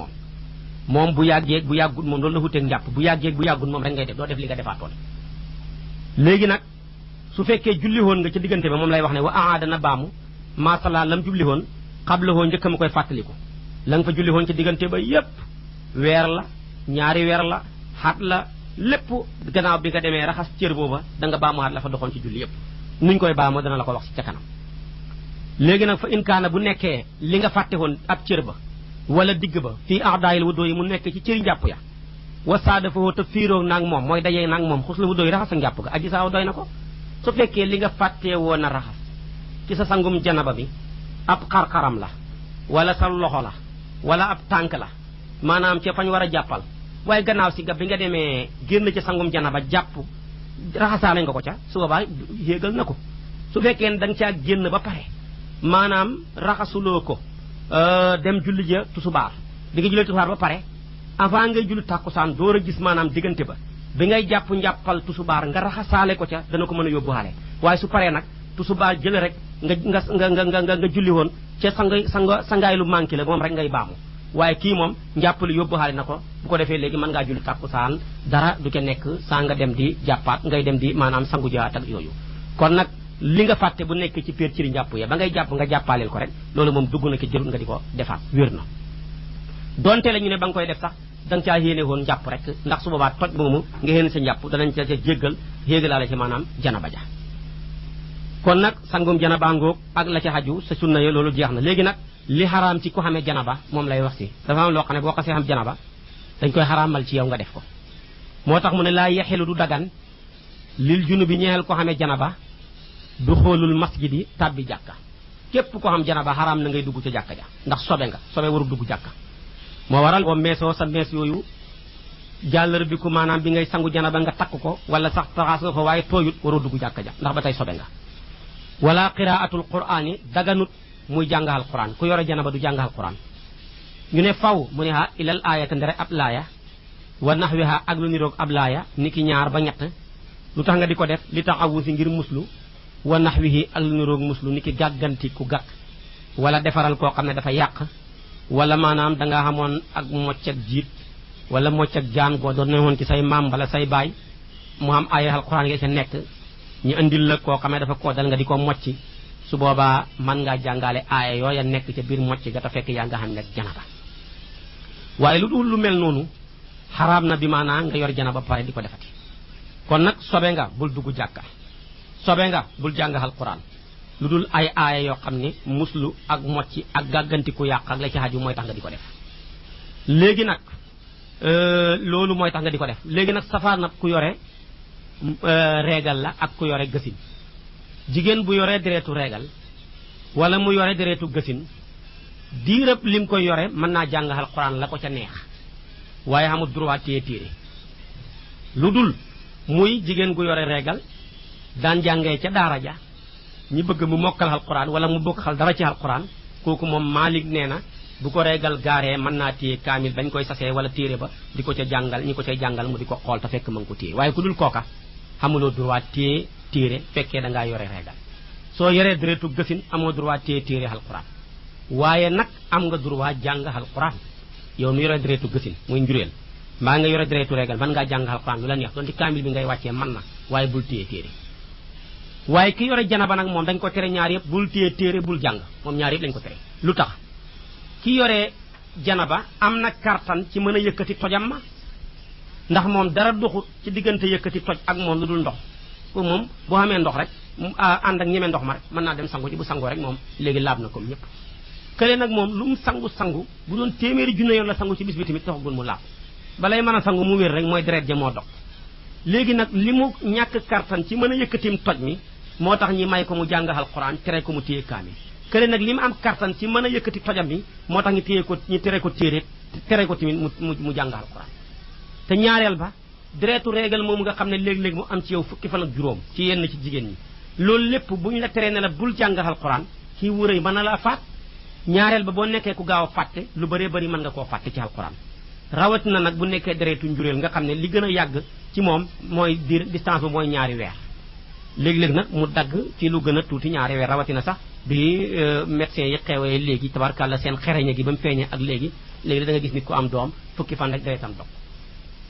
moom bu yàggeeg bu yàggut moom loolu la wuteeg njàpp bu yàggeeg bu yàggut moom rek ngay def doo def li nga defaatoon léegi nag su fekkee julli woon nga ca diggante ba moom lay wax ne wa aada na baamu masala lam julli woon xablahoo njëkk ma koy fàttaliku la nga fa julli woon ca diggante ba yépp weer la ñaari weer la xat la lépp gannaaw bi nga demee raxas cër booba da nga baamuwaat la fa doxoon ci julli yépp nuñ koy baamoo dana la ko wax ci ca kanam léegi nag fa inkaana bu nekkee li nga fàtte woon ab cër ba wala digg ba fii aadaayil wuddoo yi mu nekk ci cëri njàpp ya wasaada fa te fiiroo naag moom mooy dajee naag moom xus la wuddoo yi raxas sa njàpp ga aji saaw doy na ko su fekkee li nga fàttee woon a raxas ci sa sangum janaba bi ab xar-xaram la wala sa loxo la wala ab tànk la maanaam ca fañ war a jàppal waaye gannaaw si ga bi nga demee génn ca sangum janaba jàpp raxasaale nga ko ca su boobaa yéegal na ko su fekkee ne da nga caa génn ba pare maanaam raxasuloo ko dem julli ja tusubaar bi nga jullee tusubaar ba pare avant ngay julli tàkkusaan door a gis maanaam diggante ba bi ngay jàpp njàppal tusubaar nga raxasaale ko ca dana ko mën a yóbbuwaale waaye su paree nag tusubaar jële rek nga julli woon ca sangaay lu manqué la moom rek ngay baamu waaye kii moom njàppali yóbbu xaale na ko bu ko defee léegi mën ngaa julli tàkkusaan dara du ca nekk saa nga dem di jàppaat ngay dem di maanaam sangu jaat ak yooyu kon nag li nga fàtte bu nekk ci péer ciri njàpp ya ba ngay jàpp nga jàppaaleel ko rek loolu moom dugg na ki jërul nga di ko defaat wér na donte la ñu ne ba nga koy def sax da nga caa yéene woon njàpp rek ndax su boobaa toj moomu nga yéene sa njàpp danañ ca jéggal yéegalaale ci maanaam janaba ja kon nag sangum janaba ngoog ak la ca xaju sa sunna ya loolu jeex na léegi nag li xaraam ci ku xamee janaba moom lay wax si dafa am loo xam ne boo xasee xam janaba dañ koy xaraamal ci yow nga def ko moo tax mu ne laa yexilu du dagan lil junu bi ñeexel ko xamee janaba du xoolul masjidi tàbbi jàkka képp ko xam janaba xaraam na ngay dugg ca jàkka ja ndax sobe nga sobe waru dugg jàkka moo waral boo meesoo sa mees yooyu jàllar bi ku maanaam bi ngay sangu janaba nga takk ko wala sax taxaas nga ko waaye tooyut waroo dugg jàkka ja ndax ba tey sobe nga wala qiraatul qur'ani daganut muy jàngal quran ku yore janaba du jàngal quran ñu ne faw mu ne ha ilal aayata ndere ab laaya wa nahwiha ak lu niroog ab laaya niki ñaar ba ñett lu tax nga di ko def li tax awusi ngir muslu wa nahwihi ak lu niroog muslu niki gàgganti ku gàkk wala defaral koo xam ne dafa yàq wala maanaam dangaa xamoon ak mocc ak jiit wala mocc ak jaan goo doon ne woon ci say maam wala say baay mu am aaya alquran nga ca nekk ñu andil la koo xam ne dafa koodal nga di ko mocci su boobaa mën ngaa jàngale aaya yooya nekk ca biir mocc ga te fekk yaa nga xam ne janaba waaye lu dul lu mel noonu xaraam na bi maanaa nga yor janaba pare di ko defati kon nag sobe nga bul dugg jàkka sobe nga bul jàngal quran lu dul ay aaya yoo xam ne muslu ak mocci ak gàggantiku yàq ak la ci xaju mooy tax nga di ko def léegi nag loolu mooy tax nga di ko def léegi nag safaan nag ku yore reegal la ak ku yore gësin jigéen bu yore deretu reegal wala mu yore deretu gësin diirëb lim koy yore mën naa jàng alxuraan la ko ca neex waaye amul droit téye téere lu dul muy jigéen gu yore reegal daan jàngee ca daara ja ñi bëgg mu mokkal alxuraan wala mu bokk xal dara ci alxuraan kooku moom Maalik nee na bu ko reegal gaaree mën naa téye kaamil bañ koy sasee wala téere ba di ko ca jàngal ñi ko cay jàngal mu di ko xool te fekk mën ko téye waaye ku dul kooka xamuloo droit téye téere fekkee da ngaa yore reegal soo yoree deretu gësin amoo droit téye téere alxuraan waaye nag am nga droit jàng alxuraan yow mi yore deretu gësin muy njureel mbaa nga yore deretu reegal mën ngaa jàng alxuraan lu la neex doon di kaamil bi ngay wàccee mën na waaye bul téye téere waaye ki yore janaba nag moom dañ ko tere ñaar yëpp bul téye téere bul jàng moom ñaar yëpp lañ ko tere lu tax ki yore janaba am na kartan ci mën a yëkkati tojam ma ndax moom dara doxut ci diggante yëkkati toj ak moom lu dul ndox pour moom boo xamee ndox rek ànd ak ñeme ndox ma rek mën naa dem sangu ci bu sangoo rek moom léegi laab na comme ñëpp kële nag moom lu mu sangu bu doon téeméeri junne yoon la sangu ci bis bi tamit taxagul mu laab balay mën a sangu mu wér rek mooy deret ja moo dog léegi nag li mu ñàkk kartan ci mën a yëkkatim toj mi moo tax ñi may ko mu jàng alxuraan tere ko mu téye kaamil kële nag li mu am kartan ci mën a yëkkati tojam mi moo tax ñu tere ko tere ko tamit mu jàng alxuraan te ñaareel ba deretu réegal moom nga xam ne léeg-léeg mu am ci yow fukki fan ak juróom ci yenn ci jigéen ñi loolu lépp bu ñu la teree ne la bul jàng alxuraan kii wurëy mën na la faat ñaareel ba boo nekkee ku gaaw a fàtte lu bëree bëri mën nga koo fàtte ci alxuraan rawatina nag bu nekkee deretu njuréel nga xam ne li gën a yàgg ci moom mooy distance bu mooy ñaari weer léeg-léeg nag mu dagg ci lu gën a tuuti ñaari weer rawatina sax bi médecins yi xewee léegi tabarkàlla seen xereñe gi ba mu feeñee ak léegi da nga gis nit ku am doom fukki fan rek deretam dog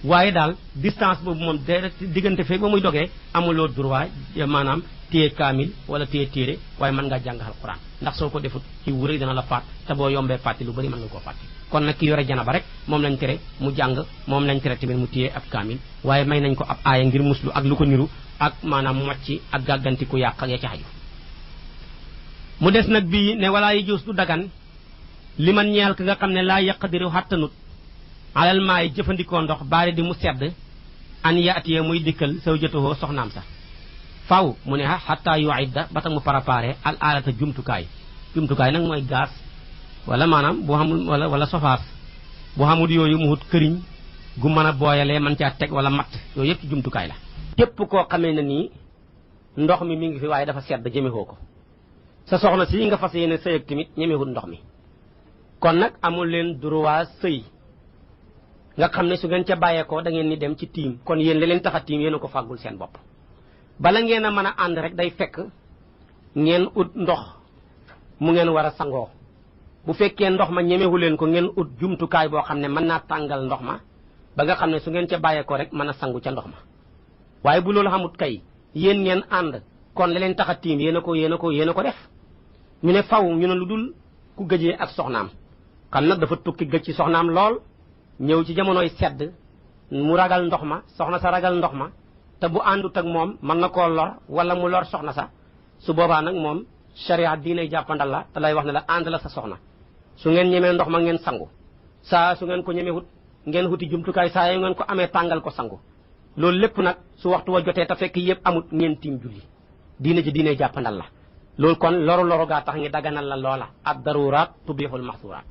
waaye daal distance boobu moom diggante feeg ba muy dogee amuloo droit maanaam téye kaamil wala téye téere waaye mën ngaa jàng alxuraan ndax soo ko defut ci wurëy dana la faat te boo yombee fàtte lu bari mën nga koo fàtte kon nag ki yore janaba rek moom lañ tere mu jàng moom lañ tere tamit mu téye ab kaamil waaye may nañ ko ab aaya ngir muslu ak lu ko niru ak maanaam mocci ak gàgganti ku yàq ak ya ca xaju mu des nag bii ne walaa yi juus du dagan li man ñeel ka nga xam ne laa yaqdiru xattanut alal maay jëfandikoo ndox baari di mu sedd an yaatiye muy dikkal saw jotowoo soxnaam sax faw mu ne xatta yuidda ba tax mu préparé al alata jumtukaay nag mooy gaz wala maanaam boo xamul wala sofaas boo xamul yooyu mu wut këriñ gu mën a booyalee mën caa teg wala matt yooyu yëpp ci jumtukaay la képp koo xamee ne nii ndox mi ngi fi waaye dafa sedd jëmewoo ko sa soxna si nga fas yéene sëy ak tamit ñemewut ndox mi kon nag amul leen droit sëy nga xam ne su ngeen ca bàyyeekoo da ngeen ni dem ci tiim kon yéen li leen tax a tiim yéen a ko fàggul seen bopp bala ngeen a mën a ànd rek day fekk ngeen ut ndox mu ngeen war a sangoo bu fekkee ndox ma ñemewu leen ko ngeen ut jumtukaay boo xam ne mën naa tàngal ndox ma ba nga xam ne su ngeen ca bàyyee ko rek mën a sangu ca ndox ma waaye bu loolu xamut kay yéen ngeen ànd kon la leen tax a tiim yéen a ko def ñu ne faw ñu ne lu dul ku gëjee ak soxnaam xam nag dafa tukki gëj ci soxnaam lool ñëw ci jamonoy sedd mu ragal ndox ma soxna sa ragal ndox ma te bu àndut ak moom mën na koo lor wala mu lor soxna sa su boobaa nag moom sharia diinay jàppandal la te lay wax ne la ànd la sa soxna su ngeen ñemee ndox ma ngeen sangu saa su ngeen ko ñemee hut ngeen huti jumtukaay saa yu ngeen ko amee tàngal ko sangu loolu lépp nag su waxtu wa jotee te fekk yëpp amut ngeen tiim julli diina ji diinay jàppandal la loolu kon loru gaa tax ngi daganal la loola ad daruraat tubixul maxsuraat